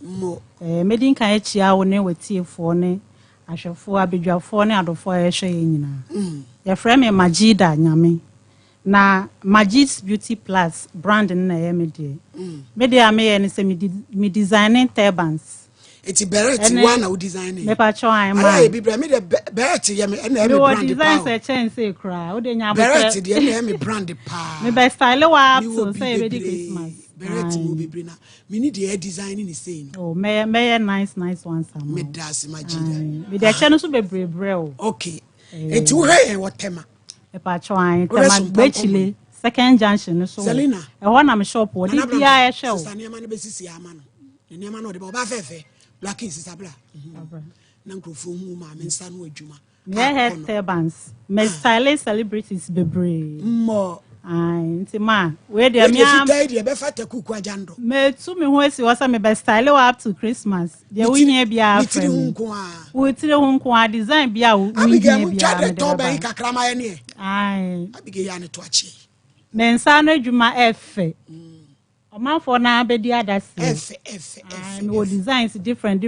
Mo. Medin kan chia wo ne wetiefo ne ahwefo abedwafo ne adofo ehwe nyina. Your friend me Magida nyame. Na Magid's Beauty Plus brand na ye me de. Me de ame ne se me designing turbans. It's beret one who designing. Me pa cho an ma. Aye, be me the beret ye me na me brand design pa. say chance say cry. O de nya beret de na me brand pa. Me be style wa up to say be Christmas. Beret mo be na. Me need the designing is saying. Oh, me nice ones am. Me das Magida. Me de che no so be brebre o. Okay. Enti wo he what tema? Me pa cho an tema Bechile second junction so. Selina. E ho na me shop o di bia e hwe o. Sister Niama na be sisi ama no. Niama no de ba fefe. Black is sabla. Na nkrofo hu ma me nsa no adwuma. Me head turbans. Me style celebrities bebre. Mo. Ai, nti ma, we de me am. We be fata kuku ajando. Me tu me ho esi wasa me be style up to Christmas. De we nya bia afre. We tire hu nko a design bia we nya bia. Abige mu to be kakrama ye ne. Ai. Abige ya ne to achi. Me nsa no adwuma efe. Omanfo na be di adase. Efe. Me designs different.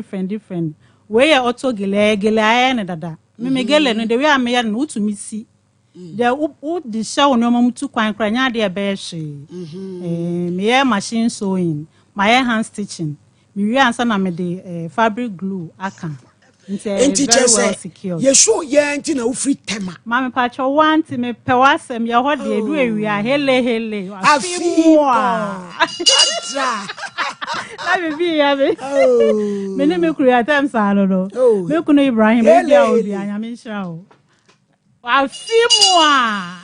We ya auto gele aye ne dada. Me gele no de we am ya no utumi si. The the show no mamutu kwan kranya de be hwe. Me ya machine sewing, my hand stitching. Me wi ansa na me de fabric glue aka. Nti very well secured. Ye show ye nti na ufri tema. Ma me pa cho want me pe wasem ye ho de edu ewia hele. Afi. La me bi ya me. Oh. Me ne me kuru atem sa no. Me kunu Ibrahim me dia obi anya me hira o. Afimwa.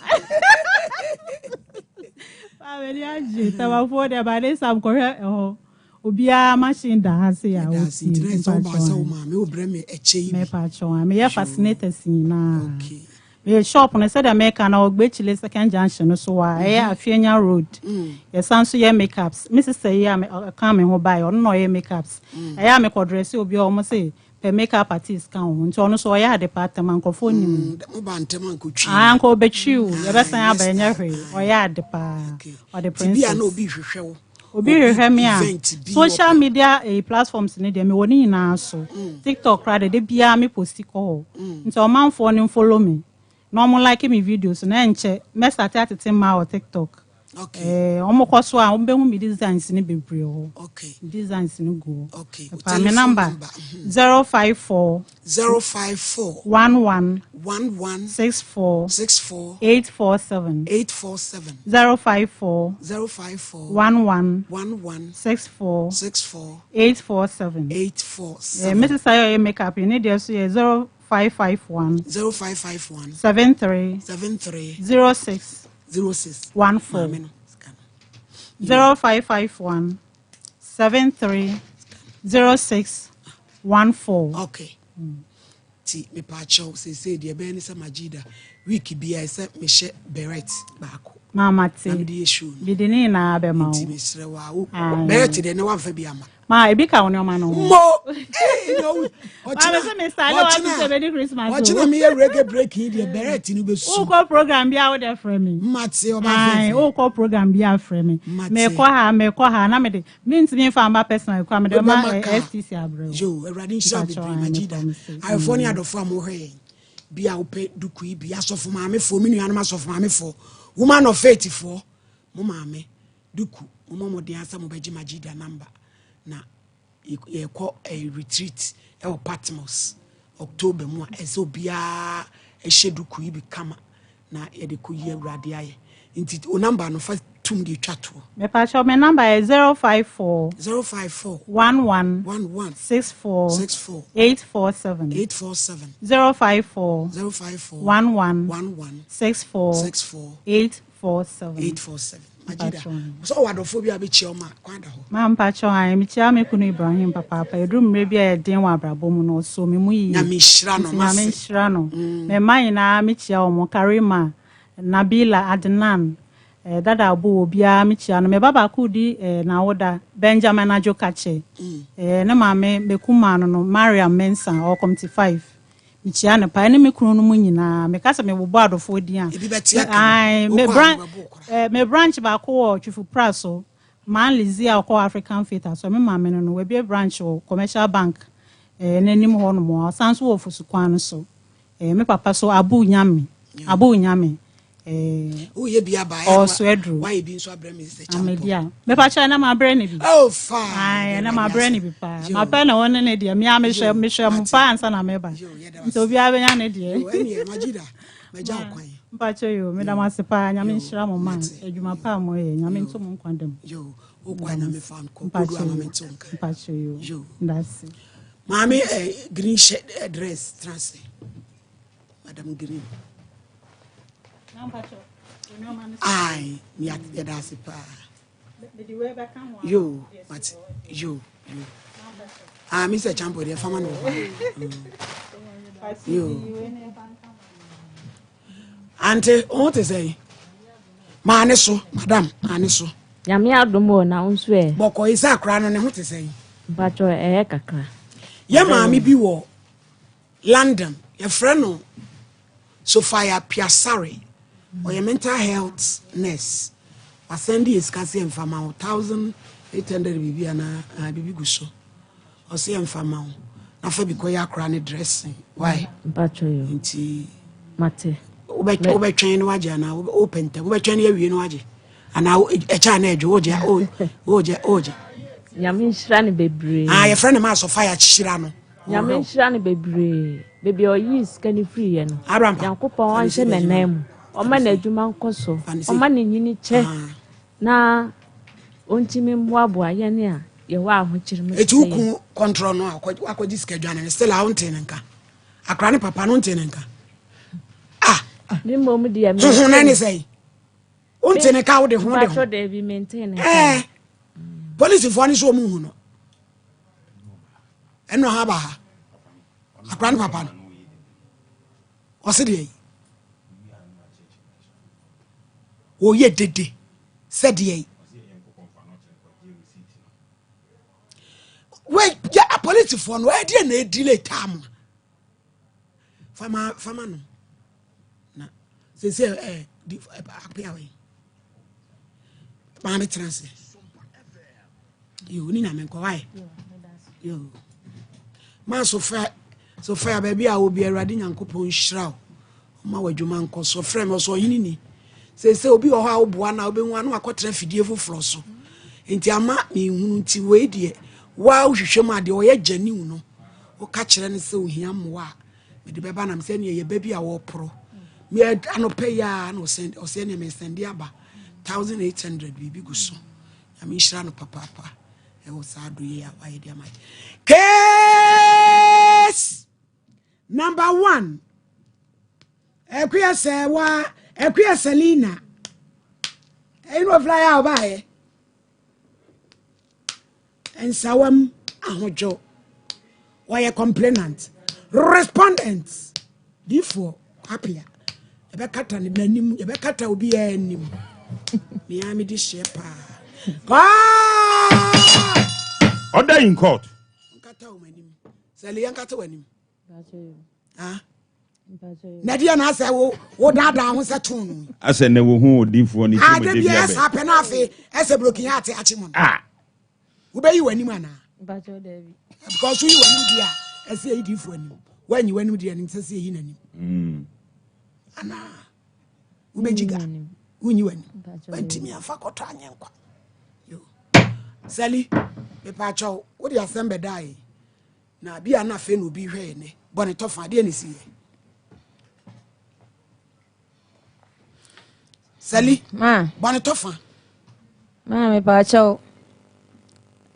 Pa me dia je ta wa fo de ba de sam ko hwe Obia machine da hase ya o si. Me pa cho me ya fascinated sin na. Okay. Me shop na said America na Ogbechile second junction so wa e Afianya road. Ye sanso ye makeups. Mrs. say ya me come me ho buy on no ye makeups. E ya me ko dress obi o mo say pe makeup artist kan ho. Nti ono so ya department ko phone ni. Mo ba ntema ko twi. Anko bechiu ye be san abanya hwe. O ya de pa. O de princess. Bia na obi hwehwe wo. Obi rehweme a social media platforms ne de me woni nyina so TikTok crowd de bia me posti ko nti o manfo ne follow me no mo like me videos na enche me start atete ma o TikTok okay o mo koso a o be hu me designs ne bebre ho okay designs ne go okay pa me number 054 11 64 847 054 11 64 847 Mrs. Sayo makeup you need so 0551 73 06 14 0551 73 06 14 okay ti me pa chow say de be ni sa Magida week bia say me she beret baako mama ti bidini na be ma o ti me sre wa beret de ne wan fa bia ma e bi ka woni o ma no mo no o ti me style wa ti se be di Christmas o ti na me reggae breaking de beret ni be su o ko program bia o de frame me mate o ba fe o ko program bia frame me ko ha na me de me ntimi fa amba personal ko me de ma STC abrel jo eradi sha be Magida I phone adofo am hwe bia o pe duku bia sofo ma me fo me nuanu ma sofo ma me fo woman of faith fo mo ma me duku mo mo de asa mo beji Magida number na ye ko a retreat e o Patmos October mo eso bia e shedu ku ibi kama na ye de ko ye awrade aye nti o number no fa tum de twato me pa show me number is 054 11 64 847 054 11 64 847 Magida so wadophobia be chioma kwanda ho mam pa cho an mi chia me kunu Ibrahim papa edum re bia den wa abrabom no so me mu yi na me hira no me man na me chia o mo Karima Nabila Adnan dada abu obia me chia no me baba ku di na woda Benjamin Ajokache na ma me kuma no Mariam Mensa or committee 5 Michia na pa ni me kunu no mu nyina me kasa me bobo adofo di an me branch ba ko Chifu Praso man Lizzie or African Theatre, so my mamma no we be a branch or commercial bank. N'anim hɔ no mo asanso wɔ fosukwan no so me papa so abu nyame ye bia ba o so edru why be so abrɛ me se champo amedia me pa cha na ma brɛ ne bi oh fine ai na ma brɛ ne bi pa ma pa na won ne de me a me hwɛ mo pa ansa na me ba nti obi a benya ne de eni magida meja kwan mpa che yo me da ma se pa nyame nhyira mo man adwuma pa mo ye nyame nto mo nkwandam yo o kwa na me fan ko kodu ama me tonka mpa che yo that's it. Mami green shirt dress trans. Madam Green. Ai, mi at yadasi pa. Yo, but you. Ah, Mr. Champo, the farmer no. You. Auntie, what to say? Maneso, madam, aneso. Yami adomo na unso e. Boko isa kra no ne ho te say. Bacho kakra. Ya maami bi wo London, your friend no Sophia Piassari, or your mental health nurse. I send you a scarcity and fama 1,800 bibiana, bibi guso. Or say and fama. Nafa bi koya crane dressing. Why? Bacho yo. Inti Mate. Ube train waja na open te. Ube train ye no waje. And now a channel oje. Yami nhyira bebre. Ah, your friend ma Sophia chira no. Yami nhyira bebre. Baby o yi scan free ye no. Yankopon wan hye nanam. O ma na adwuma nkoso. O ma na nyini che. Na ontimi mboaboa ye ne a ye wa ahokyere me. Etuku control no akwaji schedule na still a wonte nka. Akra ne papa no wonte nka. Ah, ni mom de ya me. Na ne say. Wonte nka wo de ho de ho. Bacho de bi maintain. Police for any so mu no. Eno ha ba ha. Akran papa no. O se dey. O ye dede. Said dey. Wait, ya police for no e dey na delay time. Fama no. Na. Say apia we. Ma me transe. You ni na me ko why? Yo. Ma so fair baby a obi awrade nyankopon hyira o. Ma wadwuma nko so frɛ me so yini ni. Se obi wo ha oboa na obenhu anu akotra fidie foforo so. Enti ama me hunu nti we de wa hwehwem ade o ye jani hu no. O ka kire ne se ohia mmoa. Me de beba na me se ne ye baby a wo pro. Me anope ya na o se ne me sende aba 1,800 bibi guso. Ami hyira no papa. Case number 1. Equia Selina. Ain't fly out by and Sawam Ahojo. Why a complainant? Respondents. Therefore, happier. Ebekata ni nanim, ebekata obi anim. Miami di shepa. Order in court. Nadia na say wo dada ho se tun. Ase ne wo hu odifo ni timo de bia. Asa pena afi ese broken heart achimon. Wo be yi wani mana. Bacho David. Because you wani dia ese yi difo ani. When you wani dia ni se yi nani. Ana. Wo be jiga. Unyi wani. Bantimi afa koto anyenkwa. Sally, me pacho, what you assemble die? Na bia na fe no bi hwe ne. Bonito fa de ni siye. Sally, ma, bonito fa. Ma me pacho.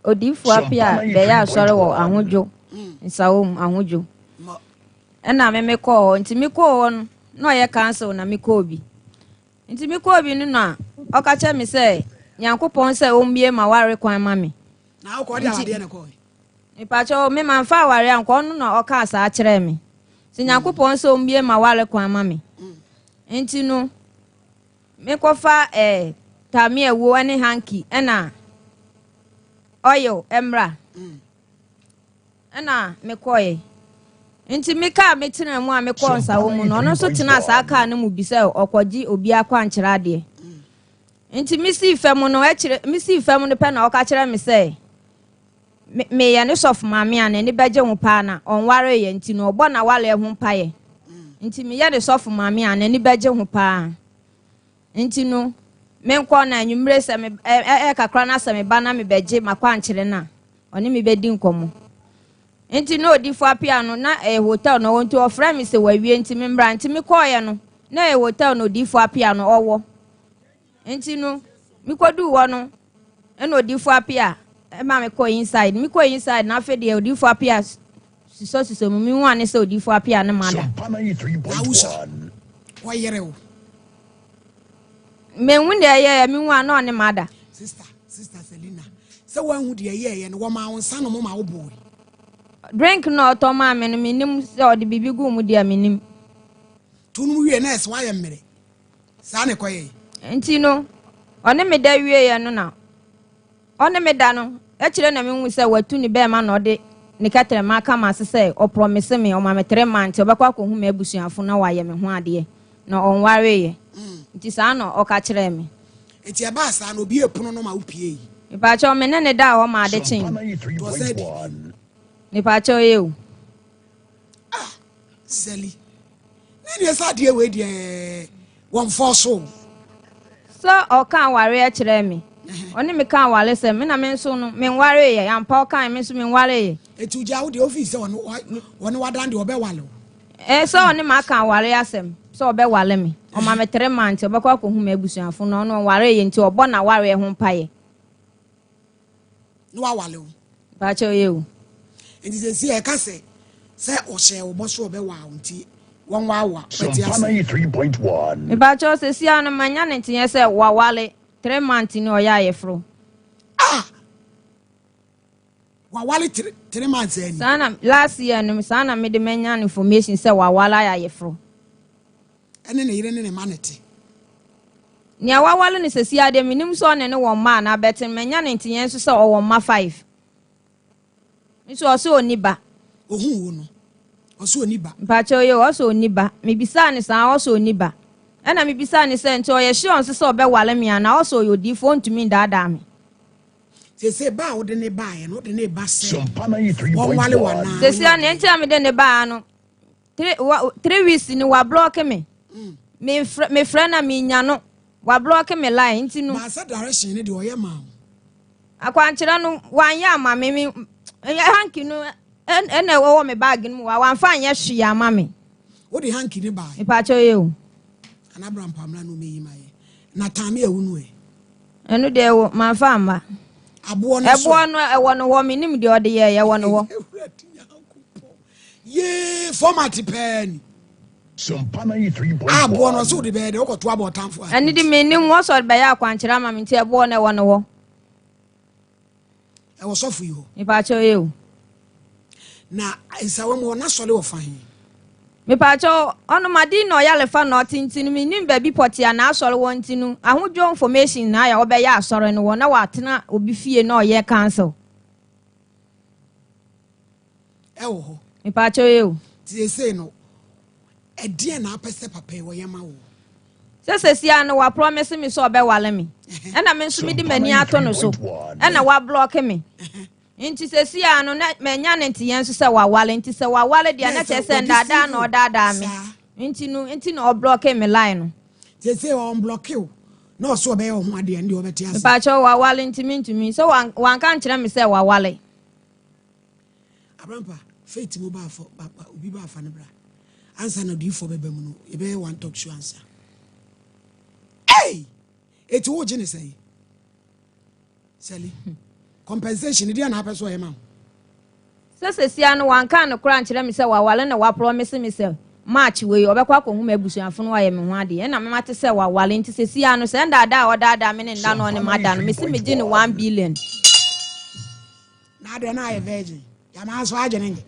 Odifu apia be ya sore wo ahudwo. Nsawom ahudwo. Ena me call, nti me call no ye cancel na me call bi. Nti me call bi no na okache me say Nyankopon se ombie ma ware kwan ma me. Na wo ko dia wade ne ko. Ipacho me man fa ware anko no na oka asa akere me. Si Nyankopon se ombie ma ware kwan ma me. Enti no me ko fa tami ewo ane hanky ena oil emra. Ena me koye. Enti me ka me tena mu a me ko nsa wo mu no no so tena asa aka ne mu bi se okogi obi akwa nkyere ade. Nti misi fam no akire misi fam no pe na okakire me say me ye ne sof maame ane ne beje ho pa na onware ye nti no ogbo na wale ho paye nti me ye ne sof maame ane ne beje ho pa nti no me nko na anwumre se me kakra na se me ba na me beje makwa ankire na oni me bedi nkomo nti no odifo apia no na hotel no wonto ofra me se wawie nti me mbra nti me koye no na hotel no odifo apia no owo nti no me kodu wo no na odifo apia ma me ko inside na fe de odifo apia so me hu ane se odifo apia na mada wa yere wo me hu de ye me hu ana ne mada sister Selina se wa hu de ye no wo ma won sa no mo ma wo boy drink no to ma me no minim se odi bibi gu mu dia minim tunu wie na es wa ye mere sa ne koye nti no one me da wie ye no na one me da no e kire na me hu se watu ni be ma no de ni katre ma ka ma se o promise me o ma me 3 months obekwa ko hu me abusuafo na wa ye me ho ade na on ware ye nti sa no o ka kire me eti e ba sa no obi epono no ma wo pie yi e ba cho me ne da o ma de chin to said ni pa cho ye o Sally ne sa de we de won forso so o kan ware e kire me oni me kan wale se me na me nso no me nware ye ampa o kan me nso me nware ye eti uja wo de office won wadan de obe wale so oni ma kan ware asem so obe wale me o ma me 3 months obekwa ko hu me abusuafo no no ware ye nti obo na ware ho paye no wale o ba cho ye o enti se e ka se o she obo so obe wa nti won wa peti ase 3.1 me ba cho se si anu manya ne ntie se wa wale 3 months ni o ya ye fro wa wale 3 months ani sana last year no sana me de manya information se wa wala ya ye fro ene ne yire ne manete ni awawale ne sesi ade minim so ne wo ma na betin menya ne ntie so se o wo ma 5 nso o se oni ba ohun wo no o se oni ba pa cho ye o se oni ba me bisa ne sa o se oni ba ena me bisa ne se nti o ye sure nso se obe wale me ana o se oyodi fo ntumi dada me se ba wo de ne ba ye no de ne ba se Sompa 3.1 won wale wana sesi ane nti am de ne ba no 3 weeks ni wa block me me friend na me nya no wa block me line nti no ba sa direction ne de o ye ma akwankyera no wan ya ma me hanki no ene wo me bag no wa wan fa anya hwe ya ma me wo de hanki ne ba me pa cho ye o anabra mpamla no me yima ye na tame e wunu e enu de wo man fa ma abo no so ebo no e wo no wo me nim de ode ye wo no wo ye format pen Sompa 3.1 abo no so de be de ko to abo tamfo eni de me nim wo so be ya akwankyera ma me nti ebo no wo no wo e wo so fu yo me pa cho ye o na isawo mo na sole wo fahin me pa cho ono madi no ya le fa no tintin me nim ba bi potia na asore wo ntinu ahodwo information na ya wo be ya asore no wo na wa tena obi fie na oye cancel e wo ho me pa cho ye o ti say no e die na apese papa wo ye ma wo sese no wa promise me so obe wale me ena me nso me di mani ato no so ena wa block me nti sese no na manya ne nti yenso se wa wale nti se wa wale dia na che se ndada na odada me nti no block me line no ti say on block you no so be ho ade ndi obeti ase pa cho wa wale ntimi so wan kan kire me se wa wale abrampa faith mo ba fo obi ba fa ne bra answer na do for beba mu no e be one talk show answer hey it wo gene say Sally compensation dia na apeso e ma sese no wan kan no kra nkire me se wa wale na wa promise me se match we obekwa ko hu me abusuafo no wa ye me ho ade e na me mate se wa wale nti sese no se ndada odada me ne nda no ne mada no me se me gine 1 billion na de na ye virgin ya ma so agene nge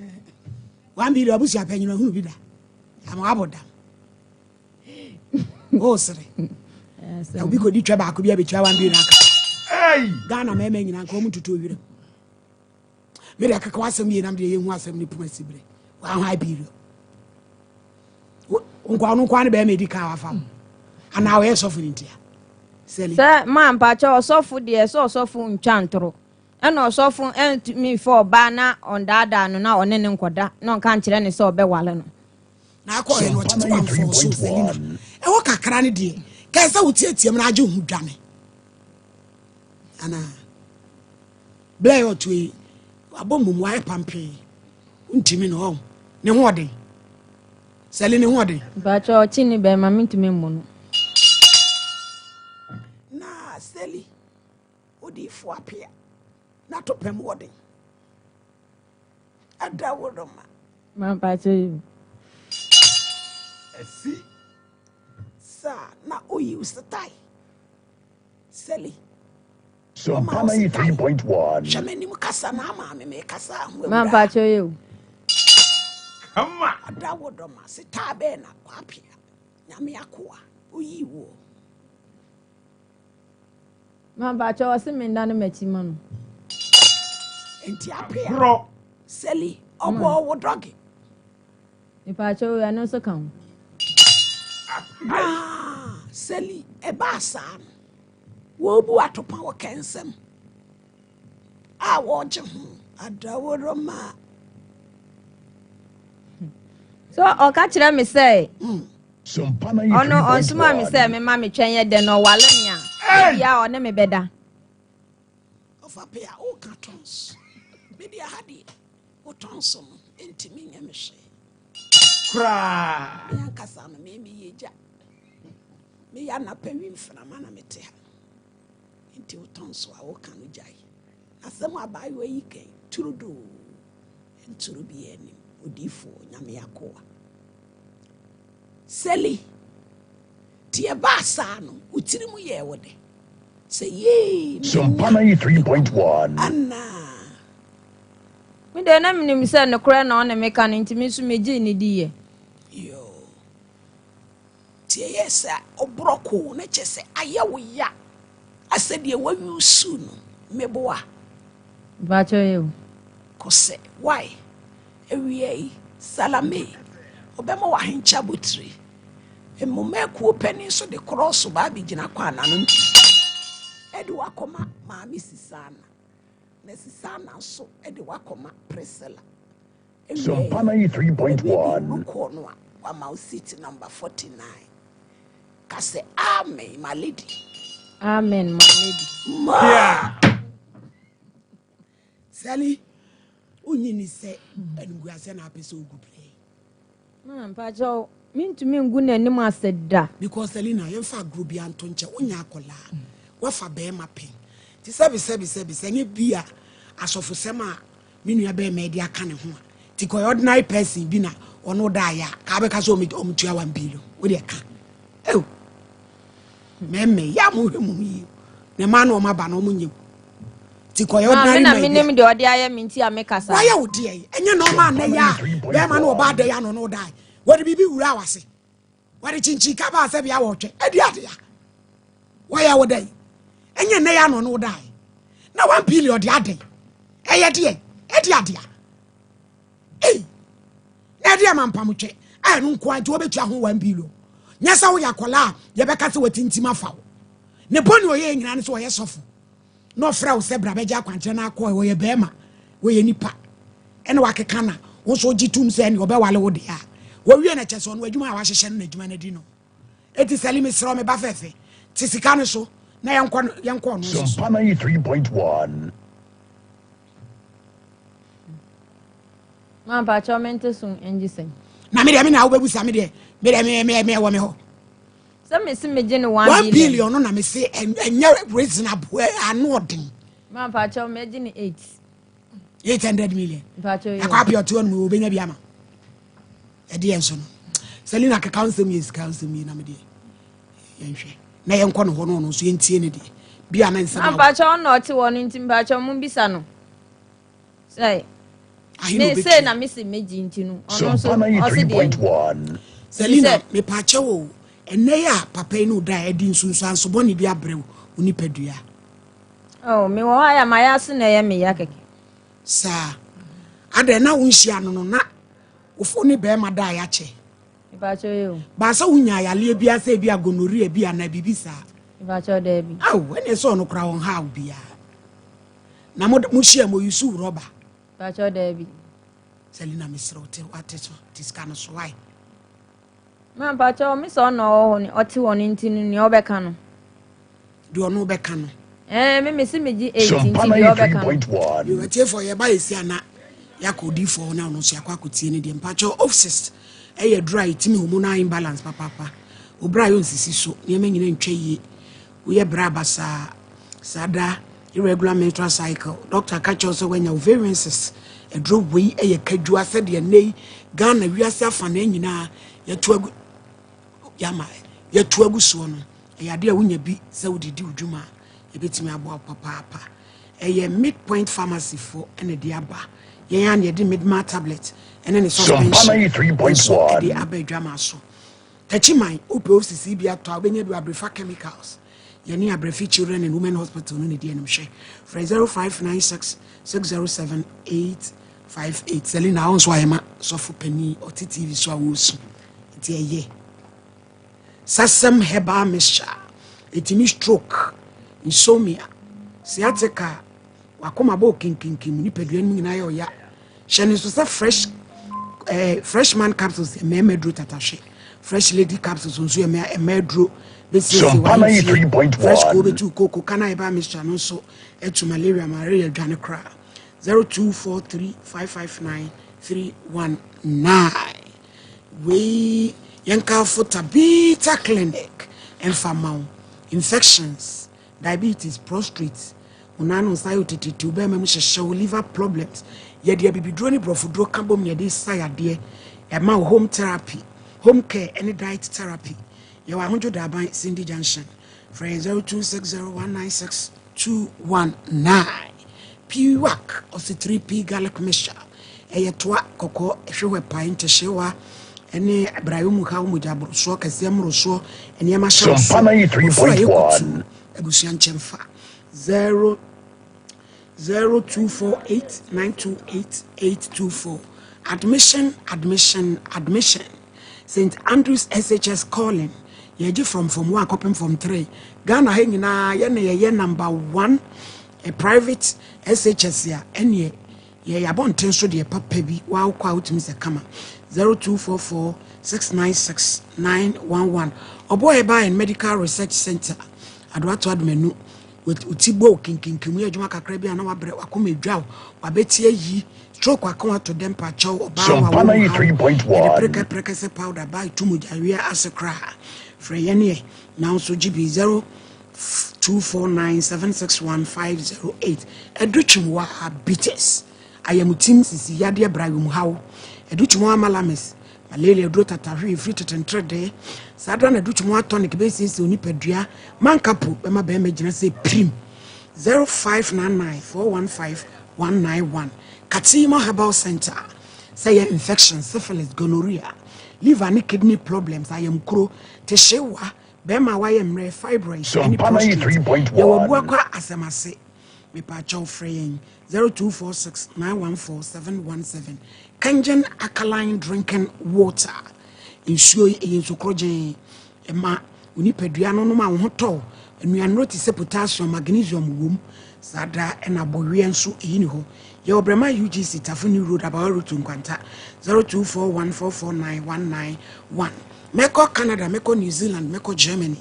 1 billion abusu apanyi hu bi da ya ma aboda o sere ya obi ko di twa ba ko bi abetwa 1 billion aka Hey! Ghana me nyina nka omu tutu owire me de akaka wasem ye nam de ye hu asem ni puma sibre wa ha billion nkwa no kwa ne be me di ka wa fam ana we so funi ntia Seli. Sir, man, pacho, so for the so for chantro. And also for me for banner on that, no, now on any quada, no country any so be wallen. Na akọ he no tete wan for so Selina. E wo kakra ne de. Ka sa wotietie m na age hu dwane. Ana. Blay otwe. Abomum wa pampe. Untimi no ho. Ne ho ode. Selina ho ode. Pacho, chini be mami to me mono. Na Seli. Odi fo apia. Na to pem wode. Ada wodoma. Man, pacho. See, sir, na oyi usatai. Seli. Sompa 3.1. Shameni mukasa na ama me kasa. Man, pacho you. Come on. Ada wodoma sita be na kwapia. Nyame akoa. Oyi wo. Man, pacho wasi me ndane mechi mano. Enti apia. Bro. Seli, obo wo dogi. Ni pacho ya no so kan. Ah, Seli, eba san. Wo bu atopa wo kensem. A wo je ho. Ada wodoma. So, o ka kire me say. Sompa Ono on suma me say 3.1. me ma me twen ye de no wale nia. Ya o ne me beda. Of apia o cartons. Media hadi. O tonso no. Enti mi nyame hwe. Cry. Me ankasa no me yeja. Me ya na pawim fana mana mete ha. Enti o tonso a o kan jai. Asem abai we yike turudo. Enturu bi enim odifo nyame akoa. Seli. Tie ba sa no utiri mu ye wode. Say ye. Sompa 3.1. Anna. Me de na me say no kra na on me kan ntimi so me gi ni diye. Yo. Tie yesa obroko na chese ayewo ya. Asede wa yusu no meboa. Pacho you. Kose why? Ewie salame. Obema wa hincha butri. Emome ku openi so de cross ba bi gina kwa na no. Edi wakoma maami sisana. Na sisana so edi wakoma Priscilla. Sompa 3.1. Uko no wa Mau City number 49. Kase amen my lady. Amen, my lady. Ma. Sally, unyini se enguase na pese ogu play. Man, pacho, me to me ngu na nim aseda. Because Selina, you fa group bi anto nche onya akola. Wa fa be ma pen. Ti sebi nye bia asofo sema me nua be me dia ka ne ho. Ti ko ordinary person bi na ono da ya ka be ka so omtua 1 billion. Wo de ka. Oh. Meme ya mu hwemu yi. Ne ma na o ma ba na o munye. Ti ko ordinary na me nim de odi aye me nti amekasa. Why you dey? Enye no ma na ya. Be ma na o ba da ya no die. Wo de bibi wura awase. Wo de chinchi ka ba se bia wo twe. Edi ade ya. Why you dey? Enye na ya no die. Na 1 billion de ade. Eye de. Edi ade ya. Eh. Na de am pamutwe. Ah no nko anti wo betua ho 1 billion. Nya sa wo yakola ye be ka se watintima fa wo. Ne boni oye nyina ne so wo ye sofo. No fra wo se bra beja kwanche na akọ wo ye bema. Wo ye nipa. Ene wakeka na wo so gitum se ne obewale wo de a. Wo wie na chese ono adwuma a wa hyehye na adwuma na di no. Eti Salimi sro me ba fefe. Ti sika ne so na yenko no so. Sompa 3.1. Man, pacho mente sun enji sen. Na me na wo bebusa me de. Me wo me ho. So me si me gi ni 1 billion no na me say enya reasonable anodin. Man, pacho me gi ni 8. 800 million. Pacho you. Akwa pio to no obenya bia ma. E de enso no. Selina ka council me na me de. Yenhwe. Na yenko no ho no so yentie ne de. Bia na nsema. Man, pacho no oti wo no nti pacho mu bisa no. Say. Me say na me si me gi nti no. Ono so Sompa o se de. 3.1. Selina me pa che wo. Ene ya papa no da e di nsunsu anso boni bi abrew oni padua. Oh, me wo aya ma ya se na ye me ya keke. Sa ada na wunhia no na wofo ni be ma da ya che. Pacho you. Ba sa wunya ya le bia sa bia gonorrhea bia na bibisa. Bacho Debbie. Oh, when you saw no crown, how be na mo share mo yusu rubber. Bacho Debbie. Selina Mr. Hotel, what is this kind of why? Ma bacho mi so no oti woni ntinu ni obeka no. Do no beka no. Me si meji 18 ti di obeka no. Sompa You were for your buy sia na yakodi for now no sia kwakotie ne de mpacho offices e dry timi hormonal imbalance papa. Obra yo nsisi so ne ma nyina ntwa yie. Wo ye bra basa sada irregular menstrual cycle. Doctor catch also when your ovarian cysts a drop we e kadua said de nei Ghana wiase afa na nyina yetu yama yetu aguso no e ade a wonya bi se wodidi udwuma e betimi abo papa e midpoint pharmacy for ene de aba yen an ye de midma tablet ene ne suspension Sompa 3.1 de aba dwama so tachiman opcc bi ato abenye do abrefa chemicals yeni abrefi children and women hospital no ne de enimhwe for 0596 607 858 Selina on so ayema so for penny or TV so awosu ti eye sasem herbal mixture etimi stroke insomnia sciatica wakoma bo kinkinkim ni peduan nyina ya oya hye so say freshman capsules emedro tatashe fresh lady capsules nso emedro besi fresh go betu koko kana herbal mixture no so etu malaria dwane kra 0243559319 we yanka fota beta clinic and famau infections diabetes prostate unano sayo tititu be mem hyehyɛ liver problems ye de bibidro ni brofudro kabom ye de sayade e ma home therapy home care any diet therapy ye wa honjo da ban Cindy Junction for 0260196219 P-Wack or 3P garlic mixture. Toa koko ehwe pint hyewa ene abrayo ha mu jabro so kase amro so ene ma sha Sompa 3.1 abusuan chemfa 00248928824 admission St Andrews SHS calling yeji from 1 copy from 3 Ghana he nyina ye number 1 a private SHS ya ene ye yabonten so de papa bi wa kwa utimi se kama 0244696911 oboy by in medical research center adwato admenu with utibo kinkinkimu adwuma kakra bi ana wabre wakoma dwaw wabetie yi stroke akon to dem pa chow oba wa 3.1 preke se powder by tumu jawia asekra free yene now so GB 0249761508 educhimwa bites ayamutim sisi yade brayum haw educhimwa amalames malaria dro tatahwe free tetentrede sadra na educhimwa tonic basis onipadua mankapo bema be magina se prim 0599415191 Katima Herbal Center say infection syphilis gonorrhea liver and kidney problems ayam kro teshewa bema wayemre fibroids any prostate 3.1 asemase me pa chow fraying 0246914717 Kangen alkaline drinking water insuo yensokrogen ema unipadua no ma wo hoto enuan roti se potassium magnesium wom sada ena bowie nso eyini ho ye obrema UGC Tafuni Road about route nkwanta 0241449191 Meko Canada Meko New Zealand Meko Germany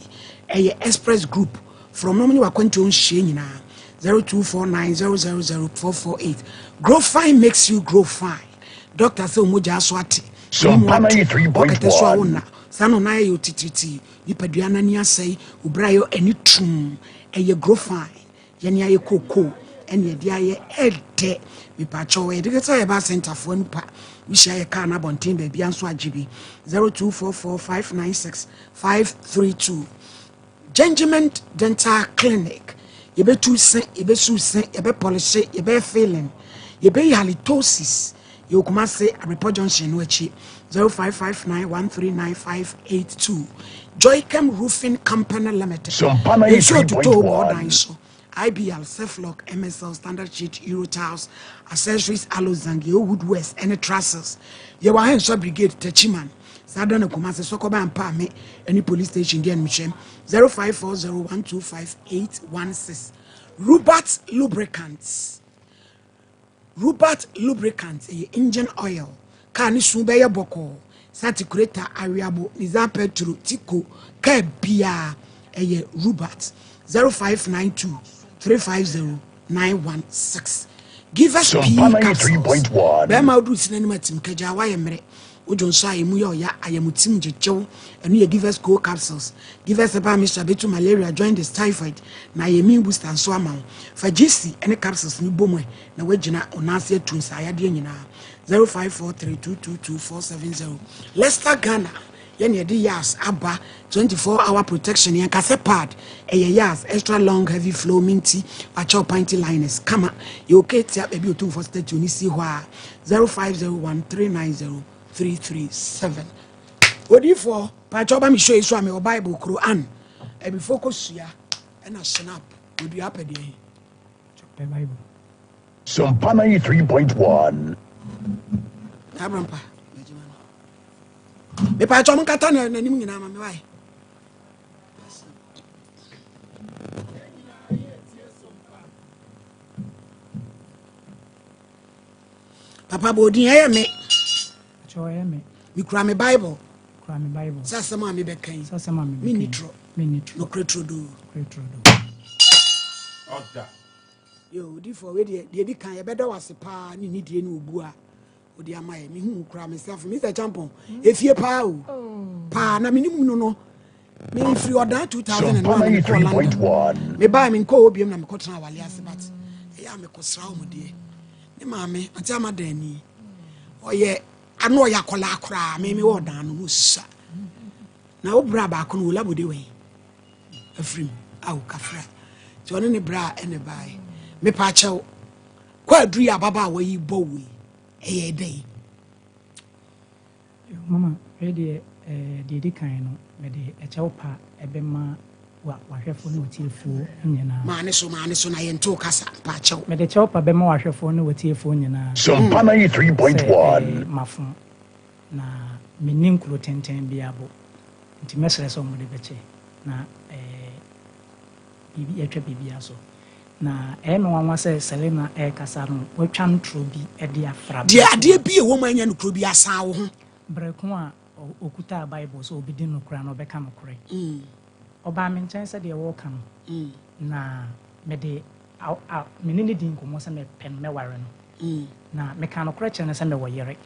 express group from nomini wakwanti on hye nyina 0249000448 grow fine makes you grow fine doctor say omoja aso ate Sompa 3.1 sano na ye otititi nipadua nani asai ubrayo eni tum eye grow fine yene aye koko ene de aye ede mipacho we de say ba center for npa we share car na bontin ba bia nso agibi 0244596532 Gengiment Dental Clinic yebe tu sen yebe su sen yebe polish yebe feeling yebe halitosis yokuma se report junction no achi 0559139582 Joycam Roofing Company Limited Sompa 3.1 IBL, Self-Lock, MSL, Standard Sheet, Euro Tiles, Accessories, Alozang, Wood West, any trusses. You are Henshaw Brigade, Techiman, Sada na Kumasi Sokoba and Pame, any police station, dear Michem, 0540125816. Rupert Lubricants, engine oil, Kani Subeya Boko, Satikureta Ariabo, Niza Petru, Tico, Kabia, Rupert, 0592 350 916. Give us P capsules. Bema do cinema team Kajawa Emre. Ujon Sai Muyo ya Ayamutim Joe, and you give us co capsules. Give us a bar Mr. Betu malaria, join this typhoid. Na Yemin booster and so amount. For GC, any capsules new bomwe, na wejina onasia twins ayadiana 0543222470. Leicester Ghana. Yenye di yas abba 24-hour protection yen kase pad yas extra long heavy flow minty pacho pinty liners kama you okay tia baby otu for state you ni si hwa 0501390337 odi for pacho ba mi show iso am Bible Quran e be focus ya na snap odi apede Bible Sompa 3.1 Abrampa me pa chom kata na nim nyina ma me wai Papa bodin eye me choye me mi kura me Bible sasema me be kan sasema me minitro minitro no kretro do Order. yo di for we de di kan ye beda wase pa ni ni die no obu a odi amaye mi hu kura me self Mr. Champion efie pa o pa na minimu no me free order 2001 me buy me ko obiem na me ko tena wale ase but ya me ko sra o de ni maame ati amadani oye ano ya kola kura me order no musa na obra ba ko no labode we afrim aw kafra ti oni ni bra ene bai me pa chew kwa adru ya baba wa yi bo we eye dey mama ready di kan no me de echew pa ebema wa hwefo no tiefo nyina maane so na yento kasa pa chew me de chew pa bema wa hwefo no tiefo nyina Sompa 3.1 mafo na menin kuro tenten biabo nti mesere so mo de beche na bibi etwa bibi aso na me wanwa se Selena kasa no watwa ntro bi de afra de ade bi e wo manya no kuro bi asa wo ho breko a okuta Bible so obidi no kura no beka no kure oba me nchen se de wo ka no na me de menini din komo se me pen me ware no na me ka no kure che ne se me wo yere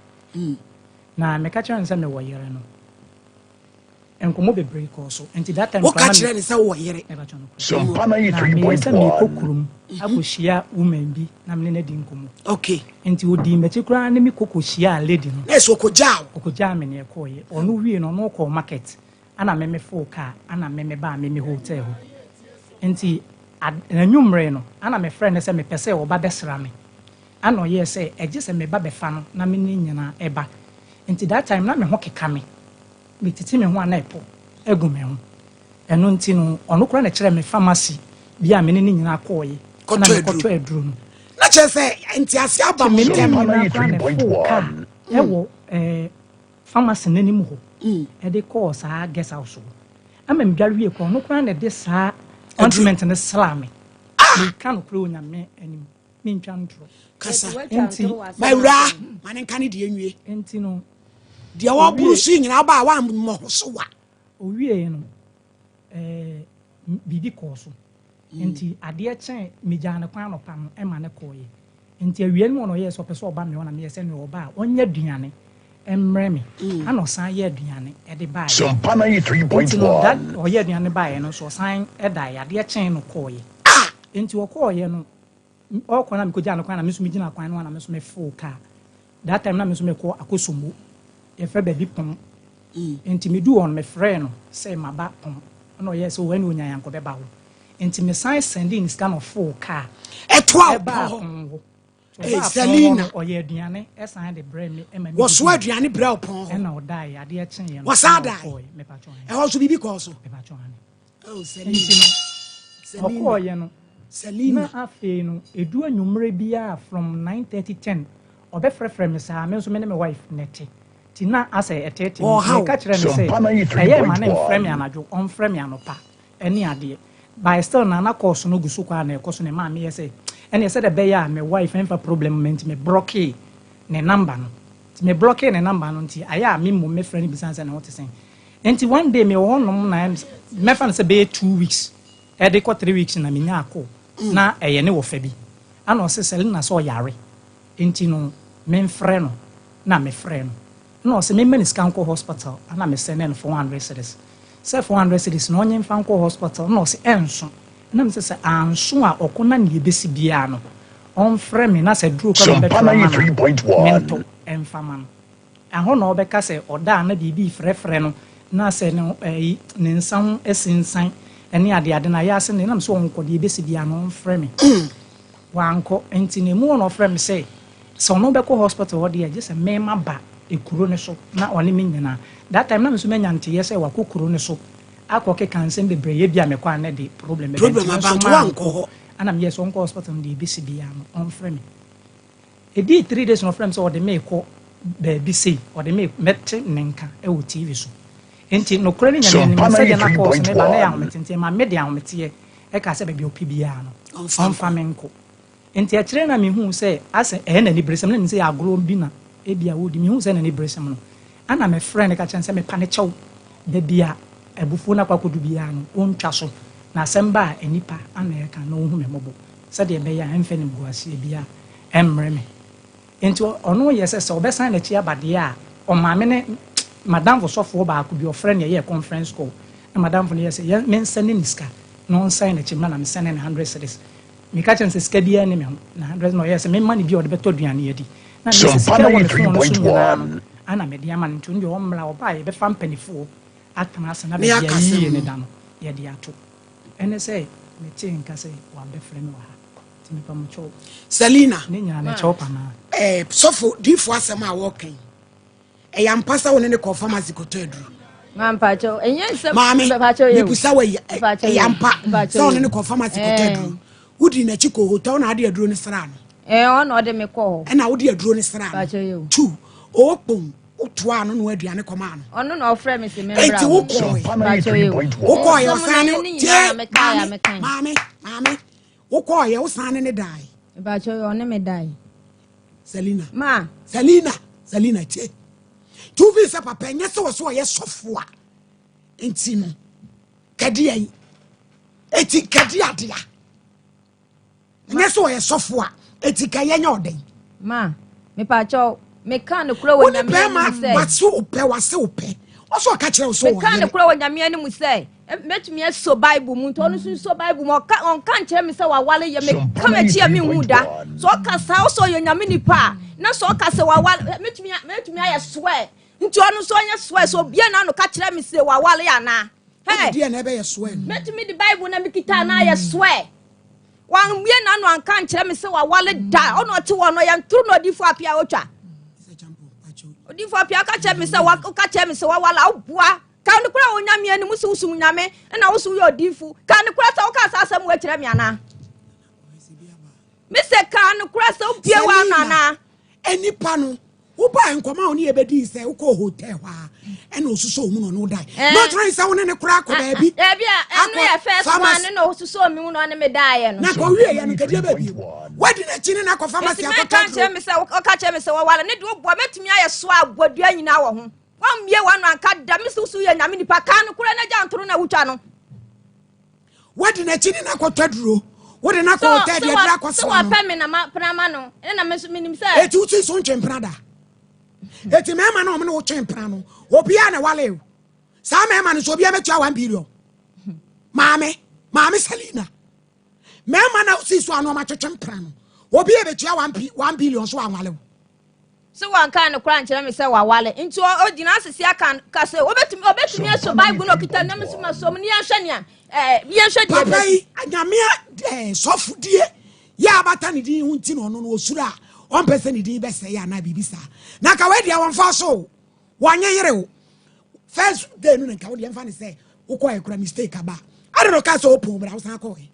na me ka che ne se me wo yere no enkomo bebre ko so enti that time o ka kire ne se wo yere Sompa me 3.1 kokurum akohia woman bi na me ne din komo okay enti odi mechi kura ne mi kokohia lady no na so okoja me ne koye onu wie no no ko market ana me full car ana me ba me hotel ho enti anwumre no ana me friend ne se me pese wo ba besra me ana ye se eje se me ba befa no na me ni nyina eba enti that time na me ho keka me titi me ho ana epo egu me ho eno nti no ono kura na kire me pharmacy bia me ni nyina koye na me koto eduru no na che se enti ase aba me tem na kura na full car ewo pharmacy nanim ho de call sa guest house ama mdwarie ko no kura na de sa ointment ne salami me kan kura onya me anim me ntwa ntro kasa enti mawura mane kan de enwie enti no de wa buru su nyina ba wa mo so wa owie no bibi ko so enti ade chen mejane kwan no pa no e ma ne koye enti awie no no ye so pese oba me ona me ye se ne oba onya duane emremi ano san ye aduane e de bae Sompa 3.1 that o ye aduane bae no so san e da ya de chen no koye enti wo koye no o ko na me ko jana kwan na me so me gina kwan no na me so me full car that time na me so me ko akosumu e fe ba bi pon enti me du on me friend no say maba pon no ye so when onya yanko be ba wo enti me san sending scan of full car e to ba pon Selena oye aduane esan de bre me ema wo so aduane bre opon ho na odai ade chen ye no wo sa dai me pa chon e ho so bibi ko so me pa chon oh Selena okoye no Selena na afi no edu anwumre bia from 9:30 10 obefrefre me sa me so me ne me wife nete tina ase etete how? me ka kire ne say eye ma na frame anajo on frame anopa eni ade by still na course no gusu kwa na ekoso ne ma me say ene say the beya me wife enfa problem ment me block ne number no me block ne number no nti aya me mo me friend bi sanse na what say enti one day me wonom na me fa say be 2 weeks e de ko 3 weeks na me nya akọ na eye ne wo fa bi ana o se Selina so yare enti no me frɛ no na me frɛ no no se me mani scan ko hospital ana me send no 400 cedis say 400 cedis no onye mfa ko hospital no se enso na me se anso a okona na ebesi bia no on frɛ me na se duro ko be Sompa 93.1 emfa man aho na obeka se oda na bibi frɛ no na se no ne nsan esinsan ene ade na ya se ne na me so onko de ebesi bia no on frɛ me wanko enti ne mu no frɛ me say so no be ko hospital odi e just me ma ba ekuro ne so na one me nyina that time na me so menya nte ye say wa kokuro ne so akoke kansen bebre ye bia me kwa na de problem about wanko ana me yes on ko hospital ndi bisi bia no on frɛ me edi 3 days no frɛ me so odi me ko be bi sei odi me mette nenka e wo TV so enti no kure ne nyame ni me say na course ne ba na ya metente ma me de ahomete e ka se be bi opi bia no on fa me nko enti a kire na me hu say ase na ni bresem na ni say agro bi na e bia wodi me hu say na ni bresem no ana me friend ka chan say me pa ne chew da bia ebufu na kwakodu bia no ontwa so na semba enipa ana e ka na ohu me mobo say de be ya emfe ne buase bia emre me enti ono ye say obesan na chi abade a o ma me ne madam for sofo ba ko bi o friend ye conference call na madam for ye say men send ni ska no sign na chi na me send 100 cedis me ka chan say ska bia ne me na 100 no ye say me mani bi o de beto duane ye di na me say 3.1 ana me dia man ntu ndi o mra o ba ye be fam panifo atana asa na be dia yi ne da no ye dia to ene say me che nka say wa be frɛ me wa ha ti me pa mo cho Selina ne nya na cho pa na sofo difo asem a wokan ya mpasa woni ne ko pharmacy ko tadru Mampa cho enye nsem mami pa cho ye. busa wa ya mpa so woni ne ko pharmacy ko tadru wudi na chi ko hotel na ade aduro ne sra no Ono ode me ko. na wodi aduro ne sra Pa cho ye. no 2 opon utoa no no aduane koma no Ono na ofre me se membra. enti wo ko Sompa wo ko ye 93.1 osane tie mami wo ko ye osane ne dai Pa cho ye one me dai. Selina Ma, Selina tie tu vi se papa nya se wo so ye sofo a enti no kade ai eti kade adea nya se wo ye sofo a eti kaye nya oden ma, me pa cho me kan no kura wo woni nyame be ma ani mu se. wase ope oso ka kire so Me wo kan no kura wo nyame ani mu se. Metumi eso bible mu nto no so bible mo on kan kire me se wa wale ye me kan ma chia me hu da. So ka sa so ye nyame nipa na so ka se wa wale metumi aye swear. Nti ono so nya swear so bia na no ka kire me se wa wale ya na. Hey, dia na be ye so en metumi the bible na me kita na aye swear. Wan bia na no an kan kire me se wa wale da. Ono ti wo no ye ntru no di fu apia otwa. Odi fo pia ka che me se wa ka che me se wa wala obua ka no kura onyame ani musu usum nyame na wusu yo difu ka no kura sa wo ka sa asem wa kire me ana me se ka no kura sa obie wa nana enipa no wo ba nkoma oni ebedi se wo ko hotel ha e na osuso hu no no dai no try say woni ne kura ko ba bi e bia enu ye first one no osuso mi hu no ne me dai no na ko wie ya no kede ba bi wadi na chini na ko pharmacy akota ka che me se wo ka che me se wa wala ne de obua metumi aye so abodua nyina wo ho wan mie wa no anka da me susu ye nyame nipa ka no kura na jantoro na wutwa no wadi na chini na ko taduro wodi na ko hotel de dra ko so wa pa me na prama no na me minim se eti utu so ntwempra da eti mema na o me no twempra no obia na wale sa mema no so obia metua 1 billion mame Selina mema na usi so anu ma twempra no obia betua 1 billion so anwale so wan kan no kura nkyere me se wa wale nti odina asese aka ka se obetumi aso bible no kita na me so maso me ya hwe ne ya hwe de papa yi anyame sofudie ya abata ne din hu nti no no osura on person ne din be se ya na bibisa na ka we dia won fa so wanye yere o first day no nka we dia fa ne se wo ko e kura mistake aba I don't know ka so open bra wo san ko e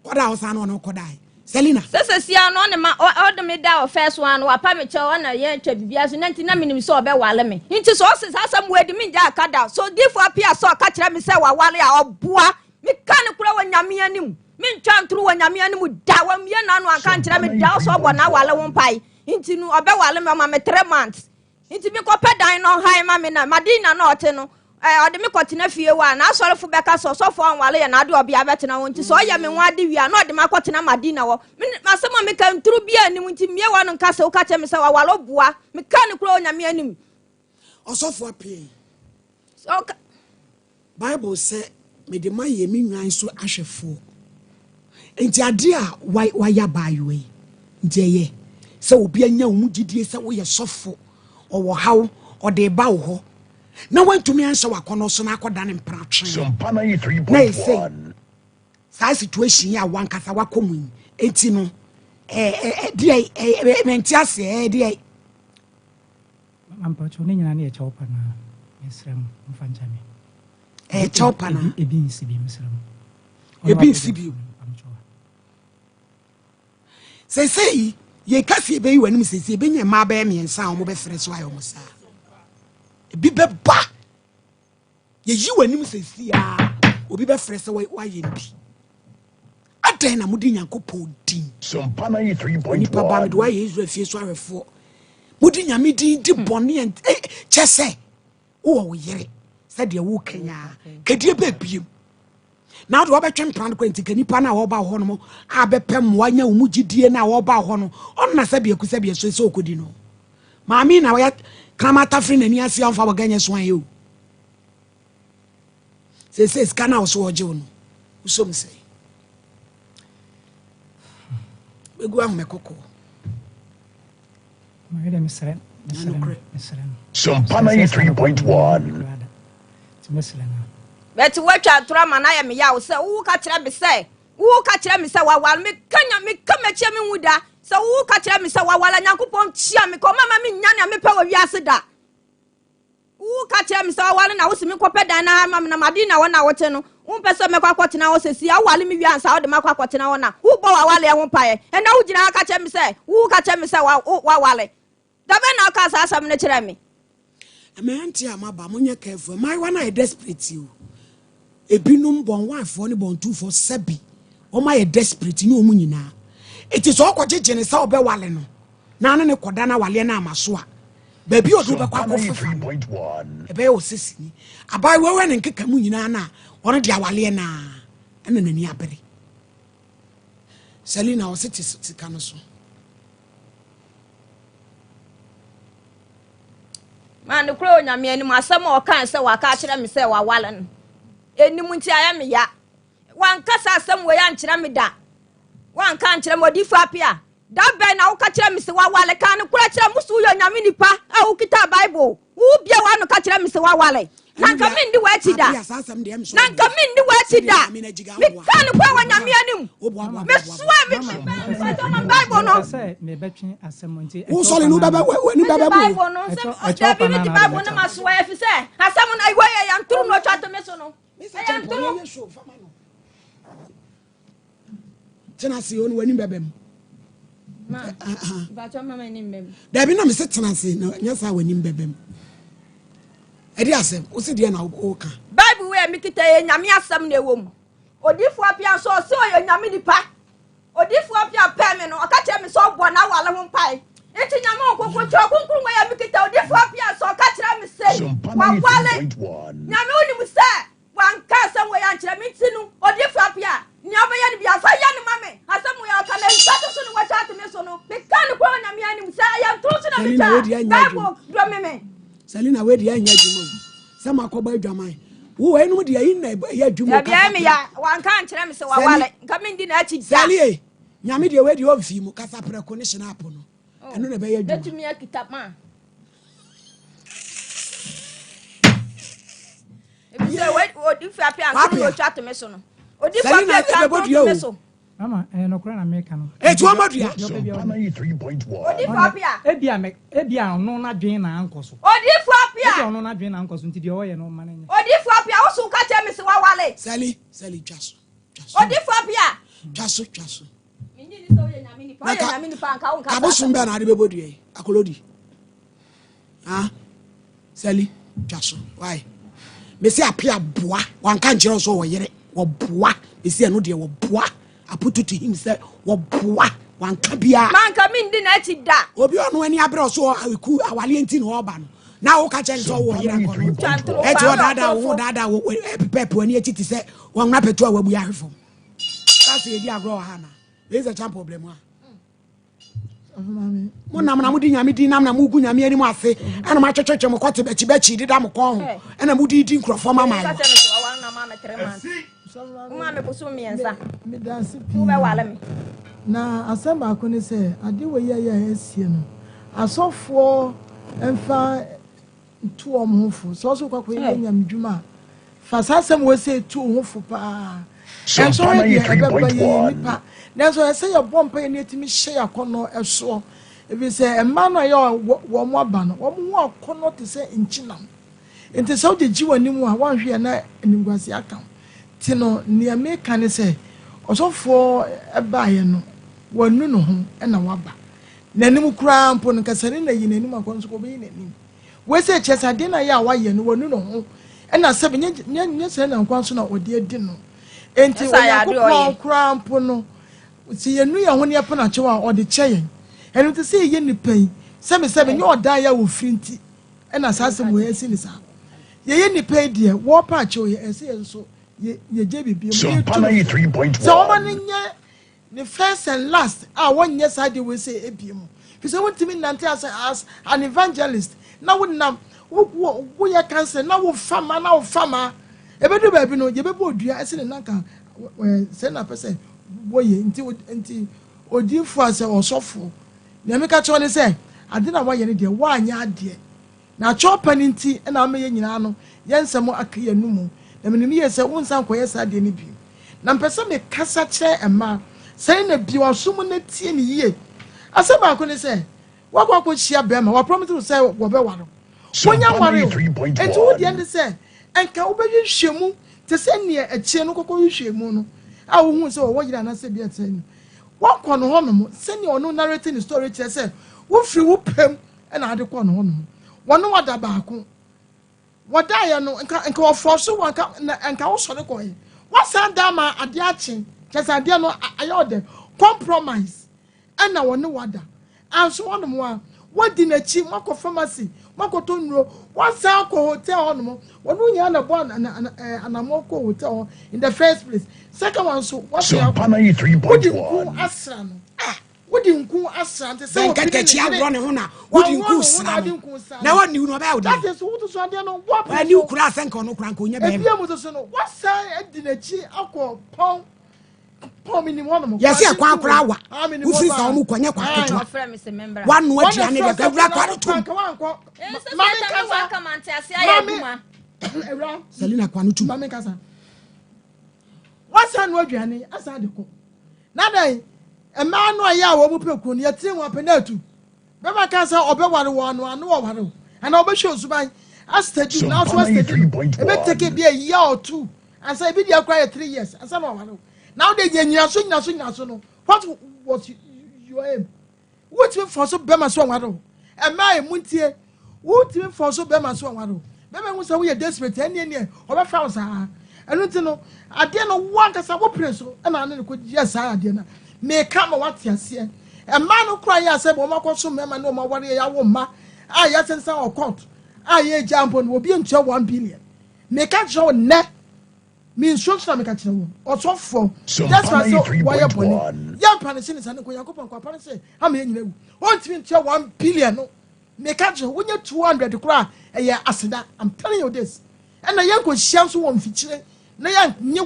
koda wo san no ko dai Selina. Sia no ne ma order me da first one wa pa me che o na ye twa bibia so nanti na minim so obe wale me nti so se asam wedi me ja kada so defo apia so ka kire me se wa wale a oboa me kan kura wa nyame anim me ntwa ntru wa nyame anim da wa me na no aka kire me da so obo na wale won pai nti no obe wale me ma me 3 months nti me ko pedan no hai ma me na madina no ote no ode me kotena fie wa na asorefo beka so fo anwale ye na ade obia betena won nti so ya me nwa ade wia na ode ma kotena madina wo masema me kan turu bia anim nti mie wa no nka se wo ka che me se wa walo boa me kan kuro onyame anim osofo apie so Bible say me de ma ye me nwan so ahwefo nti ade a wa ya bayo yi nti ye se obi anya wo gidie se wo ye sofo owo hawo ode ba wo ho na wantumi ansa wakono so na akoda ne mpratwe Sompa 3.1 sa situation ya wankasa wakomu enti no die mentiase die ampa cho ne nyina ne chopa na yesrem mfanja me chopa na ebi nsibi msrem ebi nsibi sei ye kasi be yi wanim sei be nya ma ba miensa o mo be fere so ayo mo sa ebi be ba ye yi wanim sei a obi be fere so wa ye ndi adan na mudi nyankopon din Sompa 3.1 nipa ba me do aye Israel fie so ahwefo mudi nyame din di bone chese wo yere se de wo kanya kedie be biem na do obetwe mpran ko nti kanipa na wo ba ho no abepem wanya wo mugidie na wo ba ho no onna se bia ku se bia so se okodi no maami na ya kramata fri na ni ase amfa baganya so an yo se skana wo so oje wo no usom se begua mekoko ma misre Sompa 3.1 bet watcha tura mana ya me ya wo se wo ka kire me se wa wal me kanya me kamache me wuda se wo ka kire me se wa wal nyankopon chia me ko mama me nya ne me pe wa wiase da wo ka kire me se wa wal na wo se me kope dan na mama na madina wona wote no wo pese me kwa kwotena wo se si a wal me wiansa wo de ma kwa kwotena wona wo bo wa wal ya wo pae e na wo gina ka kire me se wo ka kire me se wa wal da be na ka sa asam ne kire me amanti amaba monye careful my one I desperate you ebinum bon wafo ne bon two for sebi o ma ye desperate ni omu nyina eti so okogege ne sa obe wale no na ne koda na wale na amaso a ba bi odu be kwa kofa 3.1 ebe o sesini abai wewe ne nkeka mu nyina na won de awale na ena nani abere Selina o seti sika no so man the crow nyame anim asem o kan se wa ka kire me se wa wale no enim nti aya me ya wan kasa asem we ya nkire me da wan kan nkire me odi apia da be na wo ka kire me se wa wale kan no kura kire musu yo nyame nipa a wo kita bible wo bia wa no ka kire me se wa wale nanka me ndi wa ti da nanka me ndi wa ti da me kan kwa wa nyame anim me suwa me bible no me betwe asem nti wo sole no baba wani baba bible no se da bi me di bible no masuwa e fi se asem no iwo ya nturu no twa to me so no tenase on wani bebem ma ba cho mama ni mbem da bi na me se tenase na nyasa wani bebem edi asem o se de na o ka bible we mi kita ye nyame asem na ewom odifo apia so se o ye nyame nipa odifo apia pe me no o ka kire me so bo na wale ho pai enti nyame okoko cho kunkun we ya mi kita odifo apia so ka kire me se wa wale nyame oni mu se wan ka asem we ya kire me tinu odifo apia ni abaya ni bia fa ya ni mame asem we ya ka na ntatu so ni wa chat me so no me kan ko nyame ani mu se ya ntru so na me ta bible do me Selina we dia nya dwuma sama akoba adwaman wo we enu dia yin na ya dwuma ya bia me ya wan kan kire me se wa wale nka me ndi na achi ja Salie nyame dia we dia ofi mu kasa pre connection app no enu na be ya dwuma etumi akita ma ebi se we odi fi apia nka no chat me so no odi fi apia kan me so mama no kura na make no etu amadua Sompa 3.1 odi fi apia ebia no na dwen na ankoso odi fi apia ebia no na dwen na ankoso nti de oye no ma nenya odi fi apia wo su ka che me se wa wale Sali twaso odi fi apia twaso Abosum be na ade bebo due akolodi Sally Jaso why me say apia boa wan kan jero so wo yere wo boa me say no de wo boa I put it to him say wo boa wan ka bia man ka min di na chi da obi onu ani abre so aku awale enti no oba no na wo ka chen so wo yere ko no e to dada wo pepe ani eti say won na petu a wabu ya hwefo ka say di agro ha na there is a champ problem ha mo nam na mo di nyame di nam na mo gu nyame ani mo afe ana ma twetwetwe mo kote bechi dida mo kon ho ana mo di nkrofo ma ma na asamba akone se ade we ya esie no asofo emfa tu omhofo so kwakọ ye nyam dwuma fa sasem we se tu omhofo pa enso ye nipa nanso ese ye bompa ye netimi hye akono eso ebi se emma no ye wo mo aba no wo mo akono te se inchinam enti so de jiwani mu a wanhwe na eningwase aka ti no ne meka ne se osofo eba ye no wonu no ho na waba nanim kura mpo no kasane na yi nanim akonso ko be yi nanim we se chesade na ya wa ye no wonu no ho na se nye se na nkwanso na odi edi no enti wo kura mpo no si yenu ya ho ne epo na chewa odi cheyen enu te se ye nipan sebe nye odan ya wo frinti na sase mo esi ni sa ye nipan de wo pa chewo ye ese ye so ye je bibiem Sompa 3.1 so wo ne nye the first and last one yes I do we say ebiem fi se won timi nante as an evangelist na wo nam wo ye cancer na wo fama ebedu ba bi no ye bebo odua ese ne nanka se na person wo ye nti odifo ase osofo na me ka cho ne se ade na wo ye ne de wo anya ade na cho paninti na me ye nyina no ye nsem akaya numu na me ne ye se won san koye sa ade ne bi na mpese me kasa kire ema say na biwa sumu na tie ni ye asaba ko ne say wakwa chia be ma wa promise to say wo be waro wonya ware enti wo de end say enka wo be hwehwemu te say ne achie no kokko hwehwemu no a wo hu say wo yira na say bi atani wakọ no hono say ne ono narrating the story te say wo firi wo pem na ade kọ no hono wono wada ba ko wada ya no enka wo force wo enka wo so ne ko ye wasa dama ade achi kesa dia no ayode compromise ana woni wada anso wonu mo wadi na chi mako pharmacy mako to nuro wasa ko hotel wonu wonu nya na bo anamoko hotel in the first place second one so wasa Sompa 3.1 asra no wodi nku asra te se keke chi agro ne ho na wodi nku sra na woni no ba wodi that is what so dia no wa ani ukura senka no kura nko nya be ebia mo so no wasa edi na chi akọ pon yes ya kwa kura wa ufiri sa omu kwanya kwa keto wanu adia ne ga gura kwa to mami kasa kamante ase aye buma Selina kwa nutu mami kasa wasa no aduane asa de ko na dai e ma no ya wo mu pekun ye tin wo penatu be ma kasa obeware wo no anu wo ware ana obehwe osuban astadu na so astadu e be take be a year or two asa e be dia kwa 3 years asa no ware now they nyina so no what was your aim what me for so be ma so ware e ma e muntie what me for so be ma so ware be me hu say we desperate ene obe fa sa enu ti no ade no wan kasa wo pre so e na ne ko yes ade na me ka ma wat ase e ma no kra ya se bo ma ko so me ma no ma ware ya wo ma a ya sensa o court a ye jampo no obi ntua 1 billion me ka jo ne me instruction me ka kire wo osofo that's why so why you boni ya panish ni sane ko yakopon ko panish ha me nyina wu on timi ntua 1 billion no me ka jo wonya 200 kra e ya aseda I'm telling you this and na yanko hia so wo mfikire na ya nye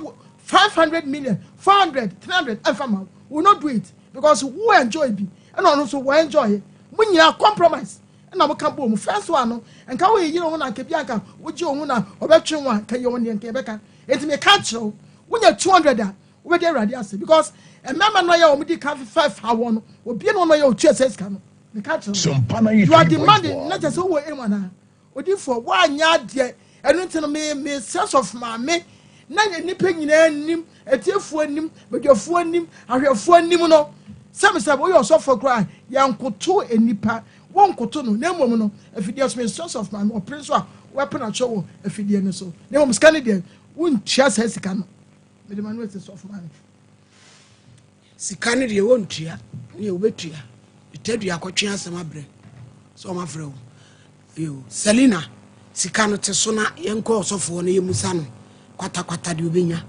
500 million 400 300 afama will not do it because who enjoy bi and on so we enjoy we nyina compromise na mo kan bo mu first one no enka we yire ho na ka bia ka wo ji ho na obetwe ho ka ye ho ne enka beka enti me ka kiro wonya 200 a we dey ready ase because a member no ya o me di ka 5 hour no obi no no ya o tue ses ka no me ka kiro you are demanding not just wo aim na odi for wa nya de enu enti no me sense of ma me na ye nipa nyina nim etiefu anim bedwafu anim ahwefu anim no sam wo yo sofo kra yankoto enipa wonkoto no na mmom no afidie so source of my prince a weapon a chowo afidie no so na mmom scan de wontua sa sika no me de manu source of man sika ne de wontua ne obetua itadu akotwe asem abre so ma frɛ wo yo Selina sika no te so na yenko osofo no yemusa no kwata de obenya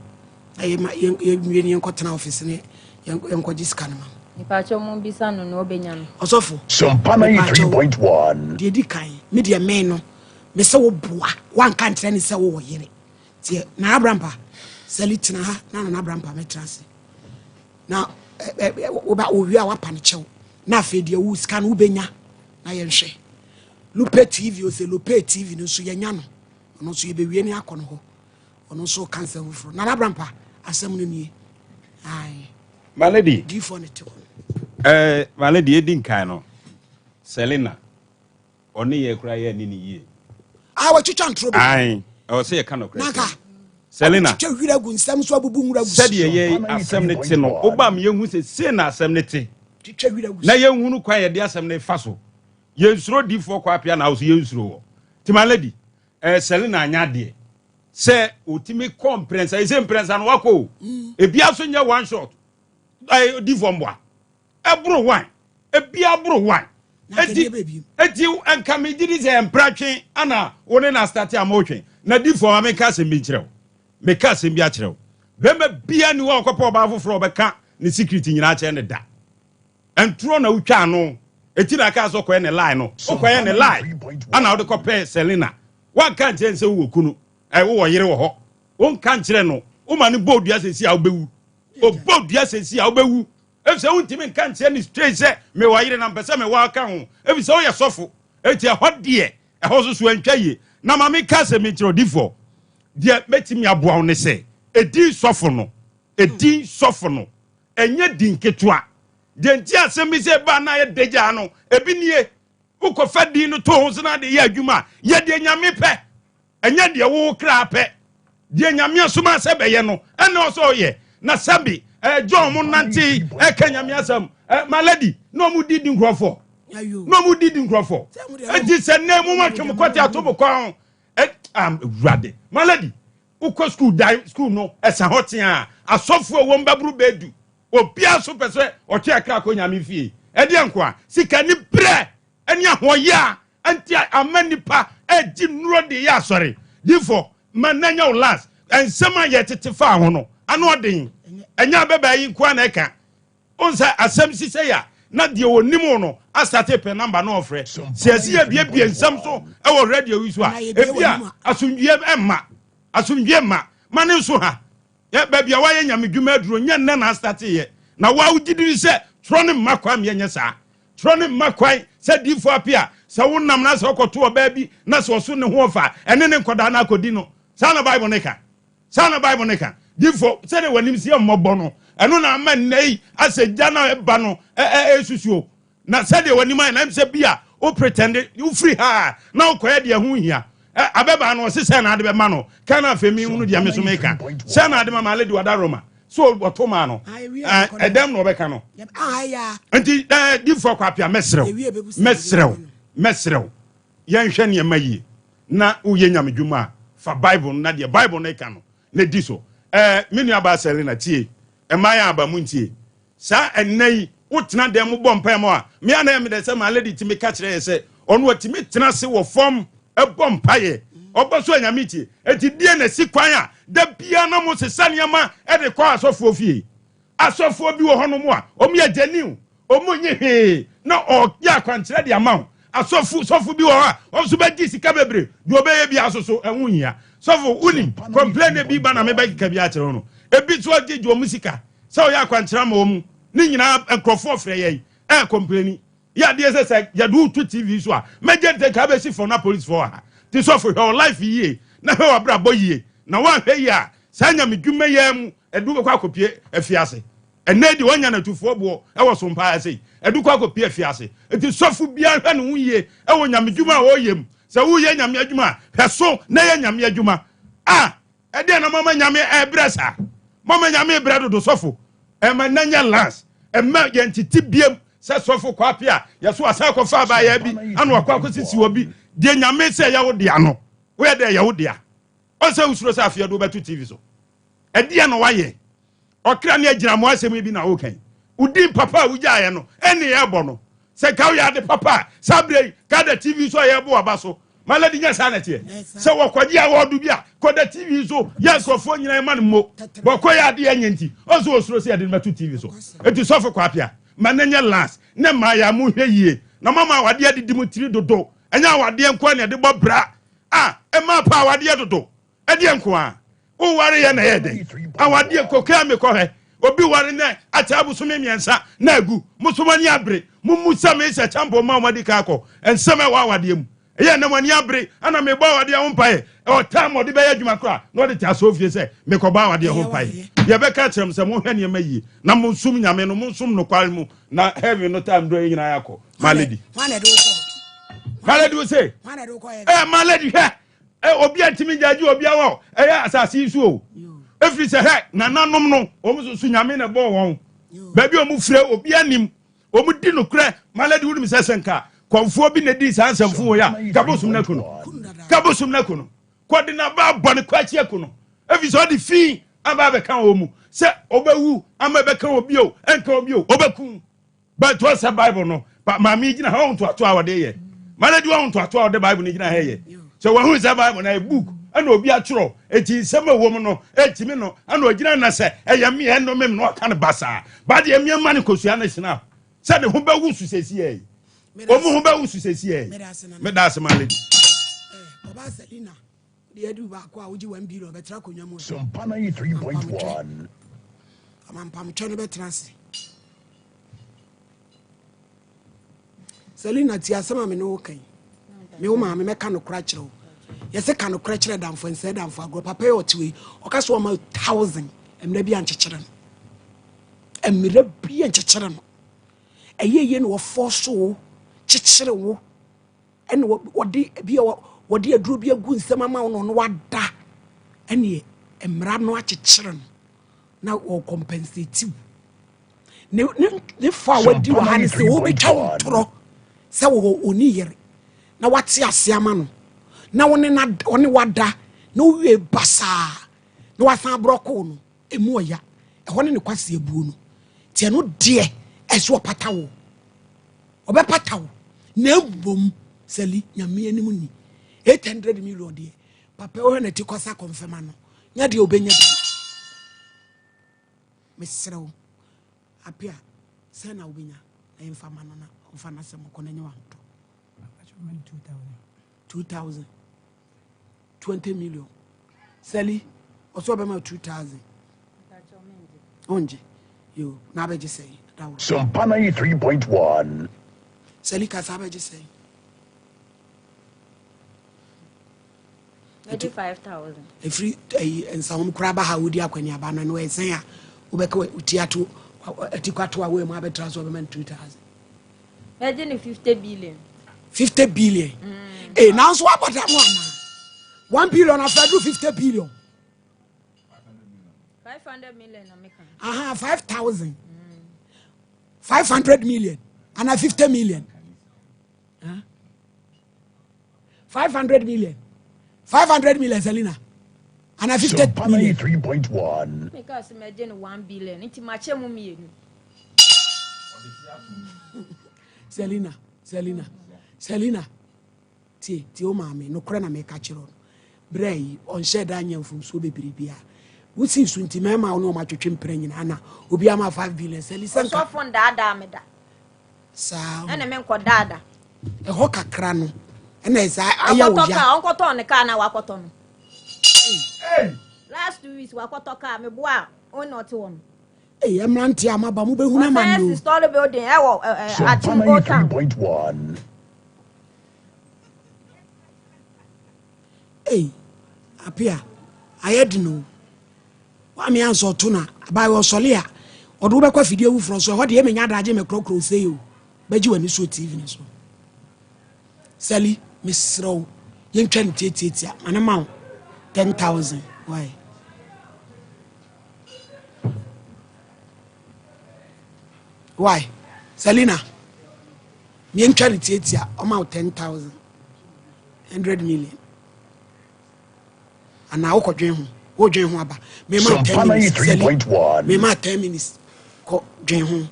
aye ma yenko tena office ne yenko sika no ma nipa cho mo bisa no no obenya no osofo Sompa 3.1 de di kan me de men no me se wo boa wan kan tena ni se wo yere tie na abrampa selitina ha na abrampa metrase na oba owi a wapa ne chew na afedie wo sika no obenya na yenhwe lupe tv o se lupe tv no so yenya no ono so yebewie ni akono ho ono so cancer wofro na abrampa asem no nie ai Malady di for ne to Malady edin kan no Selina oni ye kura ye ni yie wa chicha ntro be ai o se ye kan no kura naka Selina chicha wira gu nsam so abubu nwura gu said ye asem ne te no obam ye hu se na asem ne te chicha wira gu na ye hu no kwan ye de asem ne fa so ye nsuro di for kwa pia na so ye nsuro wo ti Malady Selina anya de se otimi comprensa ise imprensa no wako ebia so nya one shot di vomboa ebro wan ebia bro wan eti anka me didi se empratwe ana woni na start amotwe na di for me ka se bi kirew me ka se bi a kirew bema bia ni wo kopo ba foforo beka ni secret nyina che ne da entro na utwa no eti na ka so ko ne line no o ko ne line ana wo de kope Selina wan kan che nse wo kunu wo yire wo ho won kan kire no o ma ni bold ya sesi a obewu o bold ya sesi a obewu e se won timi kan kire ni straight se me wa yire na mpese me wa ka ho e se o ye sofo eti ho de e ho so so antwa ye na ma me ka se me kire odifo de metimi aboa ne se edi sofo no enye din ketua de nti asem bi se ba na ye deja no ebi nie uko fadi no to ho se na de ye adwuma ye de nyame pe enye de wo kra pe de nyame asoma se beye no ene oso ye na sabi John mo nanti ka nyame asam Malady no mu didi nkrofo enti se ne mu ma twem kwati atobo kwa rade Malady uko school no esa hotia asofo wo mbabru bedu obia so pese o che kra ko nyame fie e de nko a sika ni bre eni ahoya anti amanipa eji nuro de ya sorry difo mananya last ensema ye tete fa ho no ano den enya beba yi kwa na eka onsa asem si se ya na de wonim no astate pe number no ofre siasi ya bie nsam so e wo radio wi so a ebia asumdwe ma mane so ha ya babia wa ye nyamedwuma aduro nya nna na astate ye na wa ugidiri se trone makwa me nya sa trone makwan se difo apia se wonam na se okoto oba bi na se oso ne ho ofa ene ne nkoda na akodi no sana bible neka difo se de wanim se mmobọ no eno na ama nei asegya na eba no esusuo na se de wanim na se bia o pretend you free ha na okoye de ho hia abeba no se se na ade be ma no kana afemi hunu de ameso meka se na ade ma Malady wada Roma so otoma no edem no beka no anti difo kwa pia mesrew yenhwe ne mayi na uye nyamedwuma fa bible na de bible na eka no ne diso menu aba Selina tie emaya aba muntie sa enai wotena dem bo mpa mo a me ana me de se Malady timi ka kire se ono watimi tena se wo fom ebo mpa ye oboso anyamitie eti die na sikwan a da bia na mo se saneama e de kwa asofo fie asofo bi wo hono mo a omo ye janiu omo nyi na o ya kwankire de amount asofo bi wo ha oso be di sika bebre do be ye bi asoso ehun hia sofo uni complain bi ba na me ba kika bi a kire no ebi to agege omo sika se o ya kwankire ma omu ni nyina enkrofo frɛ ye complain ya de se ya do to TV so a meje de ka be si for na police for ha ti sofo your life ye na he wa bra boyie na wa hwe ya sa nyamedwuma ye mu edu be kwa akopie afiase ene di wanya na tufo bo e wo Sompa ase edu kwa akopie afiase ti sofo bia hwe no ye e wo nyamedwuma wo yem sa wo ye nyame adwuma hwe so na ye nyame adwuma ɛdeɛ na mama nyame ɛbrɛsa mama nyame brɛ do sɔfo ɛma nanya lance ɛma yɛntiti biem sɛ sɔfo kwape a yɛso asa kɔfa abaayɛ bi ana wakɔ akɔsisi wɔ bi deɛ nyame sɛ yɛwo dea no woyɛ dɛ yɛwo dea ɔsɛ wosuro sɛ afeɛ do wobɛto tv so ɛdeɛ no wayɛ ɔkra ne agyina mo asɛm bi na wokan wodin papa a wogyaeɛ no ɛne yɛbɔ no sɛ ka woyɛ ade papa a saa berɛ yi ka da tv so a yɛbo waba so maladi nyɛ saa nɛteɛ sɛ wɔkɔgye a wɔdo bi a kɔda tv so yɛ nkurɔfoɔ nyina ma no mmo bɔkɔ yɛ adeɛ nyɛ nti ɔsɛ wɔsuro sɛ yɛde no mato tv so ɛnti sɔfo kwape a ma ne nyɛ lance ne ma yɛ mo hwɛ yie na mama awadeɛ didi mu tiri dodo ɛnyɛ awadeɛ nkoa ne ɛde bɔ bra a ɛma pa awadeɛ dodo ɛdeɛ nkoa woware yɛ na yɛ dɛn awadeɛ kokaa me kɔhɛ obi ware ne ata abosome mmiɛnsa na agu musomani abere mumu sɛ me sɛ champo ma ɔmadi ka akɔ ɛnsɛm ɛwɔ awadeɛ mu ɛyɛ na mani abere ana mebɔ awadeɛ ho mpaeɛ ɛwɔ tam ɔde bɛyɛ adwuma kora na ɔde te asɔfie sɛ mekɔbɔ awadeɛ ho mpaeɛ yɛbɛka kyerɛm sɛ mohwɛ nneɛma yie na monsom nyame no monsom nokware mu na heaven no time dɔ nyinaa yɛakɔ maledi wo se maledi hwɛ obi antimi gyaagye obi awɔ ɛyɛ asase yi so o ɛfiri sɛ hɛ nananom no ɔmo so nyame na bɔɔ wɔn baabi ɔmo frɛ obi anim ɔmo di nokorɛ maledi wonim sɛ sɛnka kɔmfoɔ bi na di saa nsɛmfo wɔ yɛ a kabosom no aku no kɔde na ba bɔ ne kwakyi aku no ɛfiri sɛ ɔde fii aba bɛka wɔ mu sɛ ɔbɛwu ama bɛka wɔ bio ɛnka wɔ bio ɔbɛku bɛtoɔ sɛ bible no maame gyina ha ɔntoato a wɔde yɛ maledi ɔntoato a wɔde bible no gyina ha yɛ sɛ wahu sɛ bible na yɛ book ɛna obi atwerɛ eti nsɛm a wɔm no etimi no ɛna ogyina na sɛ ɛyɛ mmea ɛno mem na ɔka no basaa baade mmea ma ne kosua no hyena sɛ ne ho bɛwu su sɛsi yɛ ɔmo ho bɛwu su sɛsi yɛ medase maledi ɔba selina deɛ adu baako a wogye 1 billion bɛtera akonnwa mu Sompa 93.1 amampamtwɛ no bɛtena ase selina ti asɛm a me ne wo kan me wo maame mɛka no kora kyerɛ wo yɛsɛ ka no kora kyerɛ damfo nsɛ damfo agorɔ papa yɛ ɔte wei ɔka so ɔma 1000 mmerɛ bi ankyekyere no mmerɛ bi ankyekyere no ɛyɛ yie no wɔfɔ so wo kyekyere wo ɛne wɔde aduro bi agu nsɛm ama wo no wada ɛne mmara no akyekyere no na wɔcompensate wo ne fa a wadi wɔ ha ne sɛ wobɛtwa wo ntorɔ sɛ wɔ ɔni yere na wate ase ama no na one wada na wowie basaa na wasan aborɔko no ɛmu ɔya ɛhɔ ne ne kwase abuo no nti ɛno deɛ ɛsɛ ɔpata wo ɔbɛpata wo na mmom sɛli nyame anim ni 800 million deɛ papa wo na ti kɔsa kɔmfɛma no nya deɛ obɛnya bi mesrɛ wo apia sɛ na wobɛnya na ɛmfama no na ɔmfa no asɛm ɔkɔ no nyɛ wantɔ 2000 20 million sɛli ɔsɛ ɔbɛma 2000 ɔngye yo na abɛgye sɛ Sompa 93.1 sɛli kasa abɛgye sɛ 35,000 ɛfiri nsawom kora ba ha wodi akwaniaba no no ɛsɛn a wobɛka wotiato atikwato a wɔ mu abɛtra so ɔbɛma 2000 ɛgye ne 50 billion 50 billion now so what about 1 billion after do 50 billion 500 million American 5,000 500 million and 50 million 500 million 500 million Selina and 50 Sompa million 93.1 because imagine 1 billion it's mache mu mienu Selina ti o maame no kora na me ka kyerɛ no brɛ on hyɛ da anya mfumso bebree bia wusi su nti mɛma wo no ma twetwe mpere nyina na obi ama 5 billion seli sanka so fon da me da saa ɛna me nkɔ da ɛhɔ kakra no ɛna ɛsa aya wo ya onkɔtɔ ne ka na wakɔtɔ no last 2 weeks wakɔtɔ ka me boa on not one ɛmranti amaba mo behu na man no story building ɛwɔ Sompa 93.1 apia ayedino wa me anso to na ba wo sole a odo be kwa fidie wu fro so ho de emenya daje me krokro sei o baji wani so tv ni so sali misro yen twa ne tietia ana ma 10,000 why Why? Selena, me and charity, I'm out 10,000, 100 million. And now, what dream? What dream? Me ma 10 minutes. 3.1. Me ma 10 minutes. Ko dream home.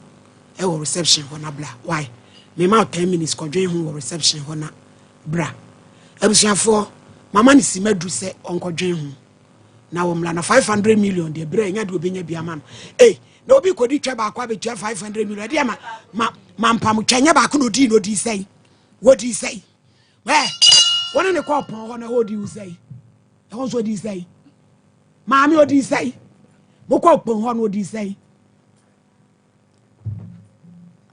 Reception for na bra. Why? Me ma 10 minutes. Ko dream home reception for na bra. Ebusia for mama ni si medru se onko dream home. Na wo mla na 500 million de bra nya de obenya bia ma no. Eh, na obi kodi twa ba kwa be 500 million. De ma mpam twanya ba ko no di sei. What do you say? Where? One in the call pon ho na what do you say? What do you say? Mommy, what do you say? Boko pon ho what do you say?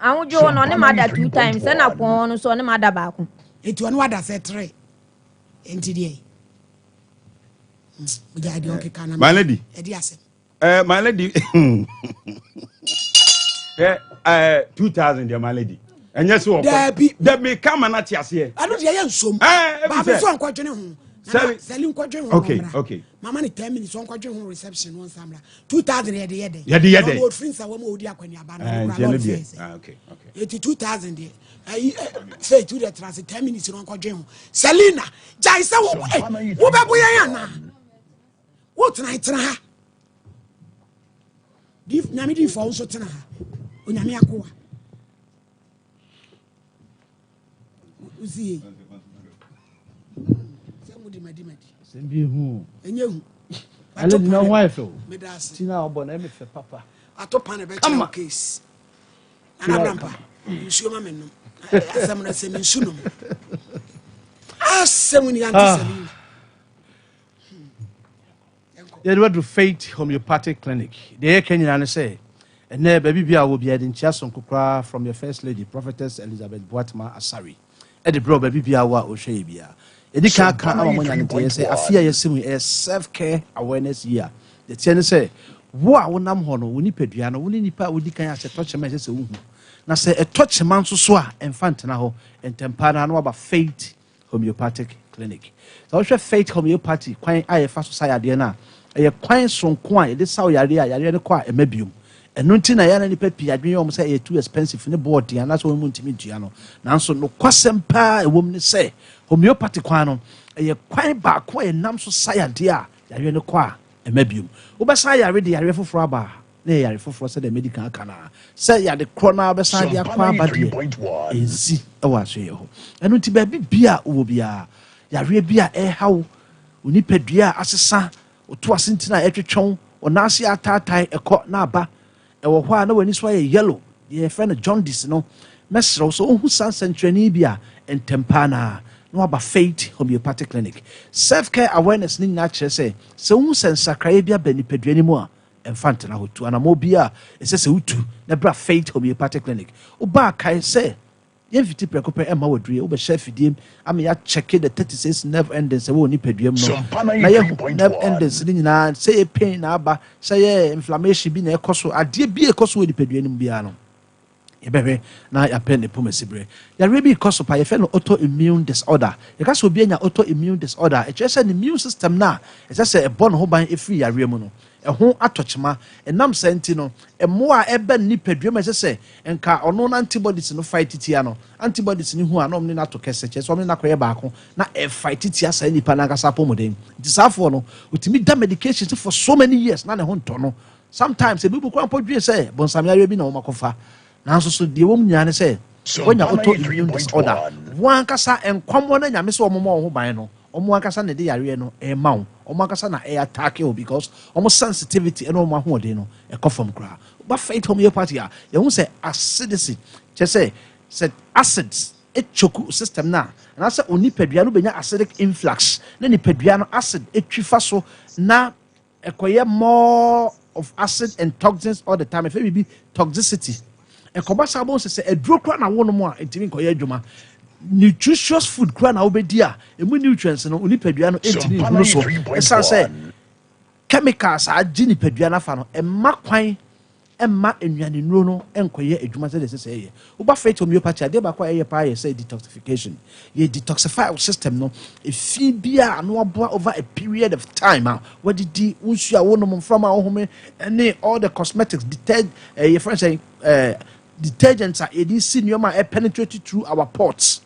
Awu jo no ne mother 2 times na pon no so ne mother ba ko. Eti ono wada say 3. Enti dey. Oja di onke kana. My lady. Edi asem. My lady. 2000 dear my lady. And yes, that may come and not yes here. I don't hear some. But I'm so unquestioning. Selling quadrant. Okay. Mama, 10 minutes on quadrant reception one summer. 2000 a day. Yeah, the old friends are one more dear when you're okay. 82,000. Say to the transit 10 minutes on quadrant. Selena, Jaisa, what night? Give Namidi for also Tana. Unyamiakua. Uzi. Sembi hu. Enye hu. I let no wife. Medas. Tina obona me fe papa. Atopa na be case. Ana brampa. Nsuo ma menno. Asam na sem nsuno. Asem ni antisali. They were to Faith Homeopathic Clinic. They can you say. And there baby bia will be adding Chason Kukra from your first lady, Prophetess Elizabeth Boatma Asari. At the bro baby bia wa Oshebia. Edi kan kan amon yan say afia yesimu a self-care awareness year. The tiene say wo a wonam ho no woni padua no woni nipa wodi kan ase touch man say wo hu. Na say a touch man so a enfant na ho entempa na no about Faith Homeopathic Clinic. So we Faith Homeopathy kwan ayefa society na e kwan sonko a e de saw yare a yare ne kwa e mabium. Eno nti na yana nipa pi adwen yom say e too expensive ne board dia na so wo ntimi dua no. Nanso no kwasem pa e wom ne say homeopathy kwan no e kwan ba ko e nam society a yare ne kwa e mabium. Wo be sa yare de yare foforo aba na yare foforo say the medical kana say ya de corona be sa dia kwa ba de ezi e wa so ye ho. Eno nti ba bibia wo bia yare bia e hawo onipadua asesa oto asentina etwetwon onase atatai ekọ na aba ewo ho a na wani so ye yellow ye friend John Dis no mesro so ohu sansentrani bia entempana no aba Faith Homeopathic Clinic self-care awareness ni na kire se ohu sensakrae bia bani paduani mu a enfant na hotu anamo bia ese se utu na bra Faith Homeopathic Clinic oba kai se yen fiti prekope ema wadrie wo be chef fidiem am ya check the 36 nerve endings we oni paduam no na ye nerve endings ni nyina say pain na aba say inflammation bi na ekoso ade bi ekoso we di paduanim bia no ye bebe na ya pen ne pomasibre ya rebi ekoso pa ye fe no autoimmune disorder ye ka so bi anya autoimmune disorder e chese the immune system na e chese e bon ho ban e free ya remu no ehun atochema enam senti no emo a ebe ni paduam e se enka ono na antibodies no fight titia no antibodies ni hu anom ni na to kese che so me na koye baako na e fight titia sa nipa na kasa pomoden disafo no utimi da medication for so many years na ne ho nto no sometimes e bibu kwa podwie se bonsamia bi na wo makofa na so de wom nyane se wonya autoimmune disorder wan kasa enkwamo na nyame se wo mo ho ban no omo akasa ne de yare no e ma wo omo akasa na e attack you because omo sensitivity and omo ahoden no e kofam kra ba Faith Homeopathy a ye hu se acidity che se acids e choku system na say onipadua no benya acidic influx na nipadua no acid etwifa so na ekoye more of acid and toxins all the time if be toxicity ekoba sabo se eduro kra na wono mo a entimi nkoye adwuma nutritious food kra na obedi a emu nutrients no onipadua no entimi no so esa say chemicals agi nipadua na fa no emma kwan emma enwane nuro no enkoye adwuma se de se ye oba Faith Homeopathy ade ba kwa ye pa ye say detoxification ye detoxify our system no efi bia no aboa over a period of time what did the unsu a wono from a home and all the cosmetics detergent your friend say detergents are ADC nneɛma penetrate through our ports.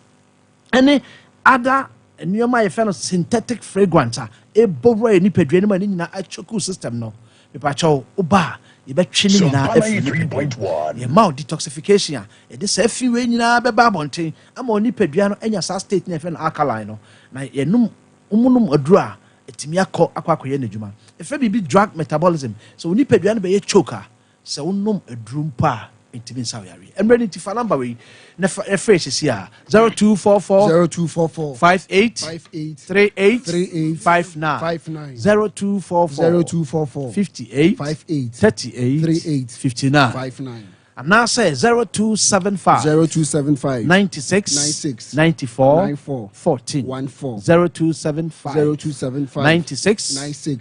Any other nneɛma yɛfɛ no synthetic fragrance a ɛbɔwura yɛ nipadua no ma ne nyinaa achoku system no mepakyɛw woba a yɛbɛtwe ne nyinaa afi nipadua yɛma wo detoxification a yɛde saa afi wei nyinaa bɛba abɔnten ama onipadua no anya saa state ne yɛfɛ no alkaline no na yɛnom womunum aduru a ɛtumi akɔyɛ n'adwuma ɛfɛ biribi drug metabolism so onipadua no bɛyɛ choke a sɛ wonom aduru mpo a ɛntumi nsa wo yare ɛmmerɛ no nti fa number wei na ɛfrɛ hyɛsi a 0244 58 38 59 0244 58 38 59 and now say 0275 96 94 14 0275 96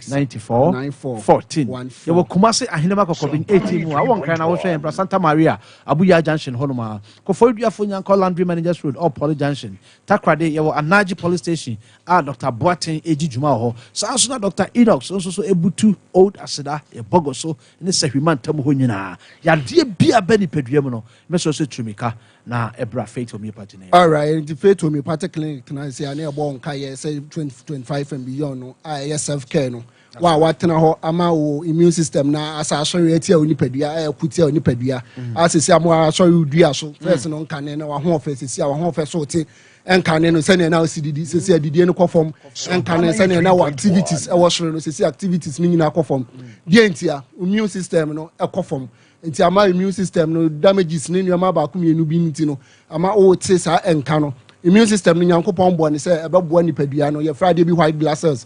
94 14 you will come say ahinema kokobin 18 mu awon kan na wo hwe Santa Maria Abuya Junction honoma kofo duafo nyanko Laundry Managers Road or Poly Junction Takrade you Anaji Police Station Dr. Boatin eji juma ho so na Dr. Enox so ebutu old aseda e bogo so ne sehwiman tam ho nyina yade bia bani peduam no me so trumika na ebra faith homeopathy na all right the faith homeopathic clinic na say na ebo nka ye say 2025 and beyond no self care no wa watena ho ama wo immune system na asa asori etia onipadua kutia onipadua asesi amo asori udua so first no nka ne na wa ho ofesi a wa ho ofesi te enka ne no se ne na osididi sesi adidie no kofom enka ne se ne na wa activities e wo soro no sesi activities ni nyina kofom die ntia immune system no ekofom nti ama immune system no damages ne nneema ba ko mienu bi nti no ama o te sa enka no immune system no nyankopon bo ne se ebeboa nipadua no ye Friday bi white blood cells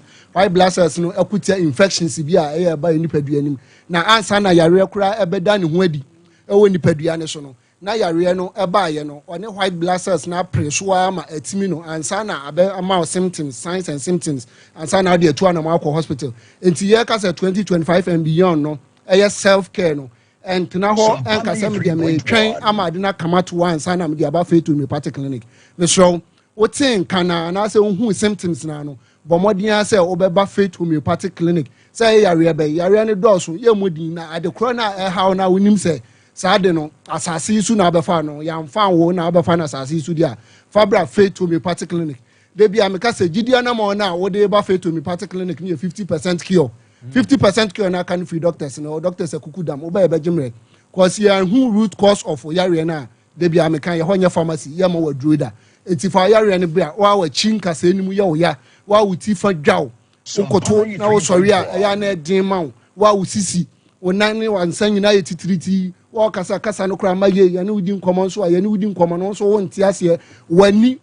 no akutia infections bi a e ba nipadua nim na ansa na yare kura ebeda ne ho adi ewo nipadua ne so no na yare no eba ye no one white blood cells na preso ama atimi no ansa na ama symptoms signs and symptoms ansa na dey to anam akọ hospital nti ye ka say 2025 and beyond no self care no and na ho enka sem de me twen amade na kama to one sana me de aba faith homeopathic clinic me so wotin kana na say hu symptoms na no bomodin say obeba faith homeopathic clinic say yare ne doso ye modin na ade kro na how na wonim say saade no asase isu na abefa no yamfa wo na abefa na asase isu dia fabra faith homeopathic clinic de bia me ka say gidia na mo na wo de ba faith homeopathic clinic ni 50% cure 50% cure na can free doctors no doctors ekukudam oba ebejimre cause ya who root cause of yare na de bia me kan ye honye pharmacy ye ma waduro da enti fa yare ne bia wa chinka se nimu ye oya wa wuti fa dwaw ukoto na wo sori a ya na din ma wa wusisi onane wansan nyina ye titiriti wa kasa no kra ma ye ya ne wudi nkomo so ya ne wudi nkomo no so wo ntia se wani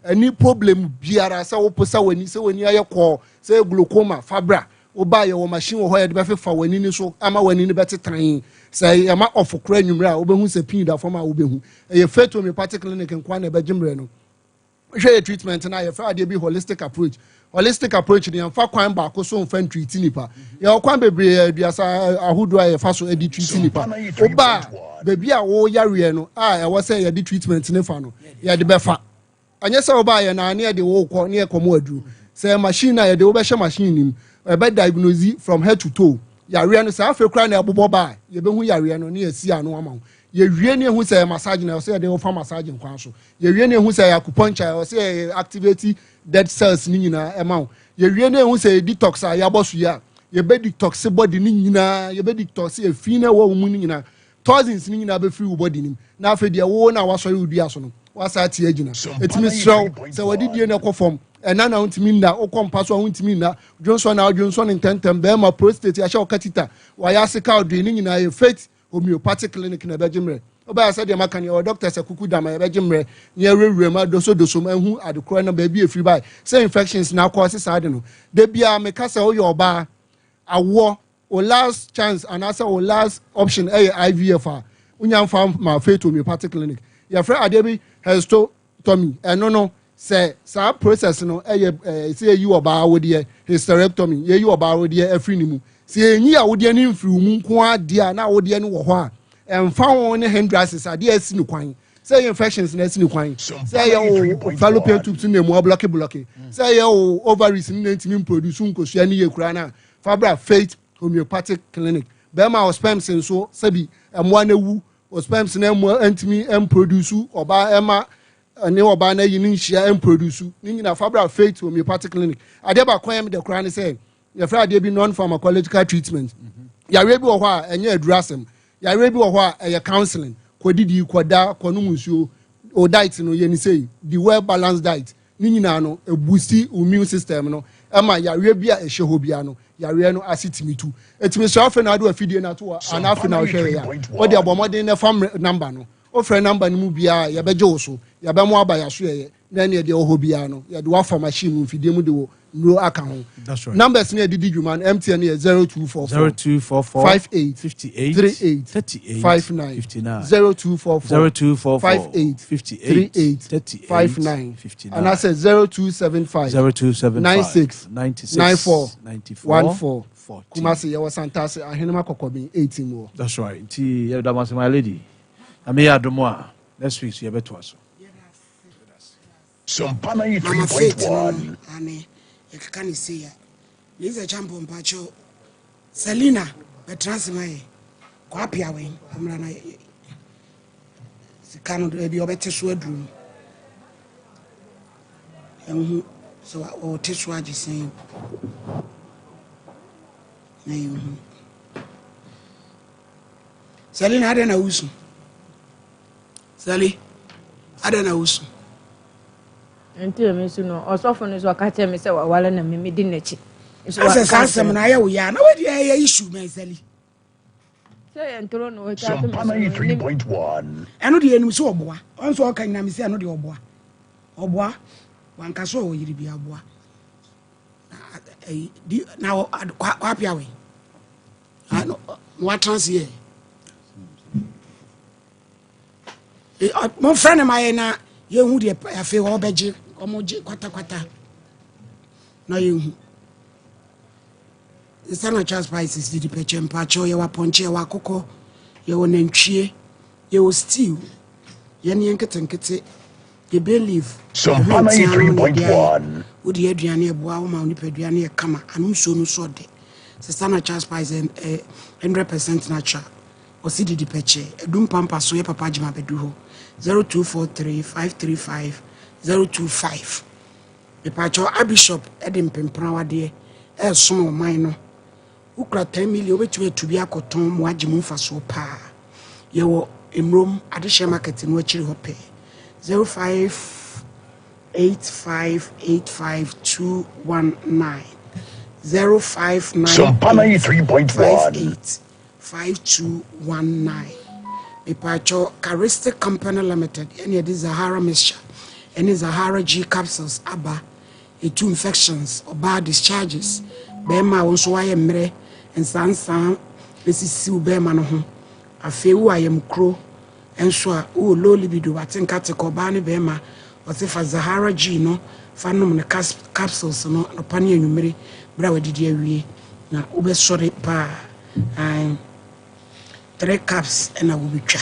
any problem biara sa wo posa wani se wani ayekọ se glaucoma fabra wo ba ye wo machine wo hoye de be fa wani ni so ama wani ni betetan se ama ofokra nwumre a wo behu se pin da form a wo behu e faith homeopathic clinic nkwa na be jimre no hwe treatment na ye fa de bi holistic approach ni amfa kwan ba ko so mfa treat nipa ye kwan bebre aduasa ahodo a ye fa so edi treat nipa wo ba bebi a wo yare no a e wo se ye di treatment ne fa no ye de be fa anya se oba ye na ne de wo ko ne ekomo aduru se machine na ye de wo be hye machine nim e be diagnose from head to toe yare no se afa kura na ebobo ba ye be hu yare no ne esi anu ama ye wie ne hu se massage na se de wo fa massage nkwan so ye wie ne hu se acupuncture se activate dead cells ni nyina ema ye wie ne hu se detox a ya bosu ya ye be detox body ni nyina ye be detox e fi na wo mu ni nyina toxins ni nyina be free wo body nim na afa de wo na wa sori udua so no wasa tie agina etimi sraw se wadi die na kofom ena na untimi na okompa so untimi na Johnson intentem be ma prostate ya sha katita wa ya sika odwe ni nyina ye faith homeopathic clinic na bejimre oba ya de maka ne doctor se kuku dama ye bejimre ne rewure ma doso ma hu adekro na ba bi efiri bai say infections na cause sade no de bia me ka se o yoba awo o last chance and asa o last option IVF a unya fa ma faith homeopathic clinic ya fra adebi hysterectomy no say sa process no say you oba wodie hysterectomy ye you oba wodie afri nimu say enyi a wodie ni mfiri mu nko ade na wodie ni wo ho a emfa won ne hindrances ade asi ni kwan say infections na asi ni kwan say your fallopian tubes na mu block say your ovaries ni ntimi produce nkosua ni ye kura na fabra faith homeopathic clinic be ma sperms so sabi emwa na wu o sperms na mo antimi produce oba ema ne oba na yi nhyia produce ni nyina fabra faith homeopathic clinic ade ba kwan de kra ne say ye fra ade bi non pharmacological treatment yare bi wo ho a enye adurasem yare bi wo ho a eye counseling kodidi koda konum nsuo o diet no ye ni say the well balanced diet ni nyina no e boost immune system no ema yare bi a ehye ho bia no yare no asitimitu etimi so afa na do afidie na to ana afa na hwe ya o de abomodin na fam number no o frɛ number no mu bia ye beje wo so ye be mo aba ya so ye na ne de ho bia no ye de wa fa machine mu fidie mu de wo no aka ho numbers ne didi dwuma no MTN ye 0244 58 38 59 0244 58 38 59 and I said 0275 96 94 14 Kumasi ye was fantastic ahenema kokobi 18 more. That's right. Nti ye da mas my lady. Ame ya domo a next week ye beto aso. Sompa 3.1 ane ye kan say ya. This a champion pacho Selina betransmaye kwa pia we omra na sikano de bi obete so aduru em so o teso agisen na you Selina ada na usu Sali ada na usu enti me su no osofo no so ka tell me say wale na me di nachi asa sansem na ya wo ya na we dia ya issue me Sali say entro no we ta Sompa 3.1 eno de enim so oboa onso o kan na me say eno de oboa wanka so o yiri bi aboa na kwa pia we ano what trans here mon friend my na ye hu de afi wo beje omoje kwata na ye hu the sana chance prices did peche mpacho ye wa ponche wa kokko ye wo nantwie ye wo stew ye ne nkete ye believe Sompa 3.1 wo de aduane eboa wo ma wo nipaduane e kama anu so no so de the sana chance price 100% natural o si did peche edum pampa so ye papa jima bedu ho 0243 535 025 Epacho Abishop Edim Pimpra wade e som man no ukra 10 million obetumi atubi akoton mo agimu fa so pa ye wo emrom adehye market no akiri ho pe 0585852219 059 Sompa 3.1 5219 Epacho Charistic Company Limited any of the Zahara mixture any Zahara G capsules aba two infections or bad discharges bema wonso waye mre nsansan esisiu bema no ho afewu ayem kro enso a o low libido watenkate ko ba ne bema otefa Zahara G no fanom ne capsules no pani anwumere bra wadidi awie na obesore pa 3 caps and I will be twa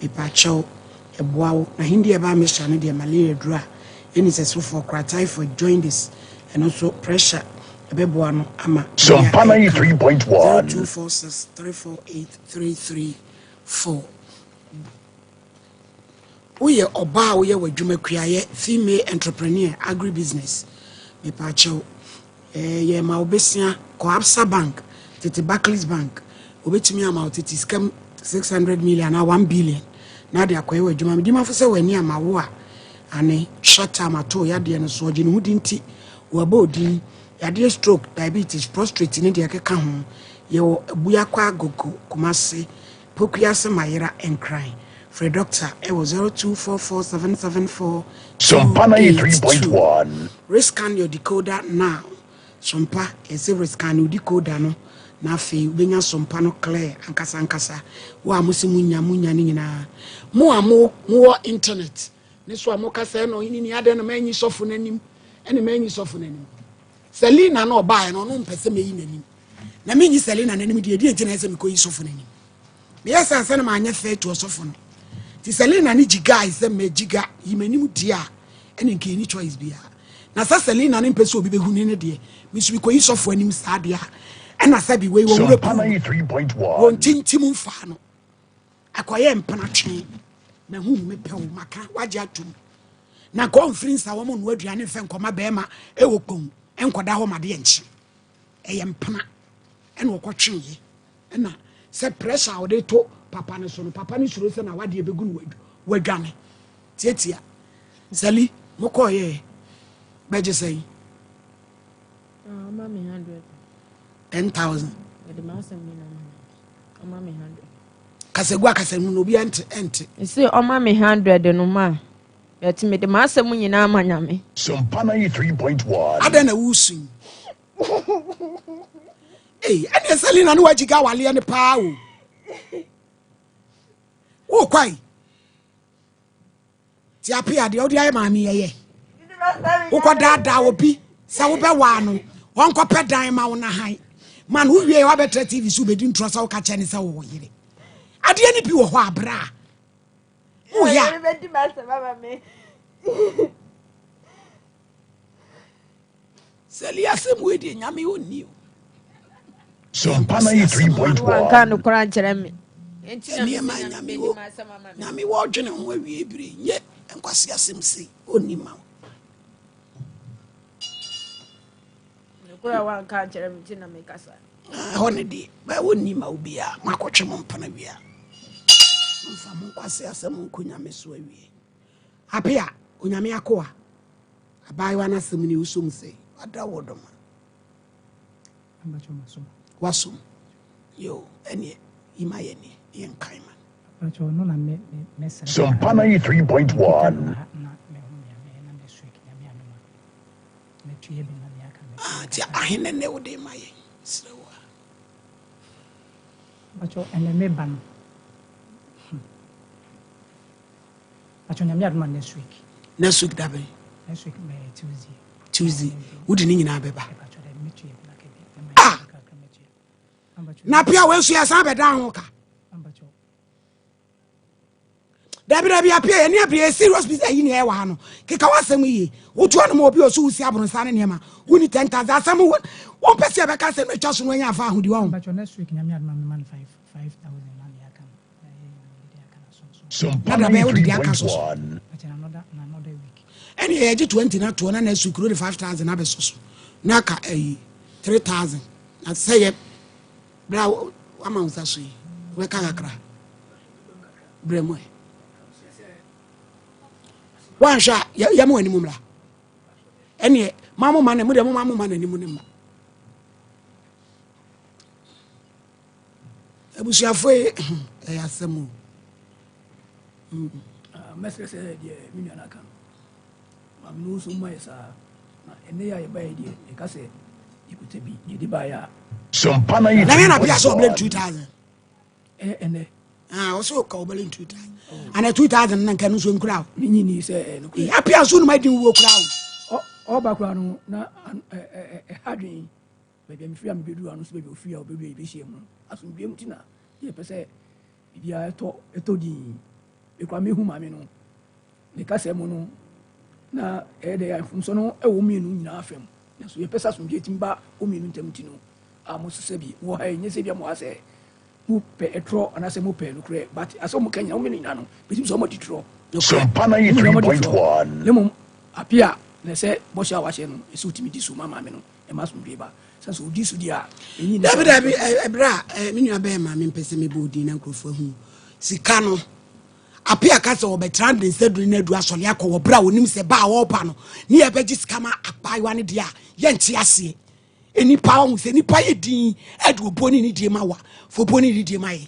epacho eboawo na hindi eba mesha no de malaria dura any so for typhoid join this and also pressure ebeboa no ama Sompa 3.1 0246 348 334 Oye oba oye wadwuma kuaye female entrepreneur agribusiness epacho ye ma obesia ko Absa Bank tete Barclays Bank obetumi ama otiti scam 600 million na 1 billion na de akoye wadwuma me dimafo se wani ama wo a ane short term ato ya de no so ogi no hudinti waba odin ya de stroke diabetes prostate ne de akeka ho ye wo abuya kwa agogo kumase pokuase mayera enkran for doctor e wo 0244774 Sompa 3.1 rescan your decoder now Sompa is a rescan your decoder no na fe benya Sompa no clear ankasa wa musimunya munya ni nyina mo internet ne so amoka se no ni ade no manyi sofo nanim ene manyi sofo nanim Selina no oba no no mpese meyi nanim na menyi Selina nanim de enti na ese me koyi sofo nanim me yesa se na manya fe to sofo no ti Selina ni jiga ise me jiga yimanim dia ene nke ni choice bia na sa Selina ne mpese obi behu ne de me so koyi sofo anim sadia ena sabi we wo Sompa 3.1 won tintim mfa no akoye mpana twen na hu me pe wo maka waje atum na conference a wo mo no aduane fe nkoma beema e wo kon enkoda ho made enchi eye mpana ene wo kotwe yi na se pressure wo de to papa ne so no papa ne suro se na wade ebegu no wadwane tietia sali mo koye beje say mama 10,000 the master me na mama 100 kasegwa kasemu no bi ente say mama 100 no ma yet me the master mu nyina amanyame Sompa 3.1. adana wusun ane sali na no wajiga wale ne pa o kwai ti apia de odi aye maami yeye wo dada obi sa wo be wa no won ko pe dan ma wo na han man wo wie wa betra tv so be di ntro sa wo ka che ne sa wo yire ade ani bi wo ho abra wo ya sali asem we di nyame oni Sompa 3.1. kan no kora nkyere me enti na nyame wo dwene ho awie bire nye enkwase asem sei oni ma kora wan kan nkyere me tina me kasa hone di ba oni ma obia makotwe mo mpana bia mfa mo kwase asem nkonya me so awie apia onyame akoa abai wana asem ni usum sei ada wodoma ambacho masomo wasum yo ene imaye ni yen kaima ambacho no na me Sompa 3.1. ti ahene ne wode maye srewa ambacho ene me ban ambacho nyame aduma next week dabe next week me Tuesday wudi ni nyina beba ambacho de mechi na pia we so ya san beda ho ka ambacho dabi apia ni abia serious business yi ne e wa no keka wasem yi wotu no mo obi osu usi abronsa ne nema woni 10,000 asem won pese be ka se me twa so no nya afa ahudi wa ambacho next week nyame aduma me man 5,000 na ya kan Sompa 3.1. another week any age 20 na to na next week ro 5,000 na be soso na ka 3,000 na say bra ama unsa so yi we ka kakra bremo wansha ya mo animu mra ene mamu mane mu de mamu mane animu ne ma ebusuafo ya semu mesese de minya na kan mamnu so mai sa na ene ya ba ye e ka se ikute bi di ba ya Sompa na me na pia so blame 3.1. 2,000 ene also ka blame 2,000 and 2,000 na kan so nkura minyi ni se no ya pia so no ma din wo kura o ba kura no na hadwin be mi fia me bedu anu so be ofia o bedu e be hie mu aso bi mu tina ye pese bia eto di e kwa me hu ma me no ne ka se mu no na de ya mfumso no e wo mienu nyina afem na so ye pese so bi timba o mienu ntam tino a mo se bi wo ha nye se bia mo ase mu pe etro ana se mu pe no kure but aso mu kanya wo mienu nyina no be tim so mo ditro Sompa 3.1. lemo apia na se bo sha wa she no e so timi di so mama me no e ma so bi ba se so di so di a enyi na dabi ebra menu abe ma me pese me bodi na nkrofo hu sika no apia ka se obetra de sedru na du asole akọ bra onim se ba wo pa no ne ye beji sika ma akpaiwa ne dia ye nti ase eni pa hu se ni pa ye din edu oboni ni die ma wa fo boni ni die ma ye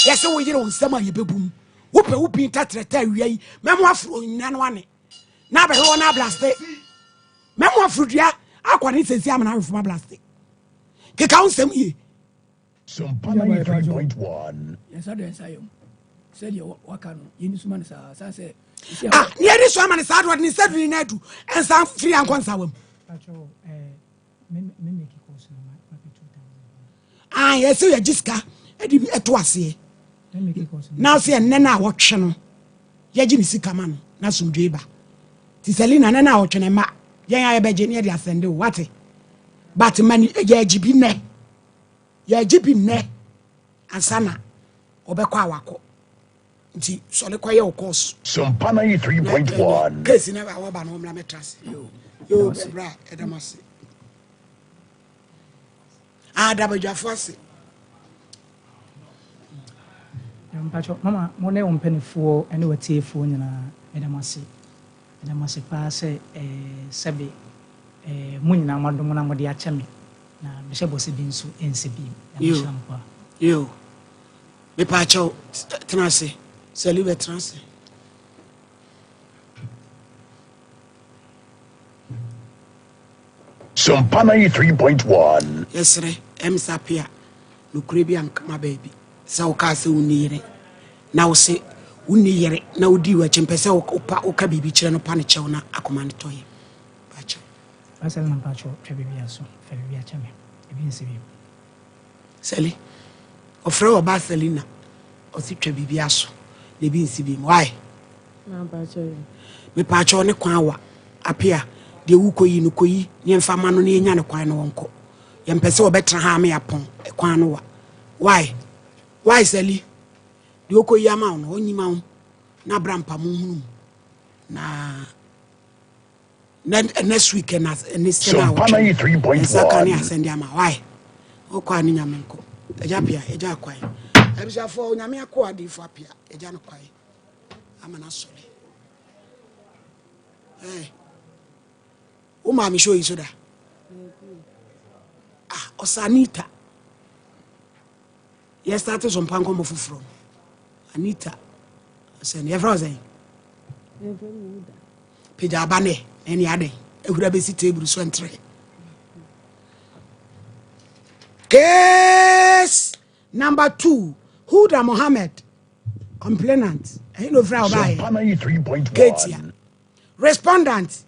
ye se wo yire wo nsama ye bebum wo pe wo pin tatreta wiai memo afro nyina no ane na be ho na blaste memo afro dia akwa ni sesi amana afro ma blaste ke ka unsem ye Sompa 3.1. yes I don't say said you waka no yini suma ne sa se ni eri so amane sa do ni sedru na adu ensan free ankonsa wam acho me make course na ma 2,000 yes you jiska edi eto ase me make course na se enne na wotwe no ye gi ni sika ma no na sumdwe ba ti selina na wotwe ne ma yen ya be je ne de asende o wate but man ye gibi ne ye gibi ne ansana obekọ awako nti so le kwaye o course Sompa 93.1. case na wa ba no mla metras yo bra edamase ada badwafo ase mpacho mama mo ne ompanifuo ene watiefuo nyina edamase pa se sebe mo nyina madom na mo de achame na me se bosi bi nso ensebi ya shampa yo me pacho tenase selibe transe Sompa 93.1. yesre emsapia nukure bi ankama baby sa o ka se unire na o se unire na odi wa chempese o ka bibi kire no pa ne chew na akoma ne toye pacho asal na pacho twebibi aso febibi achame ebi nsebi seli ofre o ba selina o si twebibi aso na ebi nsebi why na pacho me pacho ne kwan wa apia de wu koyi no koyi ne mfa ma no ne nya ne kwan no wonko ye mpese obetra ha me yapon kwan no wa why seli de okoyi ama no onyima wo na brampa mu hunu na next week na Sompa 93.1. asende ama why okwa ni nyame nko eja kwan ebisa fo nyame akọ adifo apia eja no kwan ama na sole o ma mi show you so da osanita yes started Sompa Nkomo from Anita sen ye frozen peja bane eni ade ehura be si table so entre case number 2 Huda Mohammed complainant he no fra oba Sompa 93.1. Ketia respondent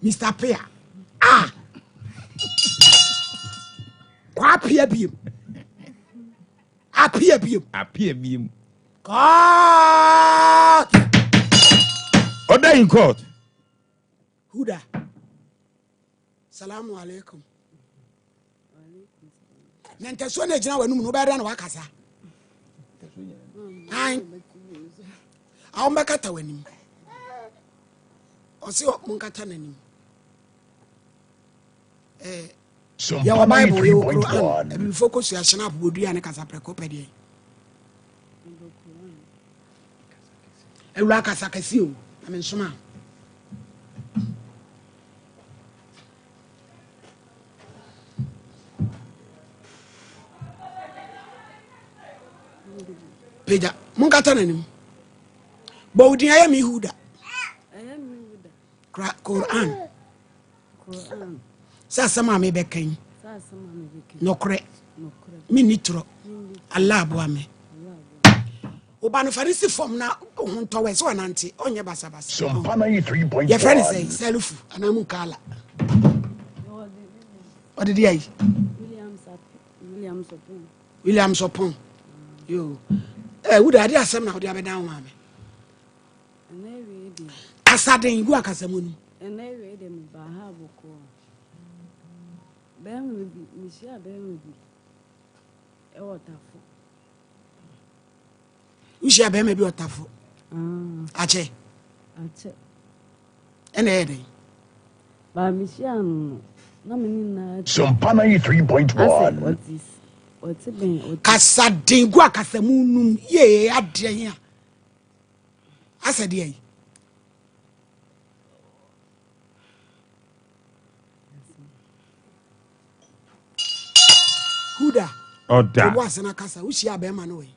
Mr. Pia kwa apia biem God Order in court. Huda Salamu alaikum nante so na gina wanum no bɛda na wakasa ai awu mbakata wanim osi munkata nanim Sompa ya wa Bible yo Quran 93.1. ebi focus ya shana bodua ne kasa preko pede ewura kasa kasi o na me nsoma peja munkata nanim bawudi aya mi Huda Quran sasa ma me bekan nokre mi nitro Allah bo ame oba no farisi form na honto we so ananti onye basa basa Sompa 93.1. your friend say selufu anamu kala what did he William Sopon yo Huda ade asem na ode abedan wa me asaden gu akasamoni enewe de ba ha boko bem bi misia bem bi e wotafo ushia be me bi otafo ache ene ede ba misia no na meni na Sompa 93.1. what's been kasaden gu akasamunum ye ade ya asade yi Huda Order. wo asena kasa ushia be ma no we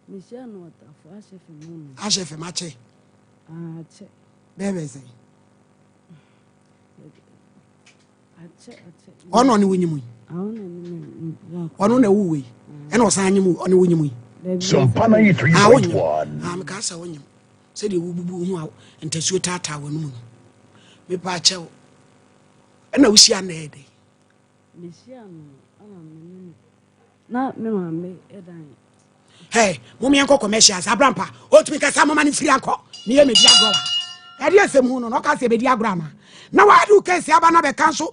misia no wotafo ashefe mu ashefe mache ache bebe say ache ono ne wonyimu awon ni ono na wuwe ena osanyimu ono wonyimu Sompa 93.1. am kasa wonyim se de wububu hu a ntasuo tata wanum no me pa chew ena ushia na ede misia no ana meni na me ma me edan hey mummy enko commercials abrampa o tumi kasa mama ni free anko ni ye media agro wa ade asem hu no ka se be dia agro ama na wa do case aba na be kanso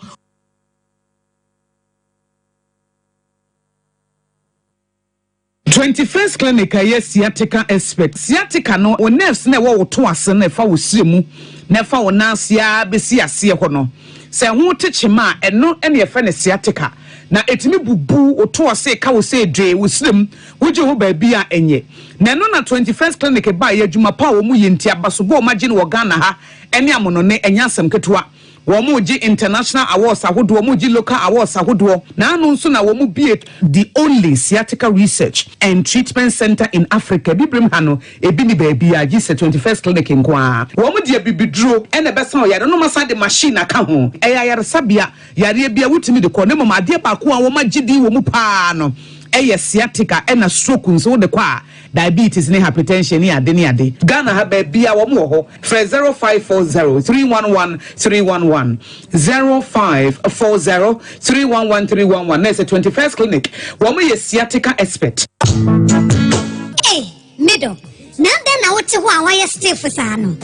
21st clinic a sciatica expert sciatica no o nerves na wo to ase na fa wo siremu na fa wo nansia besi ase ho no se ho techema eno ene ye fa ne sciatica na etimi bubu o to ase ka wo se dwe wo sirem wo je ho ba bia enye na no na 21st clinic ba ye adwuma pa wo mu yenti abaso bo magine wo Ghana ha ene amono ne enyasem ketewa Womuji international awards ahodo womuji local awards ahodo na anu nso na womu be the only sciatica research and treatment center in Africa bibrim hano ebi ni baby a gise 21st clinic nkwa womu de bibidro ene besa o yare no masa de machine aka ho eya yare sabia yare bia wutimi de ko ne mama de ba ko a womu gidi womu pa no eye sciatica ena stroke nso de kwa diabetes ne hypertension ne ade Ghana ha ba bia wo mo ho 0540 311 311 0540 311 311 na 21st clinic wo mo ye sciatica expert middle Nanda na wote ho awaya stiff sano.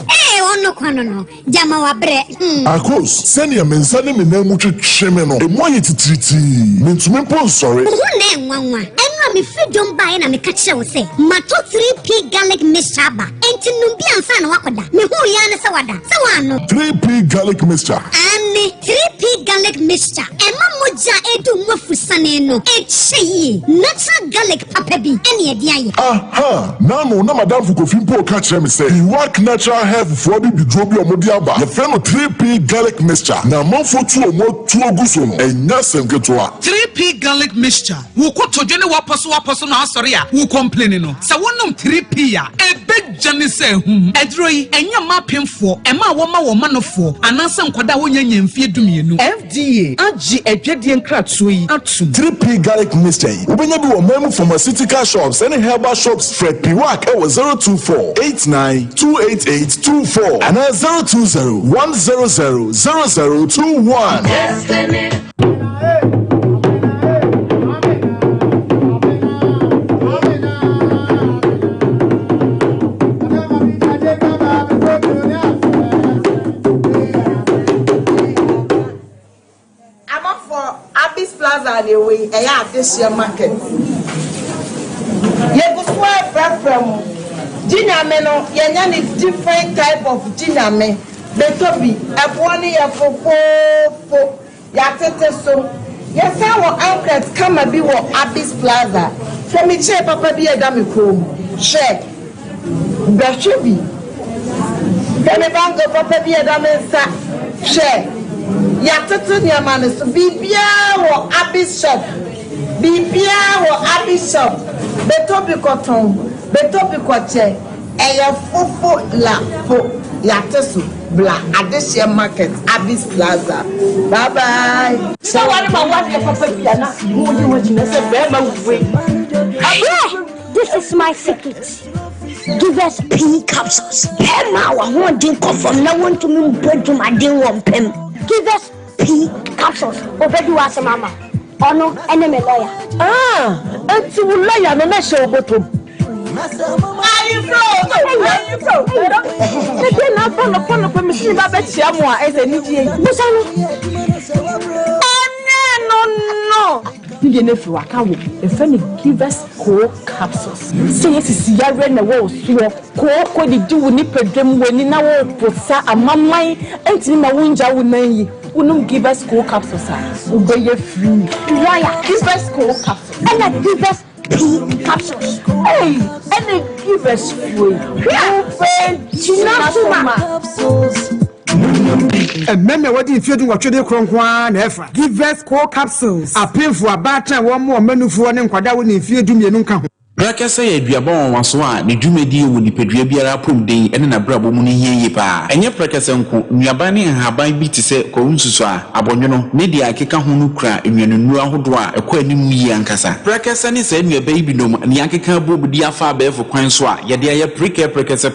Ono kwano no. Jama wa bre. Akos, send your mensane me na mu twetwe no. E mo yetitriti. Mentume pon sorry. Wo na enwanwa. Enwa me freedom buy na me ka kire wo se. Mato 3P garlic mixture ba. Enti numbi ansa na wakoda. Me hu ya ne se wada. Se wano. 3P garlic mixture. Ani 3P garlic mixture. Ema moja edu mwafusane no. Echeyi. Natural garlic papa bi. Eni edi aye. Aha. Na madam Fukofimpo catch me say he work natural hair for the bidrobi omodi aba. Your friend 3P garlic mixture. Na manfo tu omo tu oguso no. Enya semketoa. 3P garlic mixture. Wo ko tojene waposo na asori a. Wo complain no. Sa wonum 3P ya. Ebe jane se hum. Edroi enya mapemfo. Ema wo manofo. Anansa nkwada wo nyanya mfie dumienu. FDA agi edwedie nkratso yi atum. 3P garlic mixture. Ubenya bi wo memu pharmaceutical shops and herbal shops Fred Piwak e 024-89-288-24 and 020-100-0021. Destiny. I'm up for Abyss Plaza the way I have this year market. You go swear from Jiname no, yenyan is different type of jiname. Betobi, ebwani ya fofo, yatete so. Yesa wo anklets kama bi wo Abyss Plaza. So mi che papa bi edami krom. She. Bashobi. Kene bango papa bi edami sa. She. Yatete nyamane so bibia wo Abyss shop. Bibia wo Abyss shop. Betobi koton. Betobi koche eya fofo la po yatesu bla adesia market Abyss Plaza. Bye bye. So what about the papa piano? This is my secret. Give us P capsules. Emma, I want to come from now on to me bread to my day one pen. Give us P capsules. Over to us, mama. Oh no, enemy lawyer. And to lawyer, no show bottom. Are you from? Again, I'm from the machine. I bet you more as a Nijian. No. You didn't know if you are coming. If any give us core capsules. So, yes, it's Yarren the walls. You are core, the do nip a dream when in our posa a mamma and Tima Winja will name you. Give us core capsules. Obey your free. Why? Give us core capsules. And I give us P capsules. Hey, and they give us free. And remember what if you do what you do, Cronquan, give us core capsules. A pin for a batter, one more menu for an inquadao if you do me no come. Braka say aduabon waso a ne dwumadi wo nipadua biara pom den ene na brabo mu ne hie pa enye braka senko nuaba ne haban bi te se korunsusu a abonwono ne dia akeka ho no kura enwanunu ahodo a ekwa anim yi ankasa braka sane se nuaba yi binom ne akeka bobudi afa abefo kwan so a ye de aye prekese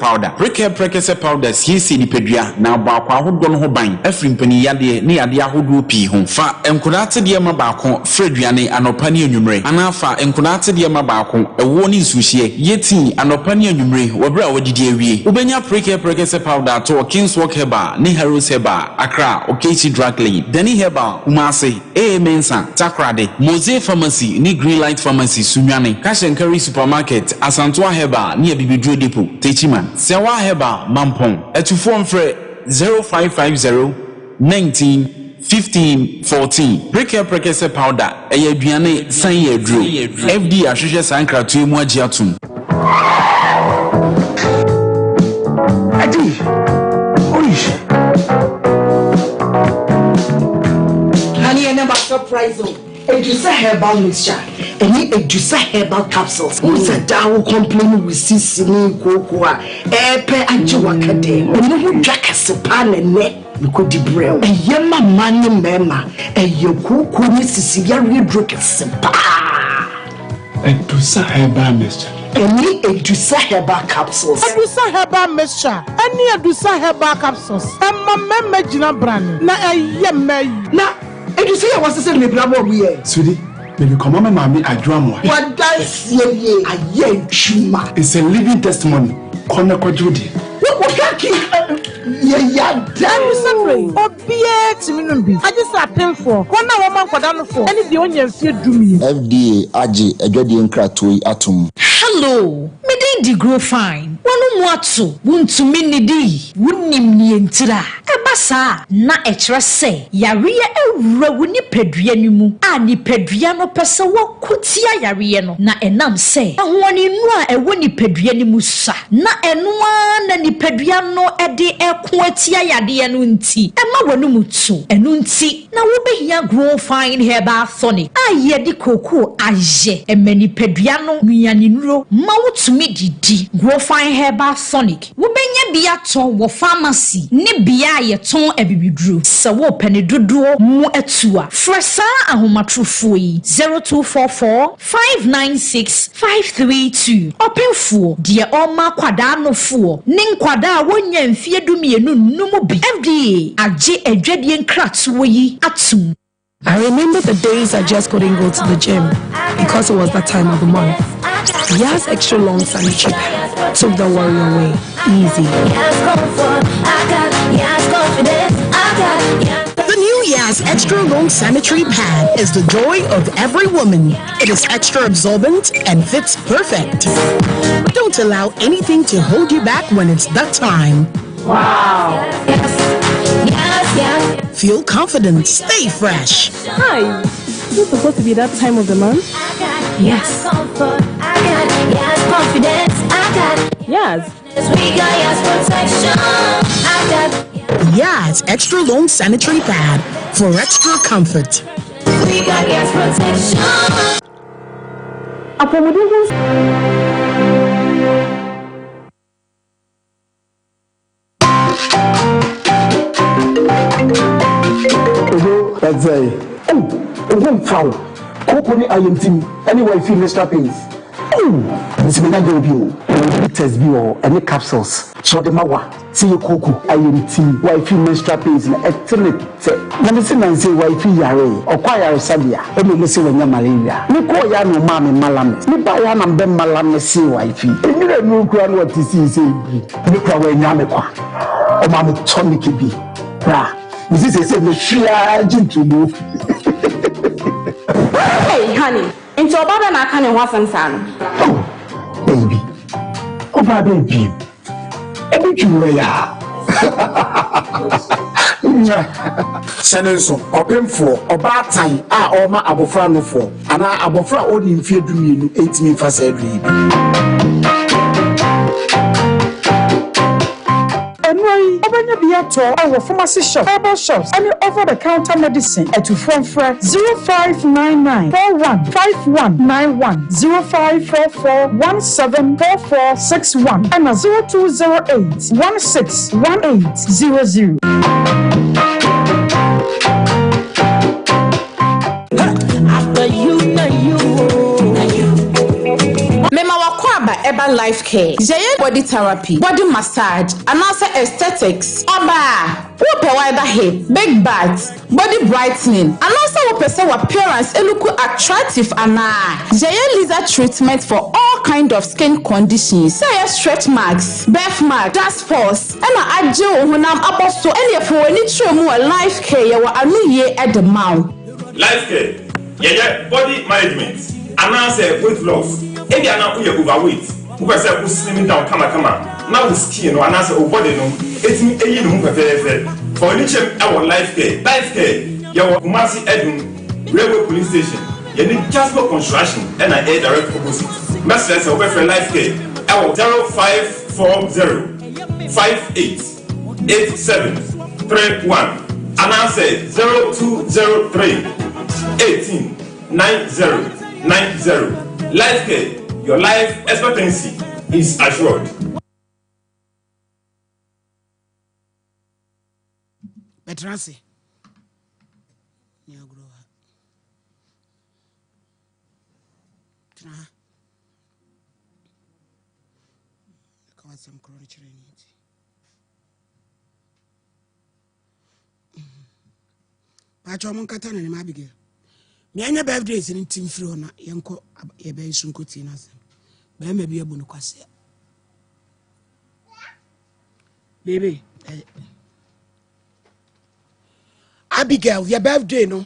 powder siesi nipadua na baako ahodo no ho ban afri mpani yade ne yade ahodo pi ho fa enkunate de ma baako freduane anopa ne enwumre anafa enkunate de ma baako ɛwo ne nsuhye yɛti anɔpa ne anwumre wɔbrɛ a wɔdidi awie wobɛnya preke se powder to King's Walk Herbal ne Harrows Herbal Accra Okechi Drug Lane Dani Herbal Kumase Mensa Takrade Mose Pharmacy ne Green Light Pharmacy Sunyane Cash and Carry Supermarket Asantua Herbal near Bibidro Depot Techiman Sewa Herbal Mampong Etufo mfrɛ 0550 19 15 14 Preke se powder eye aduane san ye aduro FD ahwehwe sankratoe mu agi atom Adi Oish Honey and never surprise Edusa herbal mixture any Edusa herbal capsules who's a down complain with sisini cocoa epe anjiwakade onu draka sepan ne because the brew a yama money mema a yoku ni sisi yari drink sepa Edusa herbal mixture any Edusa herbal capsules Edusa herbal mixture any Edusa herbal capsules emma mema jina brand na eyema na Edusa was say me brabo we Sweetie maybe come on mommy adwamo what dance ye aye chuma it's a living testimony kona kwajudi what yeah damn sorry obie timinumbi I just attend for kona woman kwadano for any the onye fie dumi FDA age adwade nkratoi atom hello me dey grow fine wonu mu ato wuntumi nidi wunim ni entira ebasa na ekire se yare ewura woni padua nimu a ni padua no pese wakutia yare no na enam se ahoni nu a ewo ni padua nimu sa na eno na ni padua no ede ekwatia yade no nti ema wonu mutu eno nti na wo behia grow fine herbal tonic a yedi koko aje emani padua no nuane nuro ma wotumi didi grow fine herbal tonic wo benya bia ton wo pharmacy ne bia ye ton abibiduro se wo pene dodo mu atua fresa ahomatrofo yi 0244 596 532 openfo de oma kwada nofo ne nkwada wonya mfie dumienu numu bi FDA age adwadie nkratowo yi atum. I remember the days I just couldn't go to the gym because it was that time of the month. Yas extra long sanitary pad took the worry away. Easy. The new Yas extra long sanitary pad is the joy of every woman. It is extra absorbent and fits perfect. Don't allow anything to hold you back when it's that time. Wow. Feel confident, stay fresh. Hi. Is it supposed to be that time of the month? Yes. Yes. Yes, extra long sanitary pad for extra comfort. We got Yes protection. That's oh, foul. Company I am team. Anyway, feel Mr. Pins. Oh, this may not go be test be or any capsules. So the mawa. See you cocoa. I am team. Why feel Mr. Pins? Let me see and say why feel yare or choir sabia. Let me see when you're malaria. Me call ya no mammy malamis. Me buy ya and ben malamis see why feel. You don't know what to see. Say, look away yamekwa. Oh, mammy tonic be. Nah. This is a machine to move. Hey, honey, into a baba na can want some son. Oh, baby. Oh, my baby. Senator, open for about time. I or my abofra for, and I abofra only in fear to me 8 me for surgery. Our pharmacy shop, herbal shops, and over the counter medicine at 0599 415191 0544 174461 and 0208 161800. After you. Eba Life Care, Jaya Body Therapy, Body Massage, and also Aesthetics. Oba, who provide hip, big butts, body brightening, and also who person appearance and look attractive and Jaya Laser Treatment for all all kind of skin conditions. Say stretch marks, birthmark, discourse, and I do when I'm about so any for any true more life care you are new year at the mouth. Life care, yeah, body management, and now say weight loss. If you are not overweight, who can say slimming down, come. Now we skin or answer or body no, it's me a you for any check our life care, your Kumasi Edun, railway police station. You need just for construction and an air direct opposite. Message over for life care. Our 0540 588731 and answer 0203 18 9090. Life care, your life expectancy is assured. Betransi. Some chronic training. Pacho Katan and Abigail. Me any birthdays in Tim Frona, Yanko, a bay soon could see nothing. There may be a bonuquasia. Baby, Abigail, your birthday, no?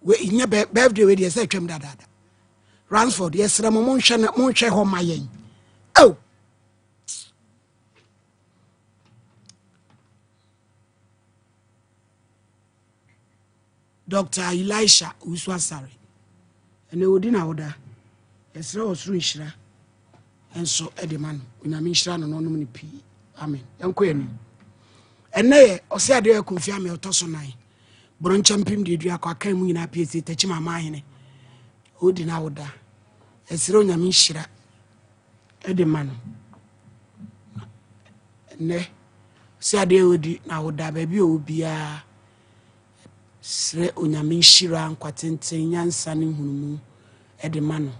We in your birthday with your second dada. Ransford, yes, Ramon home my yen. Oh, Dr. Elisha, who's was sorry. And they would in order. Yes, Rose Rishra. And so Eddie man, when I mean Shran and on P. Amen. Young Queen. And nay, or say I dare confirm me or toss on I. Bron champion did you came in a piece, touch my mind. Who did now da? As Ronya Mishra. Eddie man. Nay, say I dare would now da baby will be a Sre Unyamishira and Quatentin Yan Sunning Humu. Eddie man.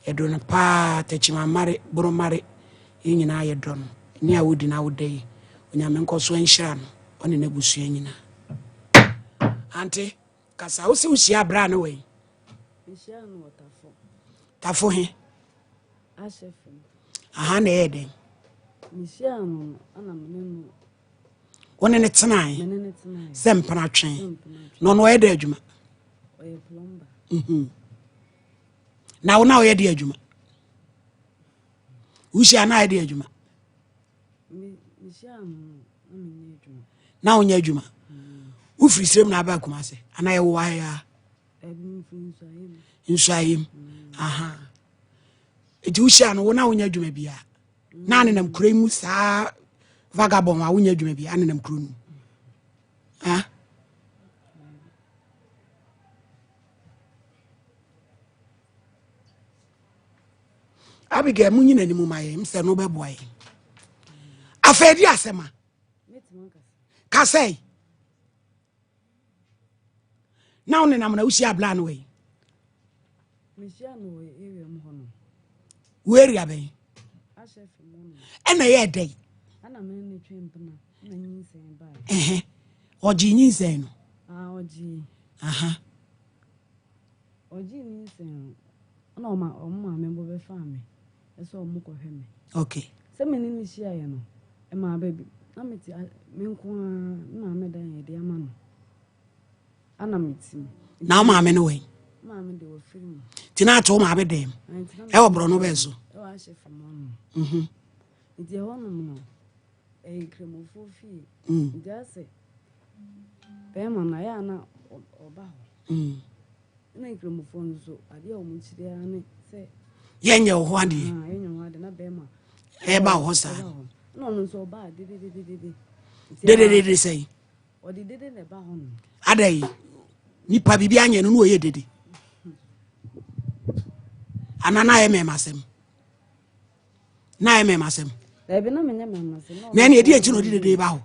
Edona pa techima mare bro mare yin na ye don ni a wodi na wodai onyamenko so enhira no one na busu anyina ante kasa wo se usi abra na we Ishia no tafo he Ashefo aha na eden Ishia no ana menenu one ne tenai sempana twen no eda adwuma oye plumber now ye di adwuma usi ana di adwuma now nya adwuma u free srem na aba kuma se ana ye wo ya insayim aha eti usi ana wo na wo nya adwuma bia na ne nam kura mu sa vagabond wa wo nya adwuma bia ne nam kura nu ha Abigail munyi na nimu maye mse no beboy afedi asema kasei now ne nam na usi abla no we Mishia no area mo hono we area ben Ashefo mo na ye dey ana menenu twempna na nyinsen ba oji nyinsen no oji aha oji nyinsen ana o ma membo be fami eso mo ko hweme okay se menini shia ye no e ma baby na meti menko na me dan ye de ama no ana meti na ma me no we ma me de wo film tina to ma be dem e wo bro no be so e wa Ashefo mo ndi ho no no e kremofo fi ndi ase be ma na ya na oba ho na kremofo nso ade o mo chire ane se yenye ho ade yenye ho ade na be ma e ba ho sa no no so ba de say o de ne ba ho no adai nipa bibi anye no oye dede anana eme masem na eme masem da bi na menye masem na ne edi enti no dede ba ho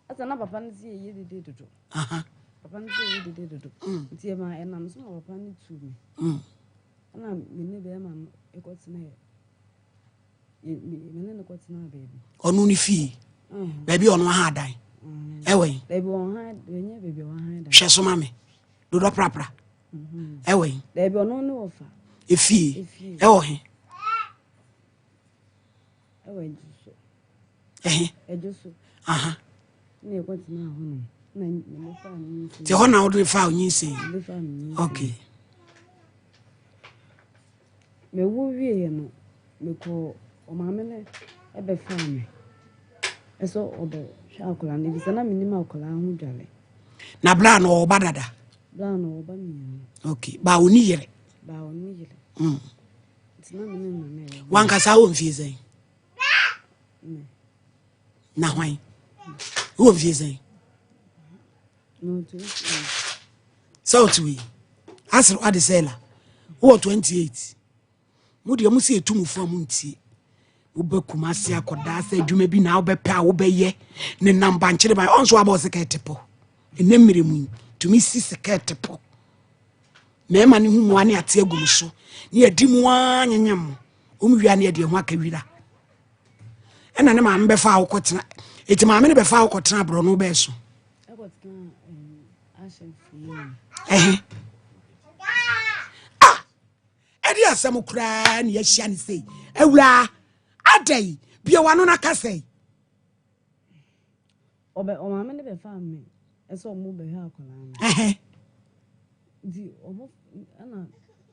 asa na papa nzi ye dede dodo aha papa nzi ye dede dodo nti ma enam so papa ni tu mi ana menne be ma ekotina ye menne ne kotina baby onu ni fi baby onu ha dan Ewe. Baby on high, baby on high. Sheso mame. Dodo prapra. Ewe. Baby on no offer. Efi. Ewo he. Ewe Ejuso. Aha. Ne ko tina ho no. Na me fa ni. Ti ho na wo do fa onyin sei. Okay. Me wo wie no. Me ko o ma me ne e be fa me. Eso obe sha akola ne bisa na minima akola ho dwale. Na bla no oba dada. Bla no oba mi. Okay. Ba oni yere. Ba oni yere. Tina me ne na. Wanka sa wo mfie sei. Na hwan. Wo mfie sei. No to. So to we. Asro adesela. Wo 28. Mu de mu se etumufo amuntie. Wobekuma ase akoda ase adwuma bi na wobɛpɛ a wobɛyɛ ne namba nkyere ba onso aba sekete po enemire mu tumi si sekete po mema ne hu ane ate agum so ne adi mu anyanyam omwia ne de ho akawira ɛna ne ma mbɛfa awokotena eti ma me ne bɛfa awokotena bro no bɛso ɛdi asɛm kura ne yɛhia ne sei awura adai bia wano na kasei obe o ma me ne be fa me eso mo be ha akola di obo ana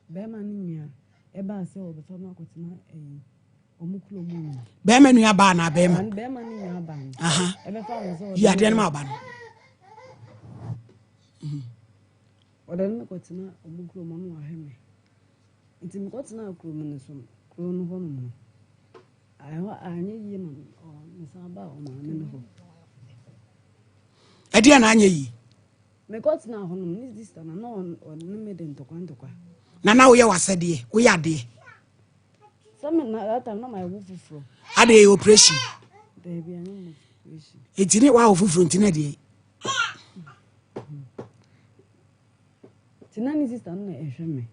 be ma ni nia e ba se obe fa no akotina omo kulo mu be ma nu aba na be ma ni nia aba e be fa wo so ya de ma aba no oda no akotina omo kulo mu no aheme nti me akotina kulo mu ne so kulo no ho no anye yi no misaba o ma me ho edi ana anye yi me got na ho no ni sister na no me de ntokwa na wo ye wasede wo ya de some na that time no my wo fufuro ade operation baby anya operation etini wa wo fufuro ntina de tina ni sister na ehwe me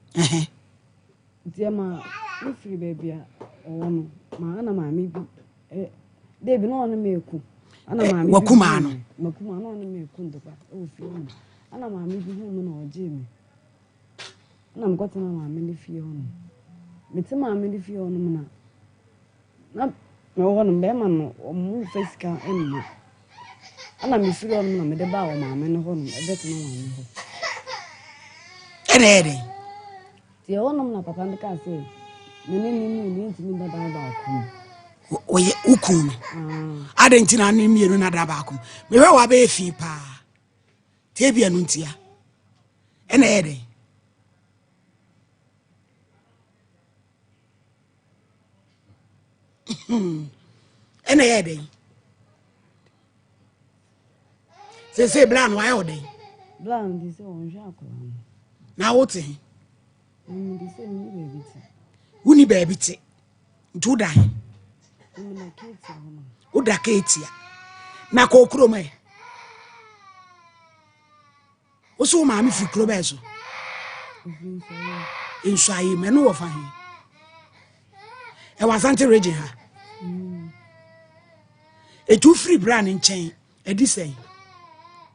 ntia ma ni free baby a owo ma ana ma me bi Debi no ono meku ana ma me wakuma no makuma no ono meku ndokwa o fi no ana ma me bi hu mu na oje mi ana me kwata na ma me ni fie ho no me te ma me ni fie ho no mu na me ho no be ma no o mu fesika enma ana me fie ho no na me de ba o ma me no ho no e bet no ma me ho ere ti ho no na papa ndika se ni ntimi da ba ku oye ukunu ade ntina ne mienu na da ba ku me hwe wa ba efi pa tie bia no ntia ene ede ene ede se blan wa yo de blan di se on ja ko na wote di se ni baby ti wuni baby ti ntu da na keti hono uda keti na ko kuro me oso ma mi fi kuro be so inshaye me no wo fa he e wasante region ha e tu free brand nchen e di sen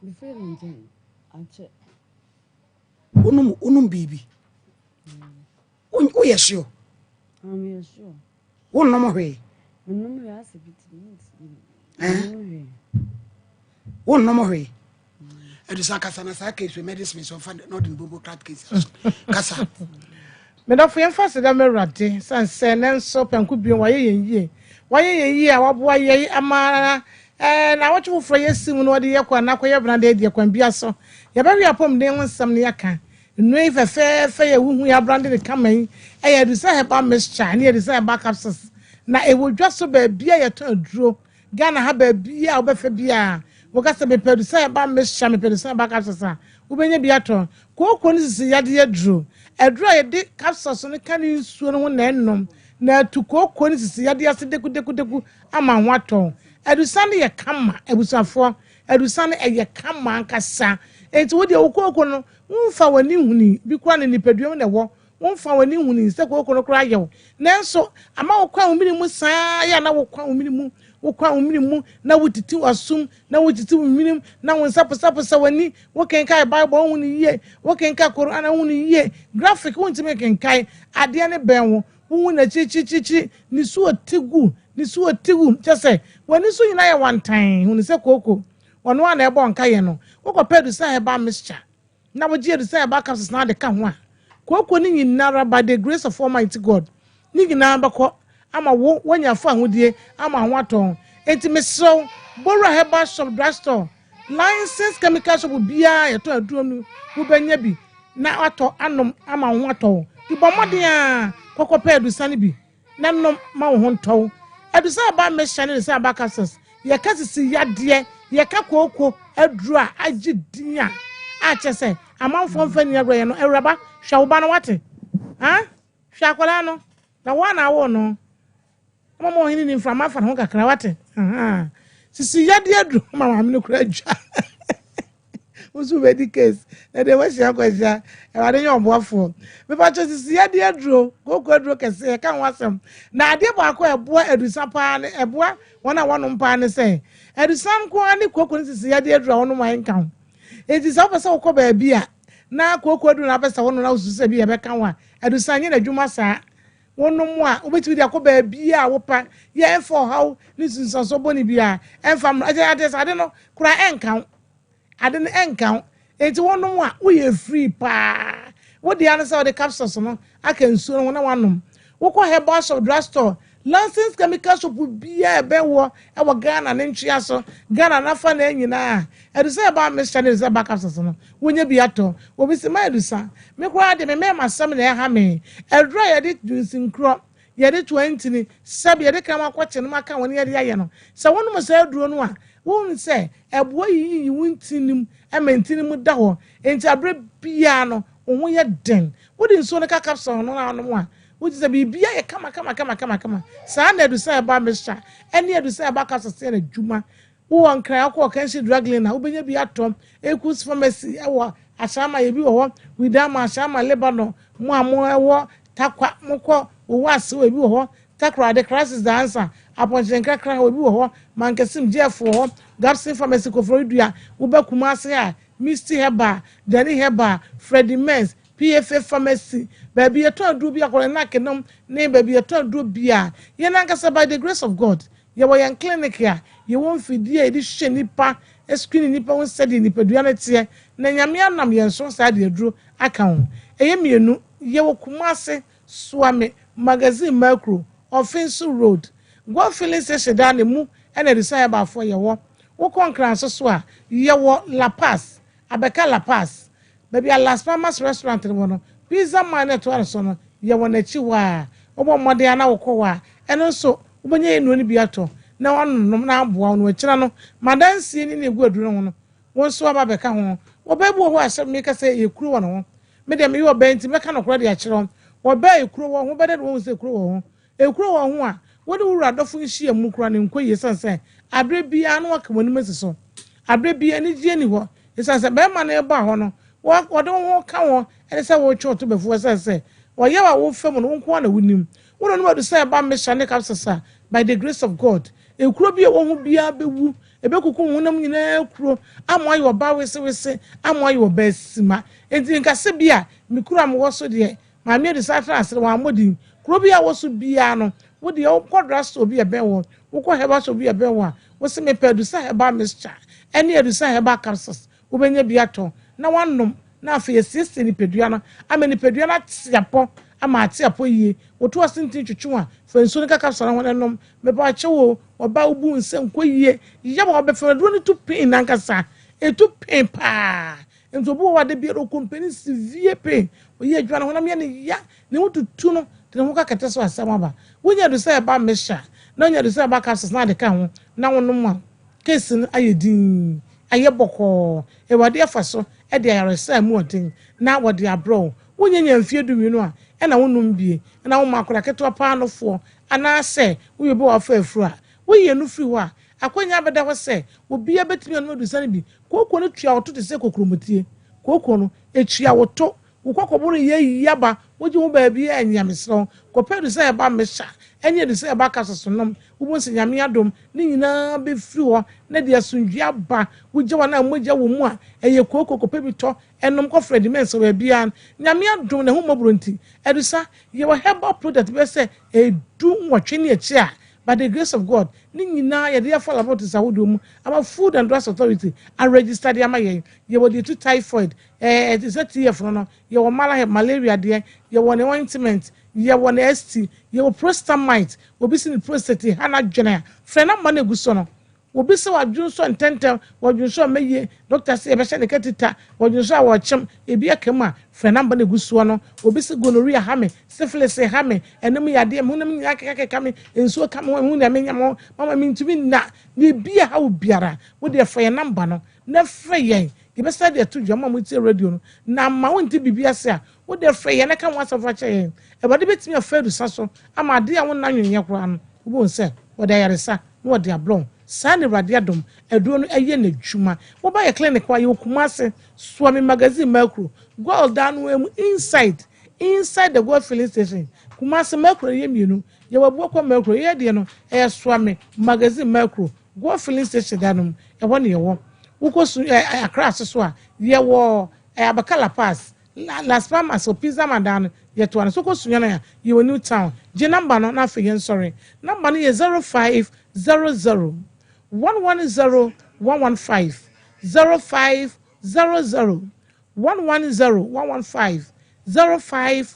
the free nchen ache unum bibi o yesho yesho wonno mo hwe nnom ya asibiti wonno mo hwe edisa kasa na sa case medicine so fa not in bobo crat case kasa me da fo fast da merade sanse ne nso panku bi waye yenyi a waboa ye ama na wacho fo yesim no de yakwa na koye brande de yakwa bia so ya ba wi apom de nsam ne yaka nui fe ye huhu ya brande de kaman e ya dusa heba mixture ne ya dusa heba capsules na e wodwa so ba bia ye ton aduro Ghana ha ba bia obefa bia wo ka se be pedusa heba mixture me pedusa heba capsules a wo benya bia ton ko ni sisi ya de aduro ye de capsules no kan nsuo no na ennom na tuko ni sisi ya de ase deku ama ho aton edusa ne ye kama ebusafo edusa ne ye kama nkasa enti wo de okoko no wonfa wani huni bi kwa ne nipadua ne wo wonfa wani huni se kokoro kora yew nanso ama wo kwa omini mu saa ya na wo kwa omini mu kwa uminimu na wutiti wasum na wutiti uminim na wonsa posa wani wo kenkai bible wo ni ye wo kenkai Quran wo ni ye graphic wo ntime kenkai ade ne ben wo na chichichichi ni so tigu chese wani so nyina ye one time wo ni se koko wono ana ebo nka ye no wo ko pedu sa eba mixture na wo je sa eba capsules na de ka ho a koko ni nyinara by the grace of Almighty God ni nyinara bako ama wo wanya fa ahodie ama ho aton enti meso bora herbal shop drugstore license chemical shop bia yeto aduro nu wo benya bi na ato anom ama ho aton di bomode a koko pedu sane bi na nom ma wo ho nton edusa ba me shane sa ba capsules ye kasisi yade ye ka koko aduro a agidinya a chese amanfo mfa ni agro ye no ewraba hwa wo ba no wate ha hwa akwala no na wana wo no mama ohini ni mframa fa ho kakra wate sisi yade aduro mama me no kura adwa usu wedi case na de wasi akwasha e wade nyo boafo me pa cho sisi yade aduro koko aduro kese ka wasem na ade ba akọ eboa edusa pa ne eboa wona wono pa ne se edusam ko ani koko ni sisi yade aduro wono man kan enti sa pese wo ko ba bia na koko aduro na pese wono na usu se bia be kan wa edusa nye na dwuma sa wono mu a obetimi dia ko ba bia wo pa ye enfo haw ni sunsanso boni bia enfam ade sade no kura enkan ade no enkan enti wono mu a wo ye free pa wo dia no say the capsules no aka nsuo no na wanom wo ko herbal shop drugstore license chemical shop bia ebe wo e wo Ghana ne ntwia so Ghana na fa na nyina edusa ba Mr. ne edusa ba capsules no wonya bi ato obi se ma edusa me kwa de me masam na ha me edro ye de juice nkro ye de 20 ni sabe ye de kama kwache no maka woni ye de aye no se wono mo se aduro no a won se ebo yi wuntinim e mentinim da ho enti abre bia no wo ye den wo de nso ne ka capsule no na no a which is a bibia ye kama sa na edusa ba Mr. eni edusa ba capsules na djuma wo ankra akọ kanshi drug lane na wo benya bi atom ekus pharmacy ewo asama ye bi wo widama asama Lebanon mo amo ewo takwa moko wo ase we bi wo takra the crisis the answer upon jenkra we bi wo mankesim jefo wo gapsin pharmacy ko frodua wo be kuma ase a Misty Heba Danny Heba Freddie Mens PFA pharmacy baby ye to do bia ko na kenom ne baby ye to do bia ye na nkasa by the grace of God ye wo yan clinic ya ye won fidie edi hye nipa screen nipa won study nipa dua na tie na nyame anam ye nso sa de aduro aka ho eye mienu ye wo kumase Swame magazine macro offensive road go filling station da ne mu ena desire ba for ye wo konkran so a ye wo La Paz abeka La Paz baby a Las Palmas restaurant no pizza man to so no ye wo na chi wa obo mode ana wo ko wa eno so ubonye enu ni biato na wonom na aboa no akira no madansie ni egu aduro no won so aba beka ho obabu ho asem me ka say ye kuru wo no me dem ye obenti me ka no kora de akira oba ye kuru wo ho bede wo se kuru wo ho ekuru wo ho a wo de wura dofo nhia mu kura ne nkoye sanse abre bia no waka woni mesiso abre bia ni die ni ho sanse be ma na e ba ho no wo de ho ka wo ene se wo twa to befu sanse wo ye wa wo fam no nko na wonim wo no no do say ba me shane kapsasa by the grace of God ekuro bia wo ho bia bewu ebekuku honam nyina ekuro amoy wo ba wese amoy wo ba sima enti nkase bia mikuro am wo so de ma me de satra asre wa amodi kuro bia wo so bia no wo de wo kodra so bia be wo ko heba so bia be wo wo se me pedu sa heba Mr. eni edu sa heba capsules wo benya bia to na wanom na afa yesisi ni pedua no ameni pedua na tiapo ama atiapo yie wo to asinti twetwu a fa nso ne capsule ho nenom me ba chewo oba ubu nsem koyie ye ba obefa do ni tu pin nankasa etu pin pa nso bo wa de bi ro company severe pain oye adwana ho na me ne ya ne wo tutu no te ho ka kete so asama ba wonya do say ba mesha na wonya do say ba capsules na de ka ho na wonom a case no ayedin aye boko e wade afa so e de ayaresa mu odin na wade abro wonya nyamfie du wi no a e na wonum bie na wo makora keto pa no fo ana se wo ye bo afa afuru a wo ye no firi ho a akonya beda ho se obi abetimi no do sane bi koko no tua oto te se kokromotie koko no etua woto wo kokoboro ye yaba woji wo ba bia nyamesro ko pedu say ba mesha enye de say ba kasosonom wo se nyame adom ne nyina be firi ho na de asundua ba woje wana mogya wo mu a eye kokoko ko pebi to enom ko fredi men so ba bia nyame adom ne ho mobronti edusa ye wo herbal product be say edu nwotwe ne echi a by the grace of God ni nyina ye dey fall about is awodom ama food and drugs authority are registered ama ye wo dey to typhoid it is a TF no ye wo malaria dey ye wo ne ointment ye wo ne ST ye wo prostamite obi si ni prostate hana dwene frɛ na ma na egu so no obi se wadwun so ntentem wadwun so meye doctor say be hye ne katita wadwun so a wɔkyem ebi akam a frɛ na ma na egu so no obi se gonorrhea ha me syphilis ha me enum yade munum nyaka keka me ensuo ka me hu na menya mo mama mi ntumi na ne bia ha obiara wo de frɛ number no na frɛ yen ye be say de to dwama mo tie radio no na ma wonti bibia se a wo de frɛ yen na ka mo asafa kye yen e bade betimi afedu saso ama de a wo na nwenye kora no wo bo se wo de yaresa wo de ablon Sani radiadom eduro no eye na dwuma wo ba ye clinic wa ye Kumase Swami magazine macro go down we inside the Gold filling station Kumase macro ye mienu ye wabu kwa macro ye de no Swami magazine macro Gold filling station danom e won ye wo wo so Accra so a ye wo Abakala pass Las Palmas or Pizza Madan ye to an so ko sunya na ye wo New Town je number no na fe yen sorry number no ye 0500 110 115 0500 110 115 0500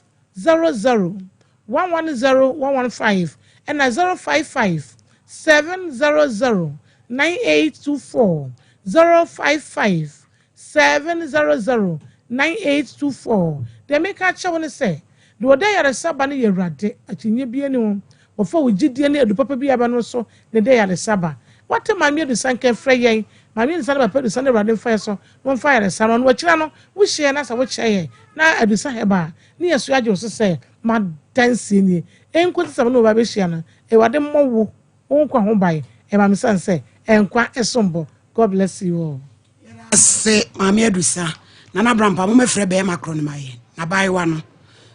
110 115 and 055 700 9824 055 700 9824 they make a show when say do they are saba ne yerade atinye bie ne wo ofo wogidie ne adu papa bi aba no so the day are saba what my me do sanke frey my me san papa do san rade fa so won fa yare san no kira no wo hye na sa wo kye na adu sa heba ne yesu agye wo se ma dance ni enko tsam no ba be hye na e wade mmowo won kwa ho bai e ma me san se enkwa esombo. God bless you all. Say mama adusa na na brampa mo mefre be makro ne maye na bai wa no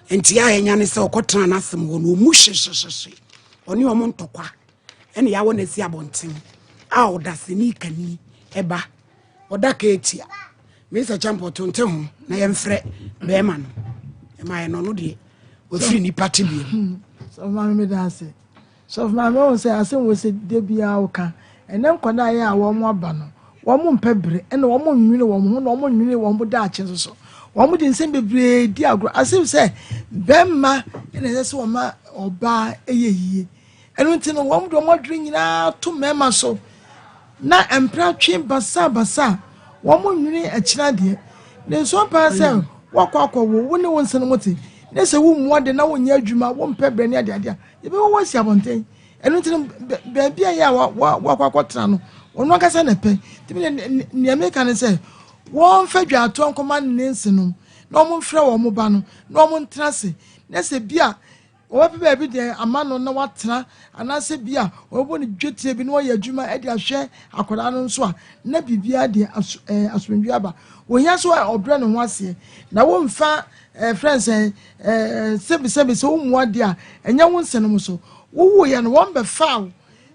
enti ya nya ne se okotran na asem wo no mu hyehyehye oni o mo ntokwa ene ya wo na si abonten a oda se ni kani eba oda ka etia me se champo tonte ho na ye mfre be ma no e ma ye no no de o firi ni party bi so mama me da se so mama o se asem wo se de bia wo ka ene nkoda ye a wo mo aba no wo mo mpabre ene wo mo nwini wo mo no wo mo nwini wo mo da ache so wo mo de nsem bebre di agro asem se bemma ene se wo ma oba eyeyie enu nti no wo mo do mo dre nyina to mema so na empra twe basa wo mo nwini akira de ne so pa se wo kwakwo wo ne won sene moti ne se wo mu ade na wo nya adwuma wo mpabre ne ade ade ye be wo si abonten enu nti be bia ya wo kwakwo tra no ono kasa na pe timi ne America ne se won fadwa ato nkoma ne nsenum na omo mfre wo mo ba no na omo ntrase na se bia wo pe bi de amano na watena ana se bia wo bo ne dwetie bi na wo ya adwuma e de ahwe akoda no nso a na bibia de asomdwa ba wo hia so obre ne ho ase na wo mfa friends sebi so wo mu ade a enya wo nsenum so wo ya no wo be faaw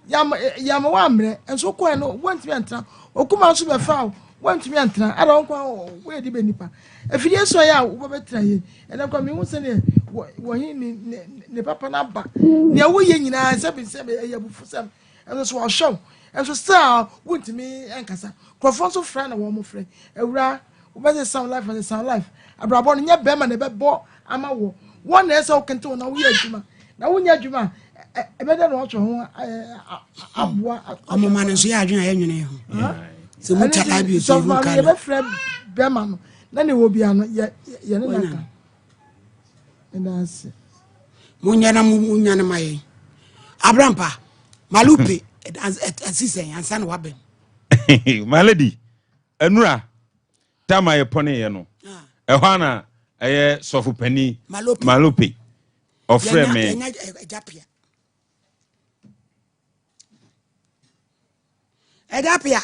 yam wa amre enso ko no wantimi antra okuma so be faaw wantimi antra ara onko we di be nipa afidie so ya wo be tra ye ene kwa mi hu se ne wo hin ne papa na ba ne wo ye nyina sebi ya bufu sam enso so wo show enso star wantimi enkasa krofon so fra na wo mo frɛ ewura wo be sound life abrabo no nya be ma ne be bo ama wo won na ese o kento na wo ye adwuma na wo nya adwuma ebeda no ocho ho aboa amoma ne so ya adwena ya nwene ho se mu tala bi so mu kala be frɛ bema no na ne wo bia no ye ne naka ndase munya na maye abrampa malupe asisen ansa na waben my lady enura tama ye pone ye no ehwa na eye sofu pani malupe ofre me Edapia.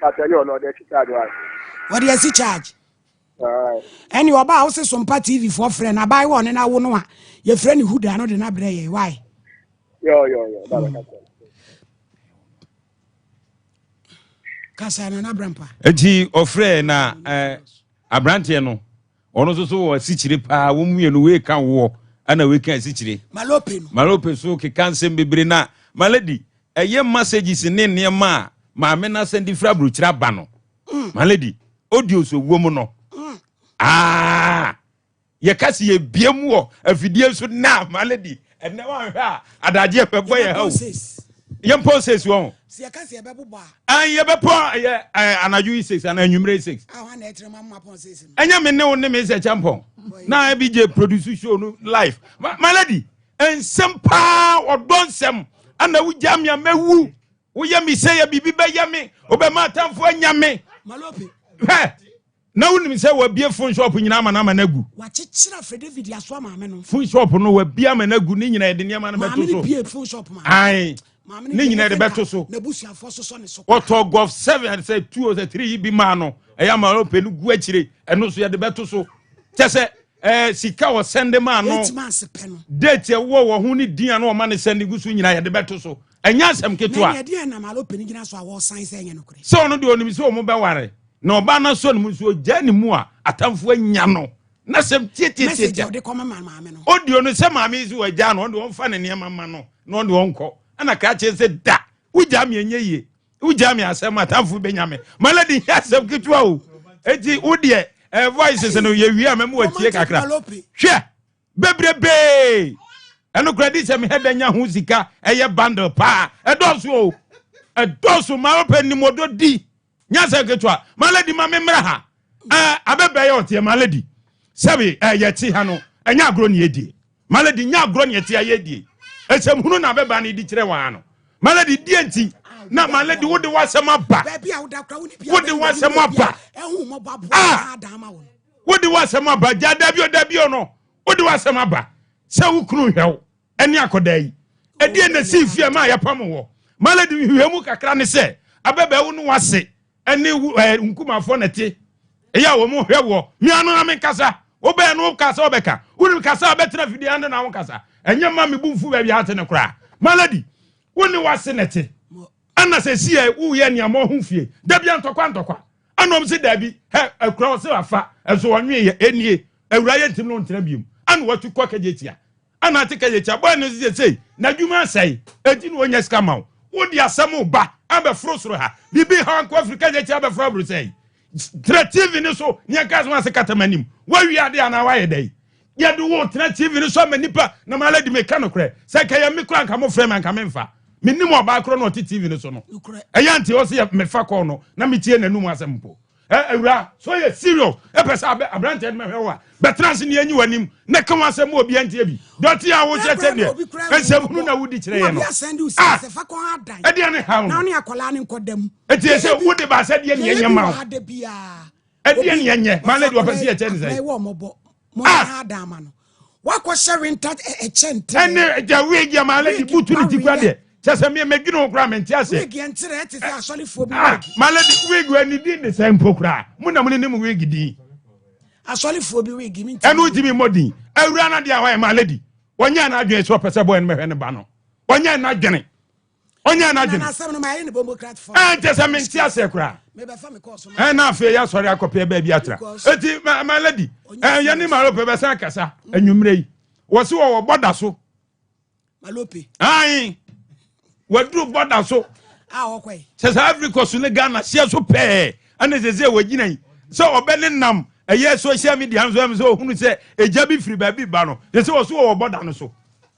But I know the charge. What is the charge? Any oba house Sompa TV for friend abai one na wo no a your friend who da no de na bre ye why Yo, kasa na brampa enti ofre na abrante no ono so wo sichire pa wo mienu we kan wo ana we kan sichire malope so ke kansem bebre na malady eye messages ne nema ma me na send fra bruchira ba no malady audio so wo mu no ye kasi ye biem wo afidie so na malady ene wan hwa adaje pebo ye ha ye process won si ye kasi ye bebo ba ye bepo ye anaju 6 ana anwumre 6 wa na etre mamma pon 6 enya me ne wo ne me se champon na BJ produce show no live malady ensem pa odonsem ana wo jam ya mewu wo ye mi se ye bibi be ye me obema tamfo anya me malope na woni mi se wa bie phone shop nyina ma na ma nagu wa chichira Fred David aso ma me no phone shop no wa bia ma nagu ni nyina de niam na beto so ma me bie phone shop ma ai ni nyina de beto so na busuafo so ne so oto golf 7 say 2 or 3 bi ma no eya ma ro penu gu akire eno so ye de beto so chese sika wo send ma no 8 months pe no date wo ho ni din ana o ma ne send gu so nyina ye de beto so enya asem ketua na ye de na ma lo penu gina so a wo sign say enye no kure so no de onimi so mo be ware na oba na so no so jani mu a atamfo anya no na sem tietie message de come ma no audio no se ma me so aja no de won fa ne ne mama no no de won ko ana ka che se da uja me enye ye uja me asem atamfo be nyame maladi asem kitua o eti udie voices no ye wi amem watie kakra hwe bebrebe eno credit se me heda nya ho sika eye bundle pa edoso ma open ni modo di nyasa ketwa malady ma memra ha abebe ye otie malady sabi yeti ha no enya agro ne yedie malady nya agro ne yeti ayedie esem hunu na beba ne di kire wa no malady die enti na malady wo de wasem aba wo de wasem aba ehun mo babu adama wo wo de wasem aba jada bi no wo de wasem aba se wo kunu hwew eni akoda yi edie na si fie ma ya pam wo malady hwemu kakra ne se abebe wo no wase eni nkumafo nete eya wo mu hwewo mi anu na me kasa wo be no kasa obeka wo kasa betra fidi ande na wo kasa enye ma me bumfu ba bi hate ne kra malady wo ni wase nete ana se sie wo ye nia mo ho fie da bia ntokwa anom se da bi akra wo se afa eso wonwe ye enie awura ye ntim no ntena biom ana watu kwa kajetia ana te kajetia bo ne se na dwuma sai edi no onya skama wo di asem ba abe frosro ha bibi ha ko Africa je abe frobro sei TV ni so nya gas ma se katamanim wa wi ade ana wa ye dai ye do wo TV ni so manipa na malady me kanokre se ka ye mikro anka mo frame anka memfa minim oba kro no TV ni so no eya nti o se me fa ko no na mitie nanum asempo awura so ye serious pesa abrante me hwewa betrans ni anyi wanim na kan asem obi antie bi doti a wo chete ne ensem hunu na wudi kire ye no fa ko adan ede ne ha na ne akola ne nkodam eti se wudi ba se de ne yenye ma ede ne yenye malady opese ye chene sai wo mobo mo adan ma no wa ko sharing tat chente ene ja wegi malady butu ni tikwa de chese me medwino kra menti ase wegi entere eti se asoli fo bi malady wegi ani di ne sai mpokra mu na mu ne mu wegi di asoli fo bi wegi mi enu timi modin awura na dia wa malady wonya na adwen so pese boy ne mehwe ne ba no wonya na adwene na asem no mai ne bomocrat for chese menti ase kra me be fa me course na afi ya sori akopia ba bi atra eti malady ya ni malope be san kasa anwumre yi wo se wo boda so malope ai wadru boda so okwai se sa Africa so ne Ghana sia so pe ana zeze waginan so obene nam eye social media nso am so hunu se eja bi firi ba bi ba no ye se wo so wo boda no so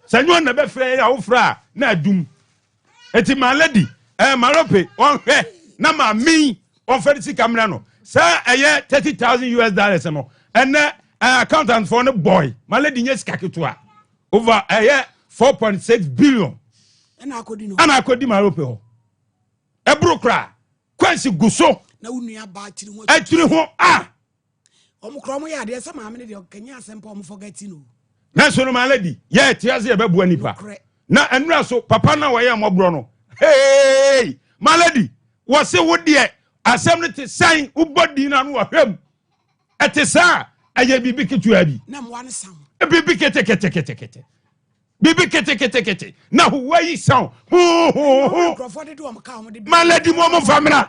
sanyo na be frɛ ya wo fra na adum eti malady malope on hwe na ma mi on ferisi camera no sa eye $30,000 no ene accountant for no boy malady nye skaketoa over eye 4.6 billion ana akodi malope ho ebro kra kwansi guso na unua ba atiri ho omukromo ya de se maame ne de kanya asempa om forget no na so no malady ye tiase ye bebu anipa na enura so papa na wo ye mobro no hey malady wo se wo de asem ne te san ubodi na no hwem ete sa aye bibi ketua bi na mo ane sam bibi kete bibi kete na huwa yi sound malady mo famna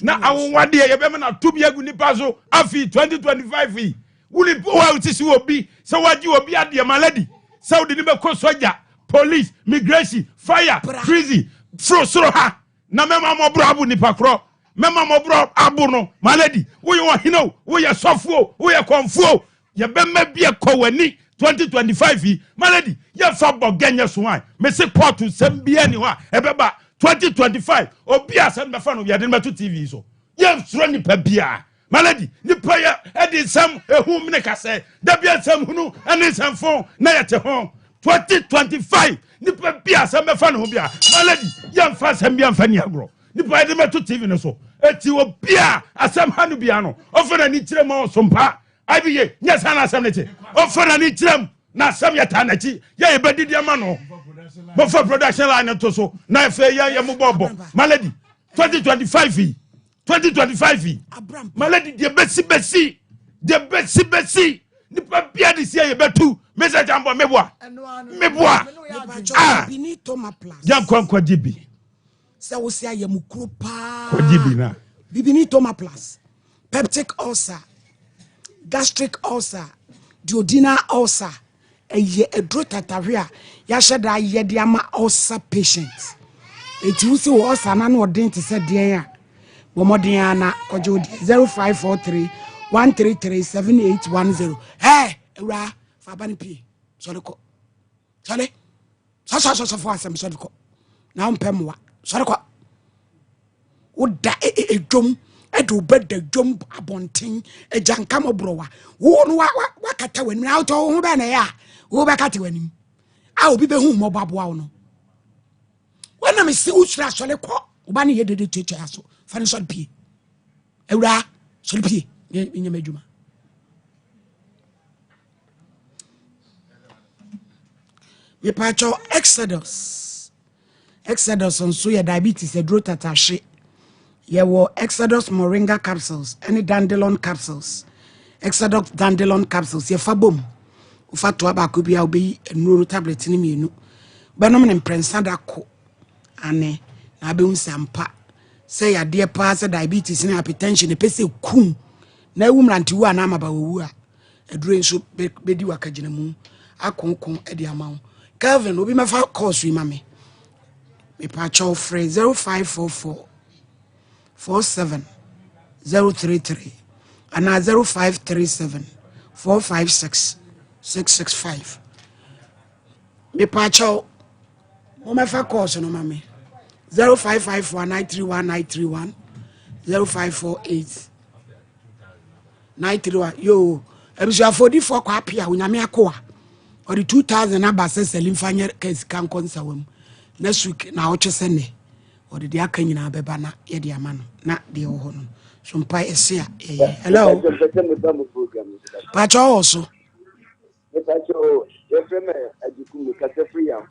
na awwade ye be na tobi agu nipa so afi 2025 yi wuli wa utisi obi se waji obi ade malady saudi ni be ko soja police migration fire prison fro ha na mema mo bro abu nipa kro mema mo bro abu no malady wo ye hino wo ye sofo wo ye konfuo ye be ma bia ko wani 2025 yi malady ye fa boganya so an me se court sem bia ni ho a ebeba 2025 obi asem be fa no ye de meto TV so ye suro ni pa bia malady ni pa ye edi sam ehum ne kase da bia sam hunu ene sam fon na ye te ho 2025 ni pa bia asem be fa no bia malady ye fa sam bia fa ni agro ni pa de meto TV no so eti obi a asem hanu bia no ofena ni kire mo sompa abiye nya sana asem nete ofena ni kire na asem ya tanachi ye ebedidi ama no but for production line to so na fe ya mo bobo malady 2025 malady de besi ni pa bia de sia ye betu message ambo meboa bini toma plus jam kwa jibi se wo sia ye mukro pa kwa jibi na bibini toma plus peptic ulcer gastric ulcer duodenal ulcer eye edro tataria ya sheda ye de ama ulcer patients eti wusi wo ulcer na no den te se den a bo modern ana kojo 0543 1337810 ewra fa bani pie sole ko sole so for asem sole ko na mpemwa sole ko woda edwom edo beda dwom abonten ejanka mobrowa wo no wakata wani na auto ho be na ya wo be kata wani a obi be hu mobaboa wo no wana me se usra sole ko oba ne yedede cheche aso fa ne sole pie ewra sole pie nya medjuma ye pacho exodus on so ya diabetes e dro tatashe ye wo exodus moringa capsules any dandelion capsules exodus dandelion capsules ye fa bom ufa to aba ko bia obi enuro tablet ni mienu benom ne prensa da ko ane na be unsampa say ya de pa say diabetes ni hypertension e pese kum na ewumranti wu ana amaba wu a eduro nso bedi wakagina mu akonkon e de amawo Calvin obi mafa course wi mame me pa chow free 0544 47 033 and 0537 456 665. Me pacho mo me fa course no mame 0554 931 931 0548 931 yo ebisu afodi for kwa pia unyame akoa or the 2000 abase selim fanye case kan konsawam next week na oche ne or the aka nyina beba na ye de ama no na de ho no so mpa esia hello pacho also pacho efreme ajiku kase free am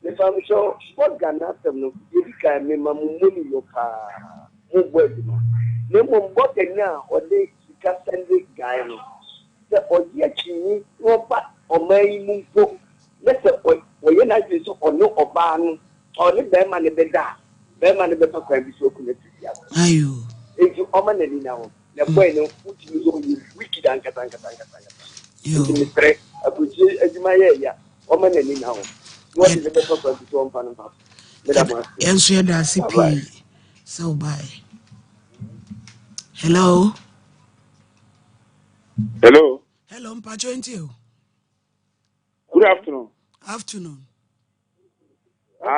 le fam so what gana tem no yedika me mamumuni yo pa mo bodi no le mo mbote na o de sika sende guy no se oye chini wo pa o mai mumpo le se oye na ji so ono oba no oni be ma ne beda be ma ne be to kwa bi so ku na tiya ayo eju o ma na ni na ho le boy no uti ni so wiki dan kata yo ni tre abuji ejuma ye ya o ma na ni na ho wo ti be to kwa bi so mfa no pa enso ya da CP so bye hello mpacho ntio good afternoon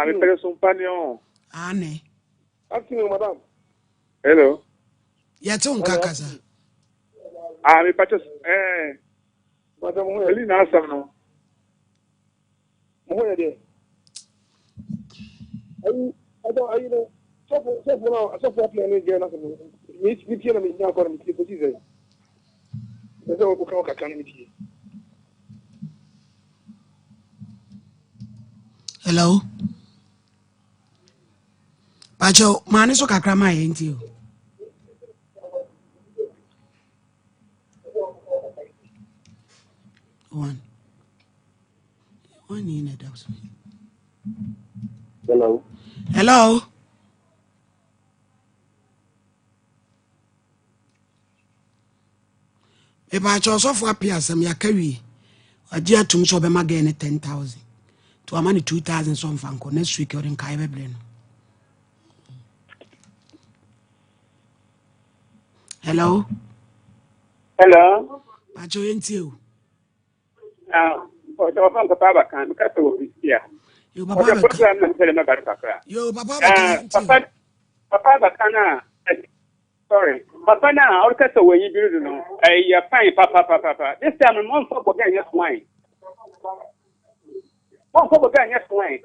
me pere Sompa Nkomo ane afternoon madam hello yeto nkakasa me pacho madam mo eli na asam no mo ye de ayi no so plan ni je na so mi tie na mi nya ko mi tie ko tie so ko ka kan mi tie hello pacho mani so kakra ma ye ntio One in a house. Hello. Hello. If I chose off what Pia some ya carry, a dear to so be again 10,000 to a money 2,000 some franco next week you're in Kaiwe Blend. Hello. Hello. Pacho you. Papa can cut over here. You Papa Yo, Papa Bacana. Sorry. Papa now, I'll cut away you do know. A fine Papa. This time I'm on for getting your swine. One for getting your swine.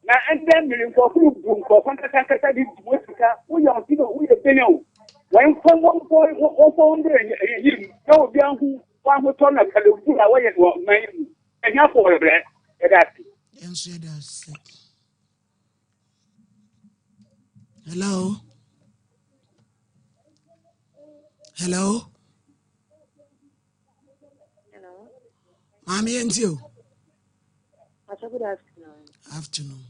Now, and then million for food, for fantastic, we are people, we are penal. When from one point, one you go down who one who turn a California away at what man, and you for a bread. Hello. Hello. Hello. Mommy and you. Good afternoon. Afternoon.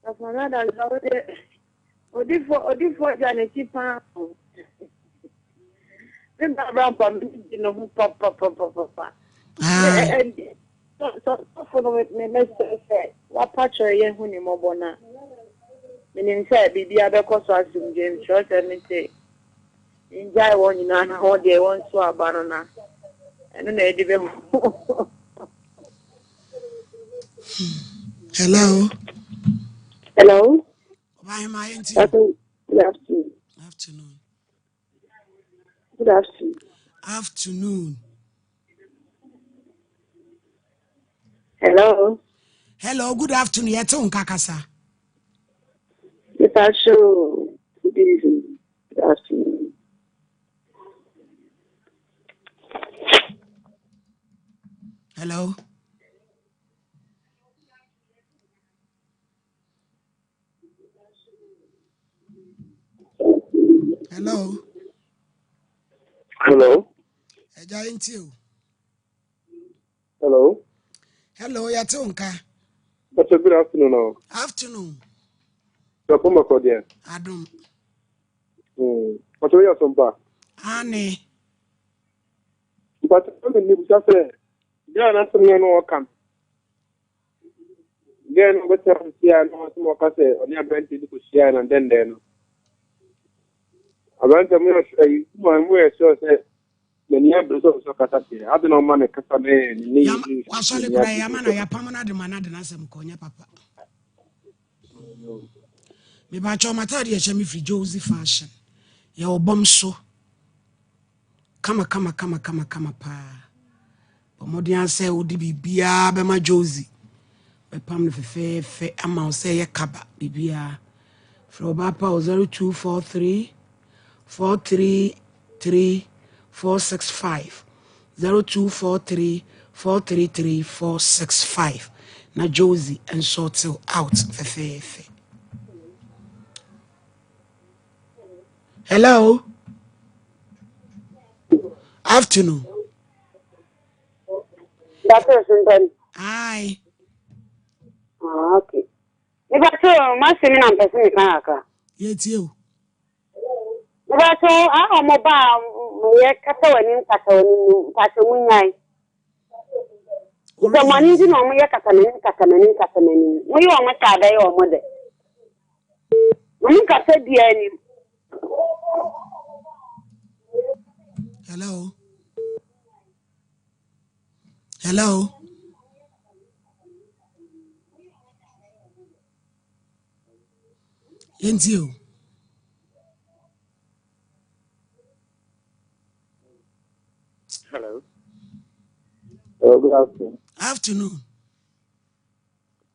That's my brother. Odifo Janet Chipa. Remember, you know, papa. So for me, Mr. Say, what patch are you when you mobona? Meaning, say, be other cost as in James Short and me say, enjoy one, you know, how they want to a banana. I don't know, Hello. Hello. Why am I in Good afternoon. Afternoon. Good afternoon. Afternoon. Hello. Hello, good afternoon. Yet on Kakasa. Yes, I show. Good evening. Good afternoon. Hello. Hello. Hello. A giant you. Hello. Hello, Yatonka. That's a good afternoon now. Afternoon. Sompa Cordia. Adam. What are you Sompa? Annie. But I'm in the Bussafre. Yeah, that's me no come. Then what's up here and what's more Casse on your bench to share and then. I went to me, one way, so said, the near Brazil so Cassati. I don't know, man, Cassame. Was only cry, a man, I permanent demand and answer Mconia Papa. Me bacho matadi ya chemi free Josie fashion. Ya obom so. Kama pa. Pomodi anse udi bibia bema Josie. Be pam ne fe ama o say ye kaba bibia. From Bapa 0243 433 465 0243 433 465. Na Josie and sort out fe. Hello. Afternoon. That's it. Hi. Okay. If I saw my seminar, I'm person can. Yes, you. If I saw our mobile, we are Catalan. The money is no more Catalan. We are my father or mother. When can say the enemy? Hello. Hello. Yes, you. Hello. Good afternoon. Afternoon.